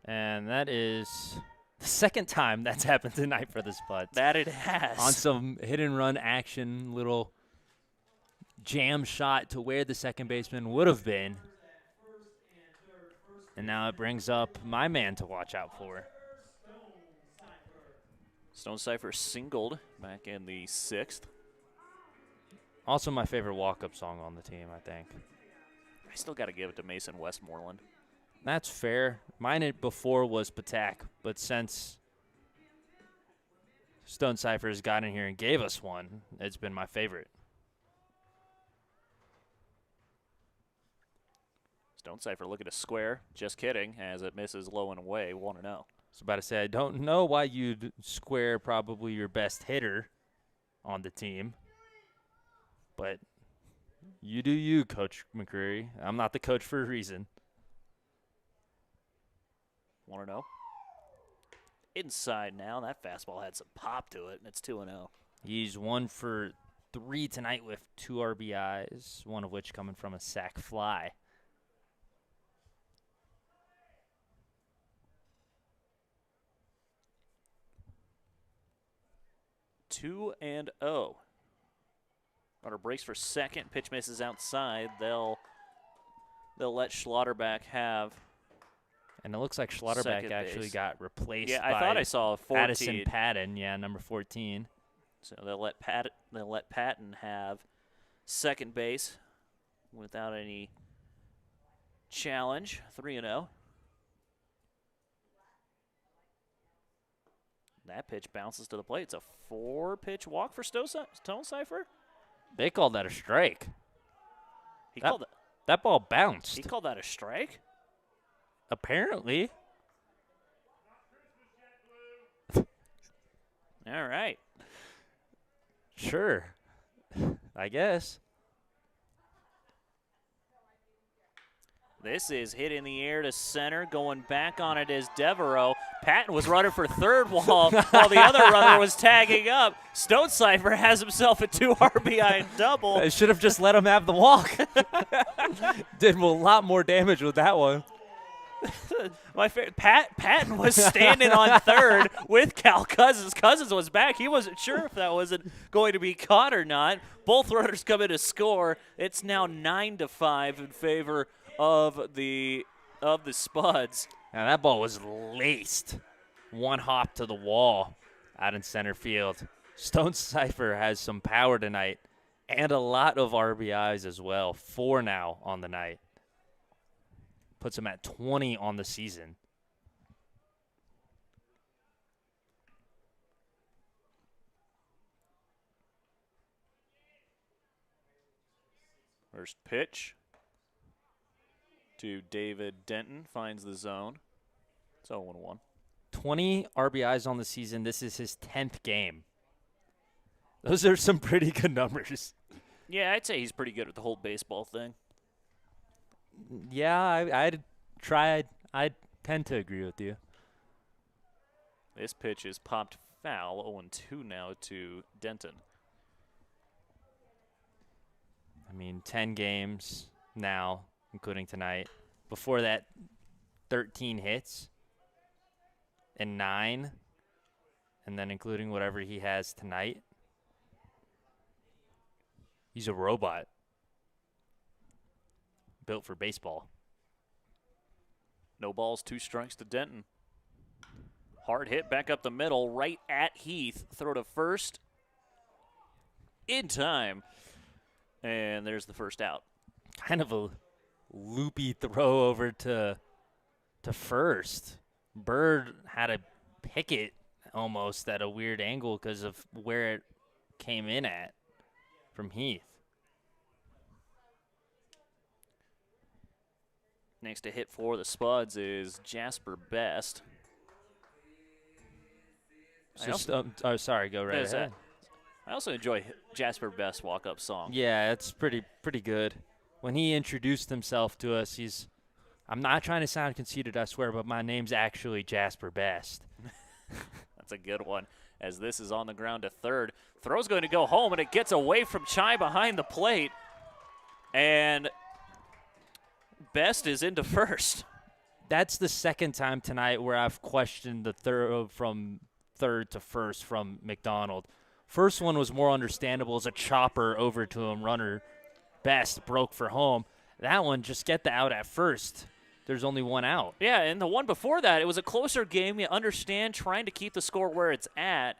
Speaker 2: And that is the second time that's happened tonight for the Spuds.
Speaker 12: That it has.
Speaker 2: On some hit and run action, little jam shot to where the second baseman would have been. And now it brings up my man to watch out for.
Speaker 12: Stonecipher singled back in the 6th.
Speaker 2: Also my favorite walk-up song on the team, I think.
Speaker 12: I still got to give it to Mason Westmoreland.
Speaker 2: That's fair. Mine before was Patak, but since Stonecipher has got in here and gave us one, it's been my favorite.
Speaker 12: Stonecipher looking to square. Just kidding, as it misses low and away, 1-0.
Speaker 2: I was about to say, I don't know why you'd square probably your best hitter on the team, but you do you, Coach McCreary. I'm not the coach for a reason.
Speaker 12: 1-0. Inside now. That fastball had some pop to it, and it's 2-0.
Speaker 2: He's 1 for 3 tonight with 2 RBIs, one of which coming from a sac fly.
Speaker 12: Two and 0. Runner breaks for second. Pitch misses outside. They'll let Schlotterback have.
Speaker 2: And it looks like Schlotterback
Speaker 12: second
Speaker 2: actually
Speaker 12: base.
Speaker 2: got replaced.
Speaker 12: Yeah,
Speaker 2: by
Speaker 12: I thought I saw a 14.
Speaker 2: Addison Patton, yeah, number 14.
Speaker 12: So they'll let Patton have second base without any challenge. 3-0. That pitch bounces to the plate. It's a 4-pitch walk for Stonecipher.
Speaker 2: They called that a strike.
Speaker 12: He called
Speaker 2: that ball bounced.
Speaker 12: He called that a strike?
Speaker 2: Apparently.
Speaker 12: All right.
Speaker 2: Sure. I guess.
Speaker 12: This is hit in the air to center. Going back on it is Devereaux. Patton was running for third while the other runner was tagging up. Stonecipher has himself a 2 RBI double.
Speaker 2: I should have just let him have the walk. Did a lot more damage with that one.
Speaker 12: My Patton was standing on third with Cal Cousins. Cousins was back. He wasn't sure if that wasn't going to be caught or not. Both runners come in to score. It's now 9-5 in favor of the Spuds.
Speaker 2: Now that ball was laced. One hop to the wall out in center field. Stone Cipher has some power tonight and a lot of RBIs as well. 4 now on the night. Puts him at 20 on the season.
Speaker 12: First pitch to David Denton, finds the zone. It's 0-1.
Speaker 2: 20 RBIs on the season. This is his 10th game. Those are some pretty good numbers.
Speaker 12: Yeah, I'd say he's pretty good at the whole baseball thing.
Speaker 2: Yeah, I'd tend to agree with you.
Speaker 12: This pitch is popped foul, 0-2 now to Denton.
Speaker 2: I mean, 10 games now, including tonight. Before that, 13 hits and 9, and then including whatever he has tonight. He's a robot. Built for baseball.
Speaker 12: No balls, 2 strikes to Denton. Hard hit back up the middle, right at Heath. Throw to first. In time. And there's the first out.
Speaker 2: Kind of a loopy throw over to first. Bird had to pick it almost at a weird angle because of where it came in at from Heath.
Speaker 12: Next to hit for the Spuds is Jasper Best.
Speaker 2: Sorry, go right ahead.
Speaker 12: I also enjoy Jasper Best's walk-up song.
Speaker 2: Yeah, it's pretty good. When he introduced himself to us, I'm not trying to sound conceited, I swear, but my name's actually Jasper Best.
Speaker 12: That's a good one, as this is on the ground to third. Throw's going to go home, and it gets away from Chai behind the plate. And Best is into first.
Speaker 2: That's the second time tonight where I've questioned the throw from third to first from McDonald. First one was more understandable as a chopper over to him. Runner Best broke for home. That one, just get the out at first. There's only one out.
Speaker 12: Yeah, and the one before that, it was a closer game. You understand trying to keep the score where it's at.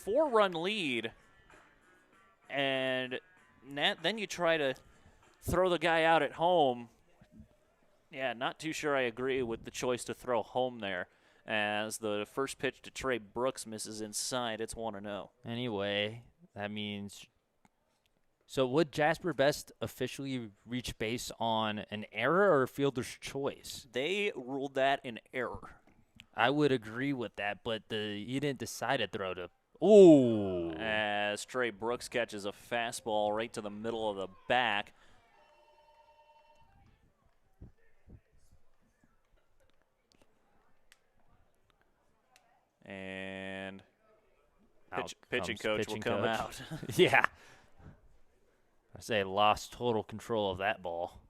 Speaker 12: 4-run lead. And then you try to throw the guy out at home. Yeah, not too sure I agree with the choice to throw home there, as the first pitch to Trey Brooks misses inside. It's 1-0.
Speaker 2: Anyway, that means... So would Jasper Best officially reach base on an error or a fielder's choice?
Speaker 12: They ruled that an error.
Speaker 2: I would agree with that, but he didn't decide to throw to... Ooh!
Speaker 12: As Trey Brooks catches a fastball right to the middle of the back. And pitching coach will come out.
Speaker 2: Yeah. I say lost total control of that ball.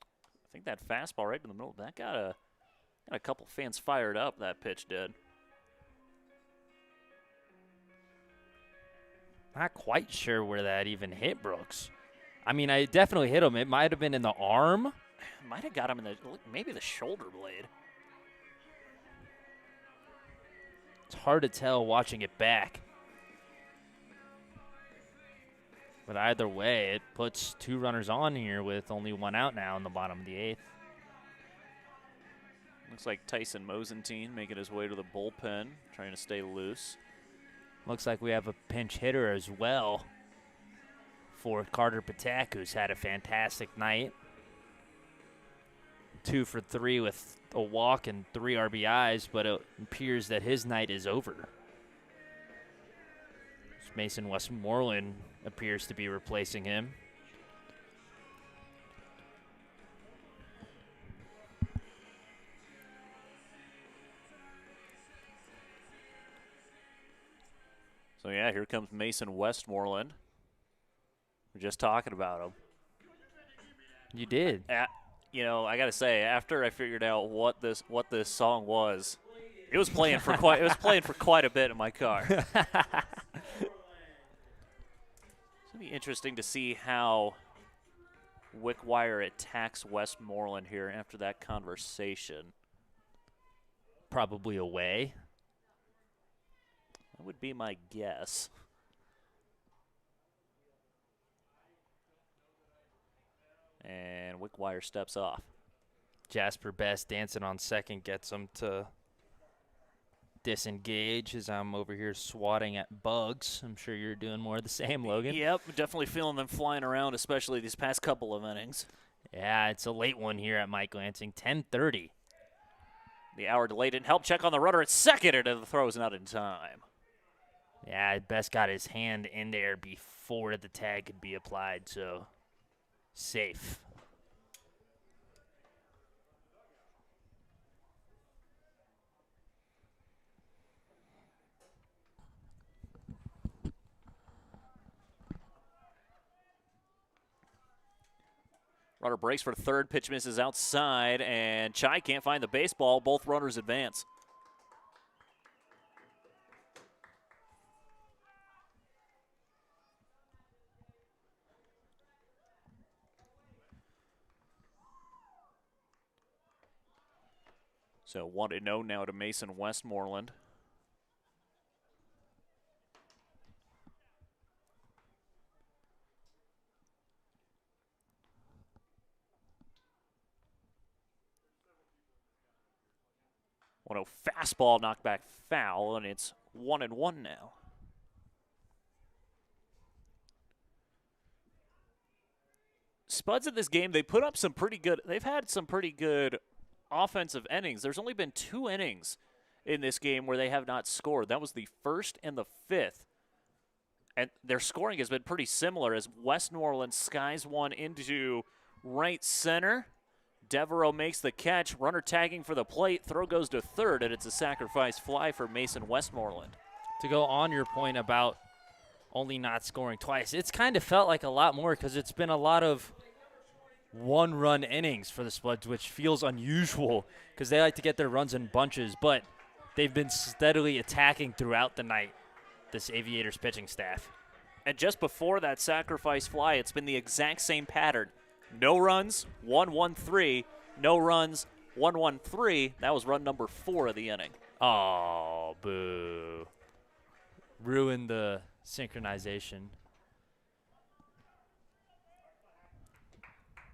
Speaker 12: I think that fastball right in the middle, that got a couple fans fired up, that pitch did.
Speaker 2: Not quite sure where that even hit Brooks. I mean, I definitely hit him. It might have been in the arm.
Speaker 12: Might have got him in maybe the shoulder blade.
Speaker 2: It's hard to tell watching it back. But either way, it puts 2 runners on here with only 1 out now in the bottom of the 8th.
Speaker 12: Looks like Tyson Mosentine making his way to the bullpen, trying to stay loose.
Speaker 2: Looks like we have a pinch hitter as well for Carter Patak, who's had a fantastic night. 2 for 3 with a walk and 3 RBIs, but it appears that his night is over. Mason Westmoreland appears to be replacing him.
Speaker 12: So, yeah, here comes Mason Westmoreland. We're just talking about him.
Speaker 2: You did.
Speaker 12: You know, I got to say, after I figured out what this song was, it was playing for quite a bit in my car. It's gonna be interesting to see how Wickwire attacks Westmoreland here after that conversation.
Speaker 2: Probably away.
Speaker 12: That would be my guess. And Wickwire steps off.
Speaker 2: Jasper Best dancing on second gets him to disengage as I'm over here swatting at bugs. I'm sure you're doing more of the same, Logan.
Speaker 12: Yep, definitely feeling them flying around, especially these past couple of innings.
Speaker 2: Yeah, it's a late one here at Mike Lansing, 10:30.
Speaker 12: The hour delay didn't help. Check on the runner at second, and the throw is not in time.
Speaker 2: Yeah, Best got his hand in there before the tag could be applied, so safe.
Speaker 12: Runner breaks for third. Pitch misses outside, and Chai can't find the baseball. Both runners advance. So 1-0 now to Mason Westmoreland. Fastball, knockback foul, and it's 1-1 now. Spuds in this game, they've had some pretty good offensive innings. There's only been 2 innings in this game where they have not scored. That was the first and the 5th. And their scoring has been pretty similar as Westmoreland skies one into right center. Devereaux makes the catch. Runner tagging for the plate. Throw goes to third, and it's a sacrifice fly for Mason Westmoreland.
Speaker 2: To go on your point about only not scoring twice, it's kind of felt like a lot more because it's been a lot of one-run innings for the Spuds, which feels unusual because they like to get their runs in bunches, but they've been steadily attacking throughout the night, this Aviators pitching staff.
Speaker 12: And just before that sacrifice fly, it's been the exact same pattern. No runs, 1-1-3. No runs, 1-1-3. That was run number 4 of the inning.
Speaker 2: Oh, boo. Ruined the synchronization.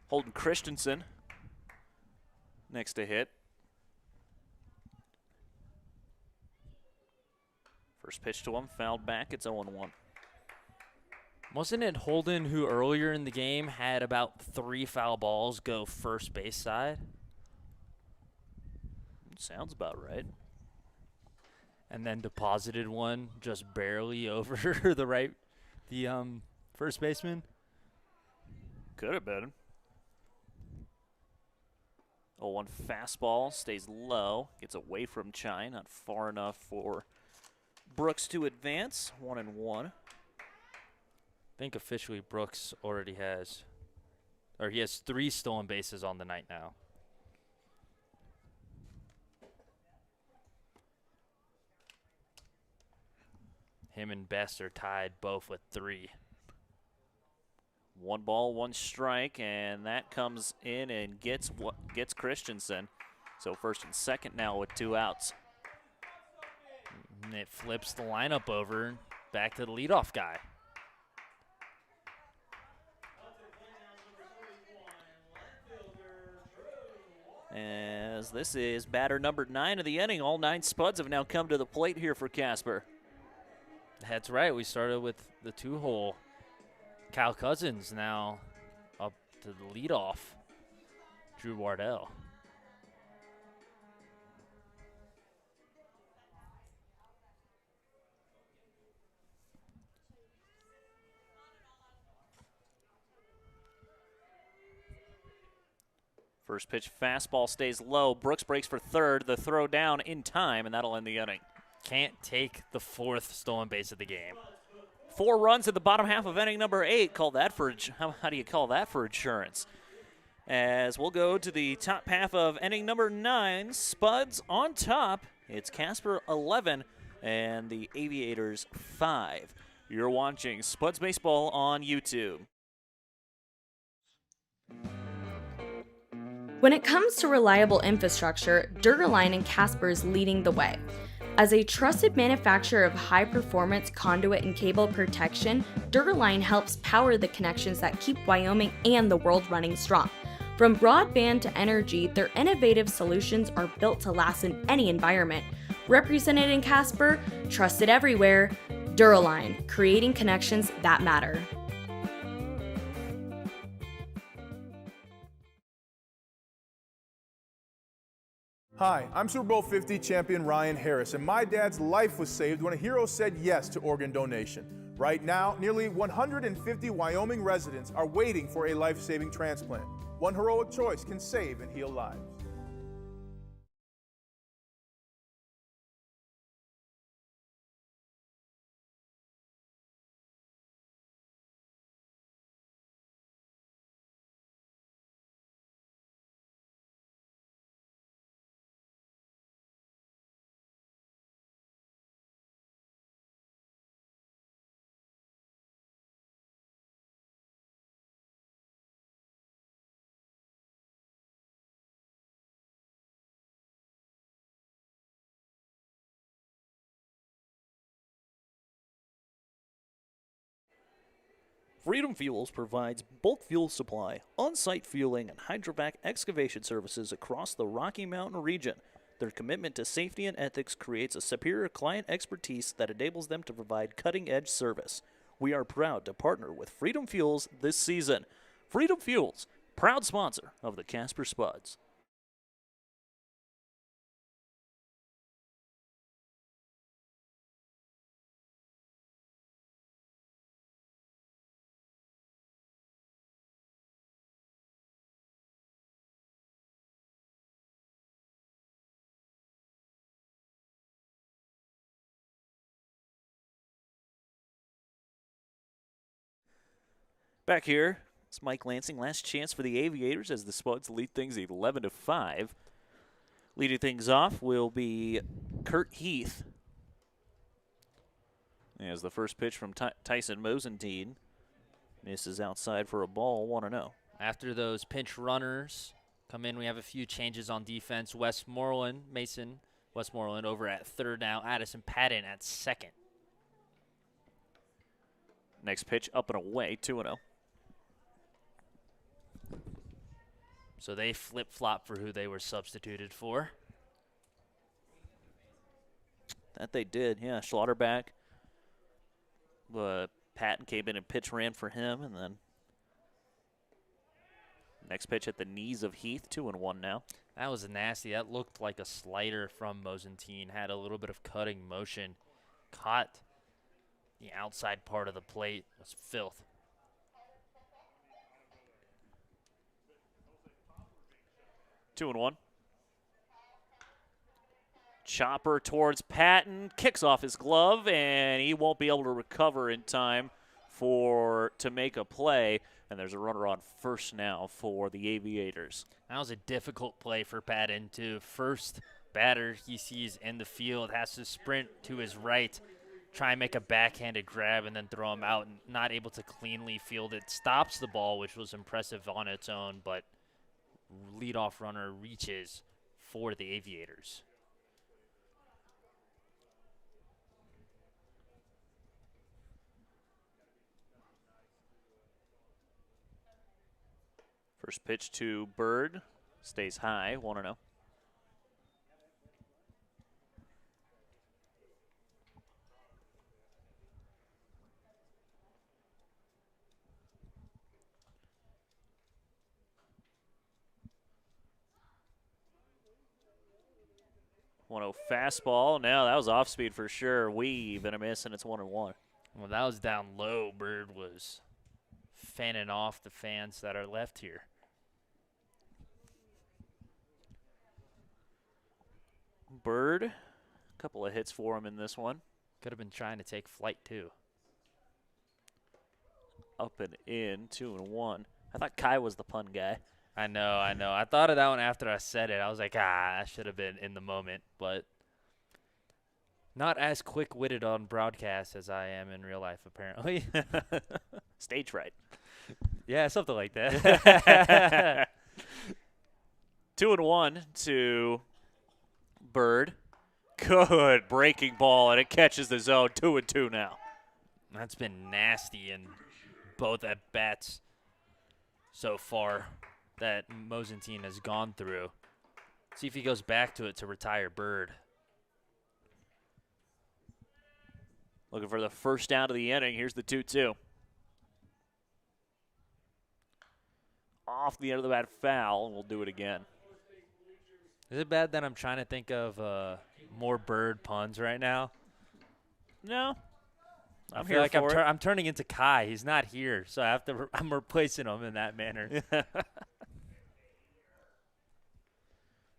Speaker 12: Holden Christensen next to hit. First pitch to him, fouled back. It's 0-1.
Speaker 2: Wasn't it Holden who earlier in the game had about 3 foul balls go first base side?
Speaker 12: Sounds about right.
Speaker 2: And then deposited one just barely over the first baseman?
Speaker 12: Could have been. 0-1 fastball, stays low, gets away from Chai, not far enough for Brooks to advance. 1-1.
Speaker 2: I think officially Brooks already has, or he has 3 stolen bases on the night now. Him and Best are tied both with 3.
Speaker 12: 1 ball, 1 strike, and that comes in and gets Christensen. So first and second now with 2 outs.
Speaker 2: And it flips the lineup over back to the leadoff guy.
Speaker 12: As this is batter number 9 of the inning. All 9 Spuds have now come to the plate here for Casper.
Speaker 2: That's right. We started with the 2-hole. Kyle Cousins now up to the leadoff. Drew Wardell.
Speaker 12: First pitch fastball stays low. Brooks breaks for third. The throw down in time, and that'll end the inning.
Speaker 2: Can't take the 4th stolen base of the game.
Speaker 12: 4 runs in the bottom half of inning number 8. Call that for how do you call that for insurance? as we'll go to the top half of inning number 9. Spuds on top. It's Casper 11 and the Aviators 5. You're watching Spuds Baseball on YouTube.
Speaker 6: When it comes to reliable infrastructure, Dura-Line and Casper is leading the way. As a trusted manufacturer of high-performance conduit and cable protection, Dura-Line helps power the connections that keep Wyoming and the world running strong. From broadband to energy, their innovative solutions are built to last in any environment. Represented in Casper, trusted everywhere, Dura-Line, creating connections that matter.
Speaker 11: Hi, I'm Super Bowl 50 champion Ryan Harris, and my dad's life was saved when a hero said yes to organ donation. Right now, nearly 150 Wyoming residents are waiting for a life-saving transplant. One heroic choice can save and heal lives.
Speaker 12: Freedom Fuels provides bulk fuel supply, on-site fueling, and hydrovac excavation services across the Rocky Mountain region. Their commitment to safety and ethics creates a superior client expertise that enables them to provide cutting-edge service. We are proud to partner with Freedom Fuels this season. Freedom Fuels, proud sponsor of the Casper Spuds. Back here, it's Mike Lansing. Last chance for the Aviators as the Spuds lead things 11-5. Leading things off will be Kurt Heath. As the first pitch from Tyson Mosentine misses outside for a ball, 1-0.
Speaker 2: After those pinch runners come in, we have a few changes on defense. Westmoreland over at third now. Addison Patton at second.
Speaker 12: Next pitch up and away, 2-0.
Speaker 2: So they flip-flop for who they were substituted for.
Speaker 12: That they did, yeah. Schlotterback. Patton came in and pitch ran for him, and then next pitch at the knees of Heath, 2-1 now.
Speaker 2: That was nasty. That looked like a slider from Mosentine. Had a little bit of cutting motion. Caught the outside part of the plate. It was filth.
Speaker 12: 2-1. Chopper towards Patton, kicks off his glove, and he won't be able to recover in time to make a play. And there's a runner on first now for the Aviators.
Speaker 2: That was a difficult play for Patton, too. First batter he sees in the field has to sprint to his right, try and make a backhanded grab, and then throw him out, and not able to cleanly field it. Stops the ball, which was impressive on its own, but leadoff runner reaches for the Aviators.
Speaker 12: First pitch to Bird stays high, 1-0. Fastball. Now that was off speed for sure. Weave and a miss, and it's 1-1.
Speaker 2: Well, that was down low. Bird was fanning off the fans that are left here.
Speaker 12: Bird, a couple of hits for him in this one.
Speaker 2: Could have been trying to take flight, too.
Speaker 12: Up and in, 2-1. I thought Kai was the pun guy.
Speaker 2: I know. I thought of that one after I said it. I was like, I should have been in the moment, but not as quick-witted on broadcast as I am in real life, apparently.
Speaker 12: Stage fright.
Speaker 2: Yeah, something like that.
Speaker 12: 2-1 to Bird. Good breaking ball, and it catches the zone. 2-2 now.
Speaker 2: That's been nasty in both at-bats so far that Mosentine has gone through. See if he goes back to it to retire Bird.
Speaker 12: Looking for the first down of the inning. Here's the 2-2. Off the end of the bat, foul, and we'll do it again.
Speaker 2: Is it bad that I'm trying to think of more Bird puns right now?
Speaker 12: No.
Speaker 2: I feel like I'm turning into Kai. He's not here, so I'm replacing him in that manner.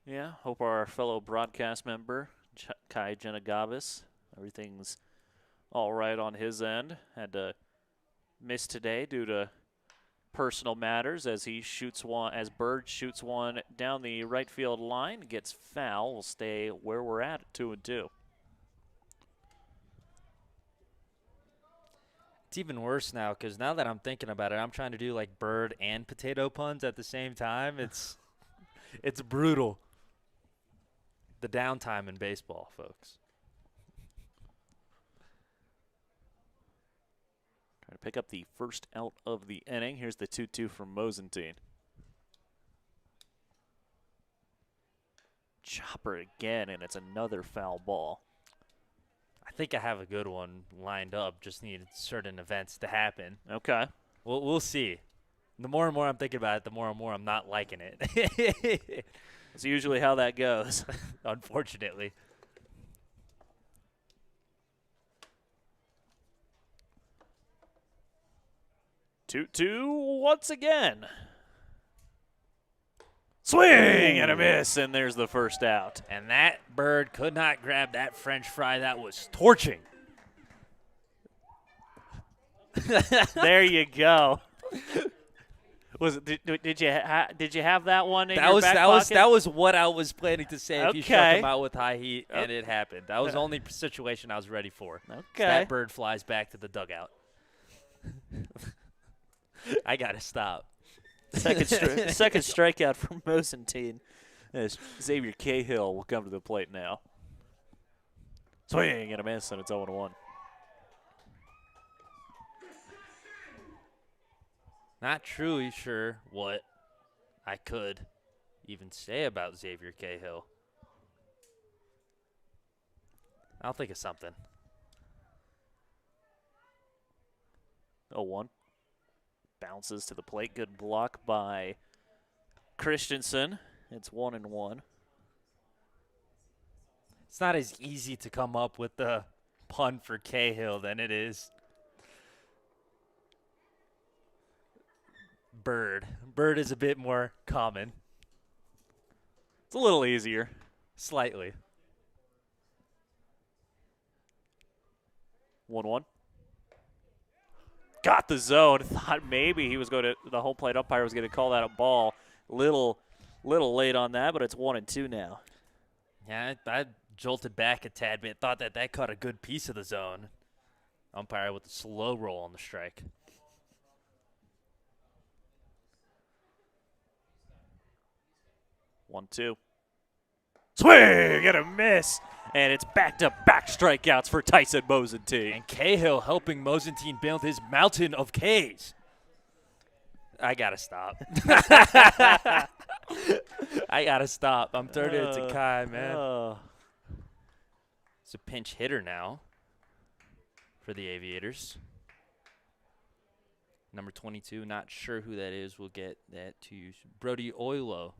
Speaker 12: Yeah, hope our fellow broadcast member, Kai Genagavis, everything's all right on his end. Had to miss today due to personal matters as Bird shoots one down the right field line, gets foul. We'll stay where we're at 2-2.
Speaker 2: It's even worse now because now that I'm thinking about it, I'm trying to do like bird and potato puns at the same time. It's brutal. The downtime in baseball, folks.
Speaker 12: Trying to pick up the first out of the inning. Here's the 2-2 from Mosentine. Chopper again, and it's another foul ball.
Speaker 2: I think I have a good one lined up. Just need certain events to happen.
Speaker 12: Okay.
Speaker 2: We'll see. The more and more I'm thinking about it, the more and more I'm not liking it.
Speaker 12: That's usually how that goes.
Speaker 2: Unfortunately.
Speaker 12: Two once again. Swing and a miss, and there's the first out.
Speaker 2: And that Bird could not grab that French fry. That was torching.
Speaker 12: There you go. Was it? Did you have that one in your back pocket?
Speaker 2: That was what I was planning to say. If you struck
Speaker 12: Okay.
Speaker 2: him out with high heat, and it happened. That was the only situation I was ready for.
Speaker 12: Okay.
Speaker 2: That Bird flies back to the dugout. I gotta stop.
Speaker 12: Second strikeout from Mosentine. As Xavier Cahill will come to the plate now. Swing and a miss, and it's 0-1.
Speaker 2: Not truly sure what I could even say about Xavier Cahill. I'll think of something.
Speaker 12: 0-1. Bounces to the plate. Good block by Christensen. It's 1-1.
Speaker 2: It's not as easy to come up with the pun for Cahill than it is Bird. Bird is a bit more common.
Speaker 12: It's a little easier.
Speaker 2: Slightly.
Speaker 12: 1-1. Got the zone. Thought maybe he was going to, the home plate umpire was going to call that a ball. Little late on that, but it's 1-2 now.
Speaker 2: Yeah, I jolted back a tad bit. Thought that caught a good piece of the zone. Umpire with a slow roll on the strike.
Speaker 12: One, two. Swing and a miss. And it's back-to-back strikeouts for Tyson Mosentine.
Speaker 2: And Cahill helping Mosentine build his mountain of Ks. I got to stop. I got to stop. I'm turning into Kai, man. It's a pinch hitter now for the Aviators. Number 22, not sure who that is. We'll get that to you. Brody Oilo.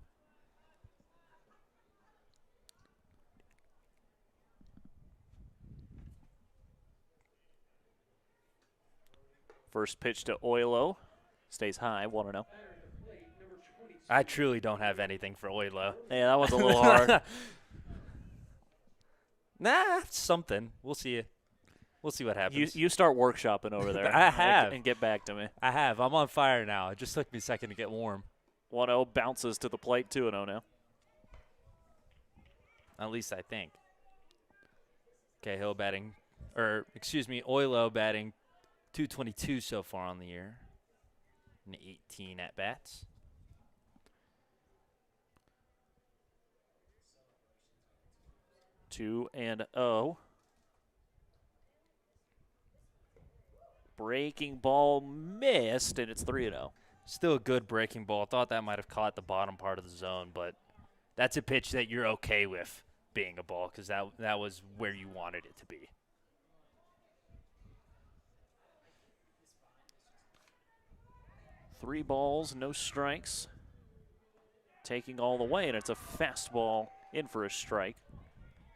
Speaker 12: First pitch to Oilo. Stays high, 1-0.
Speaker 2: I truly don't have anything for Oilo.
Speaker 12: Yeah, that was a little hard.
Speaker 2: Nah, something. We'll see. We'll see what happens.
Speaker 12: You start workshopping over there.
Speaker 2: I have.
Speaker 12: And get back to me.
Speaker 2: I have. I'm on fire now. It just took me a second to get warm.
Speaker 12: 1-0 bounces to the plate, 2-0 now.
Speaker 2: At least I think. Cahill batting, or excuse me, Oilo batting 222 so far on the year. And 18 at bats.
Speaker 12: 2-0. Breaking ball missed, and it's 3-0.
Speaker 2: Still a good breaking ball. Thought that might have caught the bottom part of the zone, but that's a pitch that you're okay with being a ball because that was where you wanted it to be.
Speaker 12: Three balls, no strikes. Taking all the way, and it's a fastball in for a strike.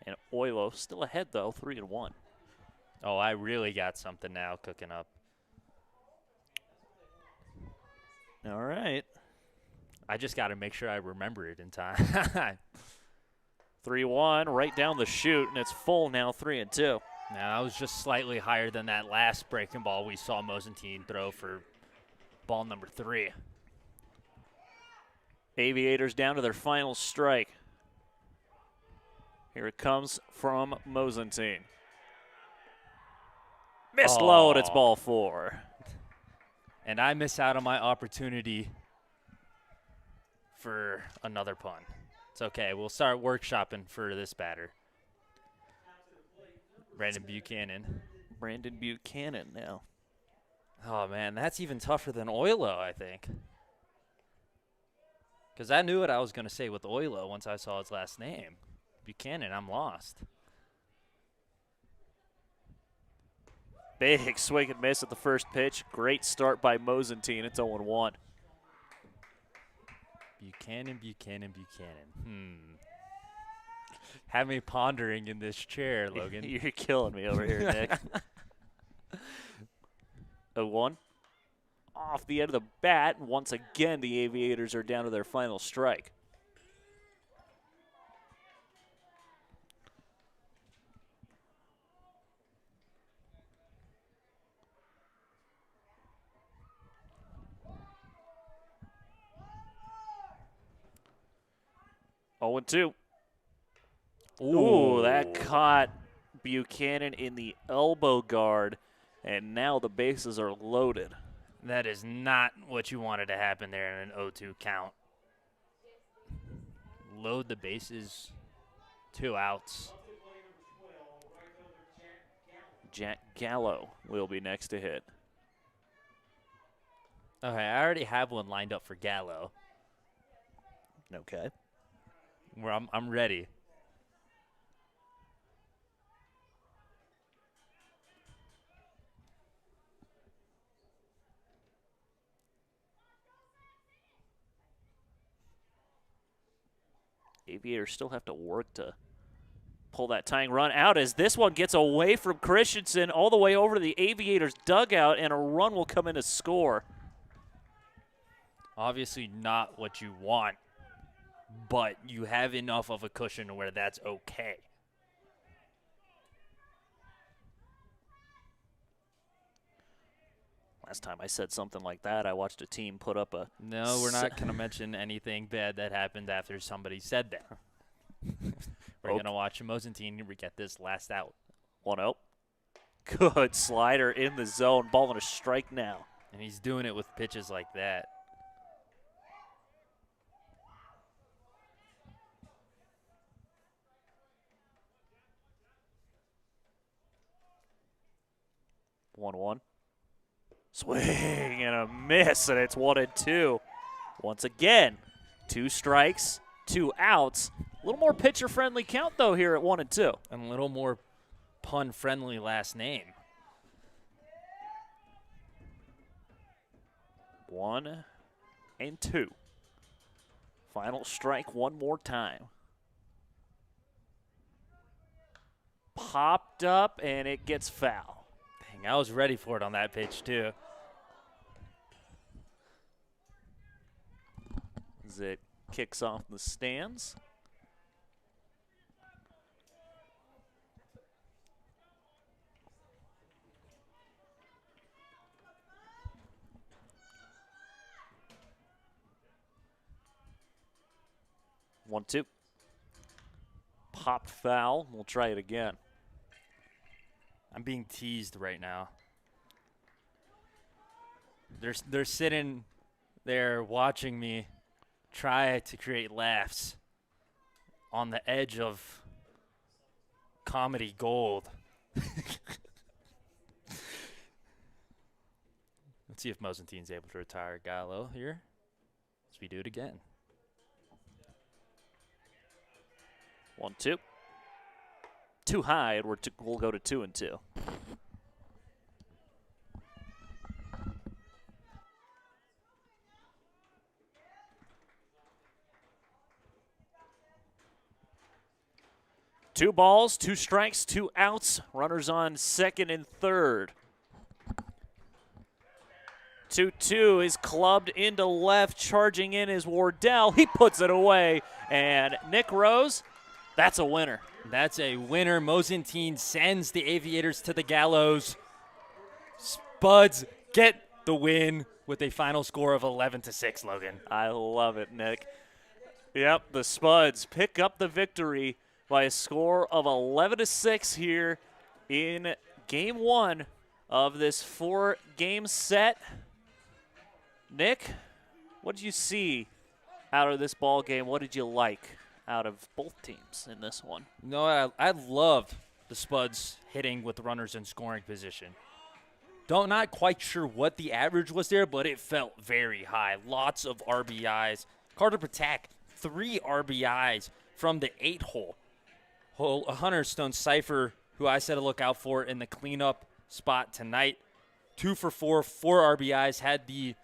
Speaker 12: And Oilo still ahead, though, 3-1.
Speaker 2: Oh, I really got something now cooking up.
Speaker 12: All right.
Speaker 2: I just got to make sure I remember it in time.
Speaker 12: 3-1, right down the chute, and it's full now, 3-2.
Speaker 2: Now, that was just slightly higher than that last breaking ball we saw Mosentine throw for ball number 3.
Speaker 12: Aviators down to their final strike. Here it comes from Mosentine. Missed low, and it's ball 4.
Speaker 2: And I miss out on my opportunity for another pun. It's okay. We'll start workshopping for this batter. Brandon Buchanan
Speaker 12: now.
Speaker 2: Oh, man, that's even tougher than Oilo, I think. Because I knew what I was going to say with Oilo once I saw his last name. Buchanan, I'm lost.
Speaker 12: Big swing and miss at the first pitch. Great start by Mosentine. It's 0-1.
Speaker 2: Buchanan. Have me pondering in this chair, Logan.
Speaker 12: You're killing me over here, Nick. 0-1. Off the end of the bat. Once again, the Aviators are down to their final strike. Oh, 2. Ooh, that caught Buchanan in the elbow guard, and now the bases are loaded.
Speaker 2: That is not what you wanted to happen there in an 0-2 count. Load the bases, 2 outs.
Speaker 12: Jack Gallo will be next to hit.
Speaker 2: Okay, I already have one lined up for Gallo.
Speaker 12: Okay.
Speaker 2: Where I'm ready.
Speaker 12: Aviators still have to work to pull that tying run out as this one gets away from Christensen all the way over to the Aviators dugout, and a run will come in to score.
Speaker 2: Obviously not what you want, but you have enough of a cushion where that's okay.
Speaker 12: Last time I said something like that, I watched a team put up a...
Speaker 2: No, we're not going to mention anything bad that happened after somebody said that. We're going to watch Mosentine get this last out.
Speaker 12: 1-0. Good slider in the zone. Ball on a strike now.
Speaker 2: And he's doing it with pitches like that.
Speaker 12: One. Swing and a miss, and it's 1-2. Once again, 2 strikes, 2 outs. A little more pitcher-friendly count, though, here at 1-2.
Speaker 2: And a little more pun-friendly last name.
Speaker 12: 1-2. Final strike one more time. Popped up, and it gets foul.
Speaker 2: Dang, I was ready for it on that pitch, too.
Speaker 12: As it kicks off the stands. 1-2. Popped foul. We'll try it again.
Speaker 2: I'm being teased right now. They're sitting there watching me try to create laughs on the edge of comedy gold. Let's see if Mosentine's able to retire Gallo here as we do it again.
Speaker 12: 1-2. Too high, and we'll go to 2-2. Two balls, 2 strikes, 2 outs. Runners on second and third. 2-2 is clubbed into left. Charging in is Wardell. He puts it away. And Nick Rose, that's a winner.
Speaker 2: That's a winner. Mosentine sends the Aviators to the gallows. Spuds get the win with a final score of 11-6, Logan.
Speaker 12: I love it, Nick. Yep, the Spuds pick up the victory by a score of 11-6 here in Game 1 of this 4-game set. Nick, what did you see out of this ball game? What did you like out of both teams in this one?
Speaker 2: No, I loved the Spuds hitting with runners in scoring position. Not quite sure what the average was there, but it felt very high. Lots of RBIs. Carter Patak, 3 RBIs from the 8-hole. Hunter Stone Cipher, who I said to look out for in the cleanup spot tonight, 2 for 4 RBIs, had the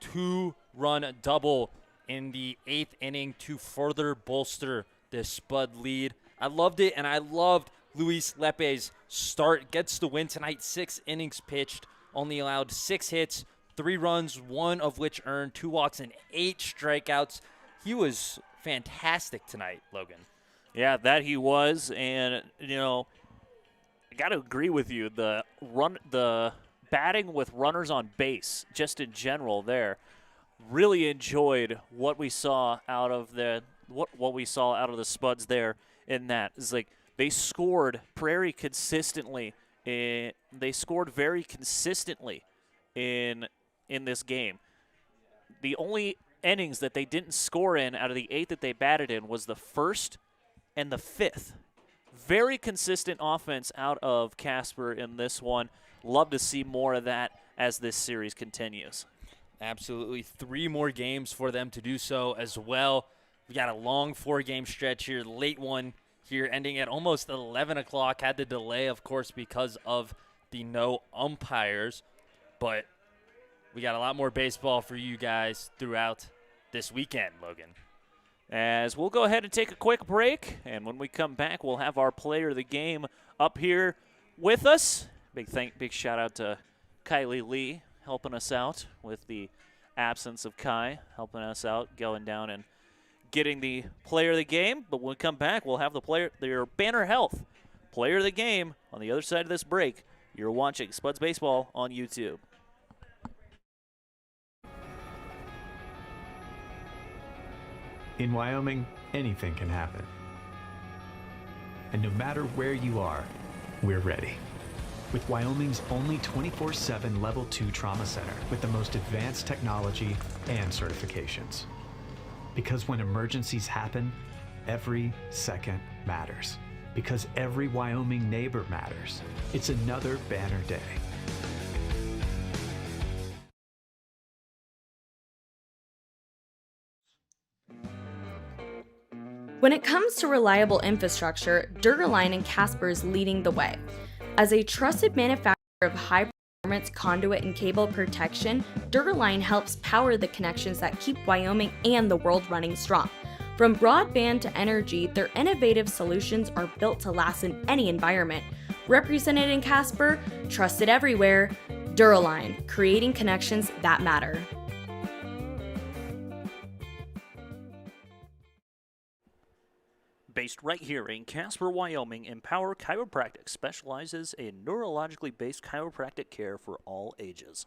Speaker 2: 2-run double in the 8th inning to further bolster the Spud lead. I loved it, and I loved Luis Lepe's start. Gets the win tonight, 6 innings pitched, only allowed 6 hits, 3 runs, 1 of which earned 2 walks and 8 strikeouts. He was fantastic tonight, Logan.
Speaker 12: Yeah, that he was, and you know, I got to agree with you. The batting with runners on base, just in general, there, really enjoyed what we saw out of the Spuds there. In that, it's like they scored very consistently. They scored very consistently in this game. The only innings that they didn't score in out of the 8 that they batted in was the 1st and the 5th. Very consistent offense out of Casper in this one. Love to see more of that as this series continues.
Speaker 2: Absolutely. 3 more games for them to do so as well. We got a long 4-game stretch here, late one here, ending at almost 11 o'clock. Had the delay, of course, because of the no umpires. But we got a lot more baseball for you guys throughout this weekend, Logan.
Speaker 12: As we'll go ahead and take a quick break, and when we come back, we'll have our player of the game up here with us. Big shout out to Kylie Lee helping us out with the absence of Kai, helping us out, going down and getting the player of the game. But when we come back, we'll have their Banner Health player of the game on the other side of this break. You're watching Spuds Baseball on YouTube.
Speaker 8: In Wyoming, anything can happen. And no matter where you are, we're ready. With Wyoming's only 24/7 Level 2 Trauma Center with the most advanced technology and certifications. Because when emergencies happen, every second matters. Because every Wyoming neighbor matters. It's another banner day.
Speaker 6: When it comes to reliable infrastructure, Duraline and Casper is leading the way. As a trusted manufacturer of high-performance conduit and cable protection, Duraline helps power the connections that keep Wyoming and the world running strong. From broadband to energy, their innovative solutions are built to last in any environment. Represented in Casper, trusted everywhere, Duraline, creating connections that matter.
Speaker 12: Based right here in Casper, Wyoming, Empower Chiropractic specializes in neurologically based chiropractic care for all ages.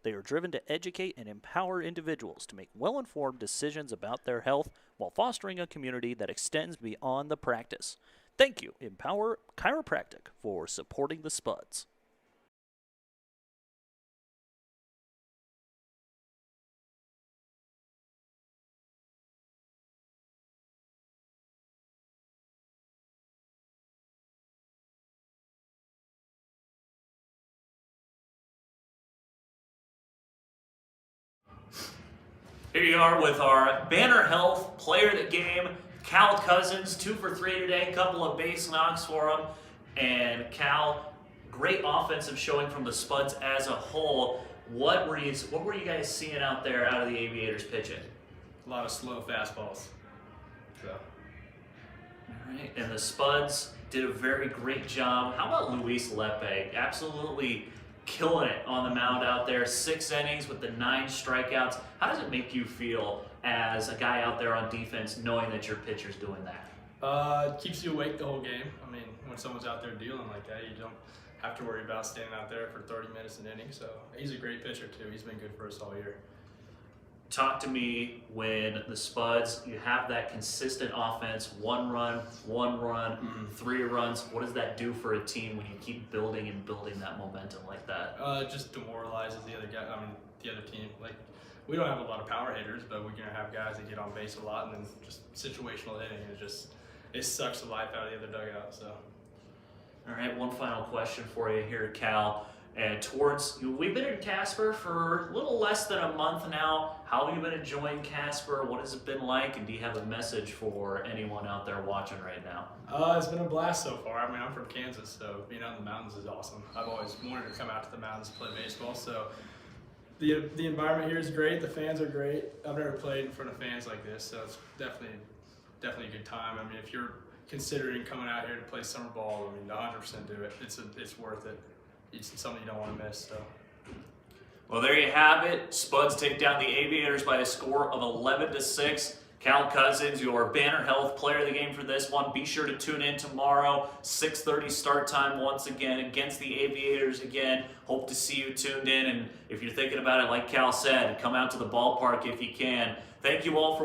Speaker 12: They are driven to educate and empower individuals to make well-informed decisions about their health while fostering a community that extends beyond the practice. Thank you, Empower Chiropractic, for supporting the Spuds.
Speaker 1: Here you are with our Banner Health Player of the Game, Cal Cousins, 2 for 3 today, couple of base knocks for him. And Cal, great offensive showing from the Spuds as a whole. What were you guys seeing out there out of the Aviators pitching?
Speaker 13: A lot of slow fastballs. So.
Speaker 1: All right, and the Spuds did a very great job. How about Luis Lepe? Absolutely killing it on the mound out there. 6 innings with the 9 strikeouts. How does it make you feel as a guy out there on defense knowing that your pitcher's doing that?
Speaker 13: It keeps you awake the whole game. I mean, when someone's out there dealing like that, you don't have to worry about standing out there for 30 minutes an inning. So he's a great pitcher too. He's been good for us all year.
Speaker 1: Talk to me when the Spuds, you have that consistent offense, 1 run, 3 runs. What does that do for a team when you keep building and building that momentum like that?
Speaker 13: It just demoralizes the other guy. I mean, the other team. Like, we don't have a lot of power hitters, but we're gonna have guys that get on base a lot, and then just situational hitting. It sucks the life out of the other dugout. So.
Speaker 1: All right, one final question for you here, Cal. And we've been in Casper for a little less than a month now. How have you been enjoying Casper? What has it been like? And do you have a message for anyone out there watching right now?
Speaker 13: It's been a blast so far. I mean, I'm from Kansas, so being out in the mountains is awesome. I've always wanted to come out to the mountains to play baseball, so the environment here is great. The fans are great. I've never played in front of fans like this, so it's definitely a good time. I mean, if you're considering coming out here to play summer ball, I mean, 100% do it. It's worth it. It's something you don't want to miss. So.
Speaker 1: Well, there you have it. Spuds take down the Aviators by a score of 11-6. Cal Cousins, your Banner Health Player of the Game for this one. Be sure to tune in tomorrow, 6:30 start time once again against the Aviators again. Hope to see you tuned in. And if you're thinking about it, like Cal said, come out to the ballpark if you can. Thank you all for watching.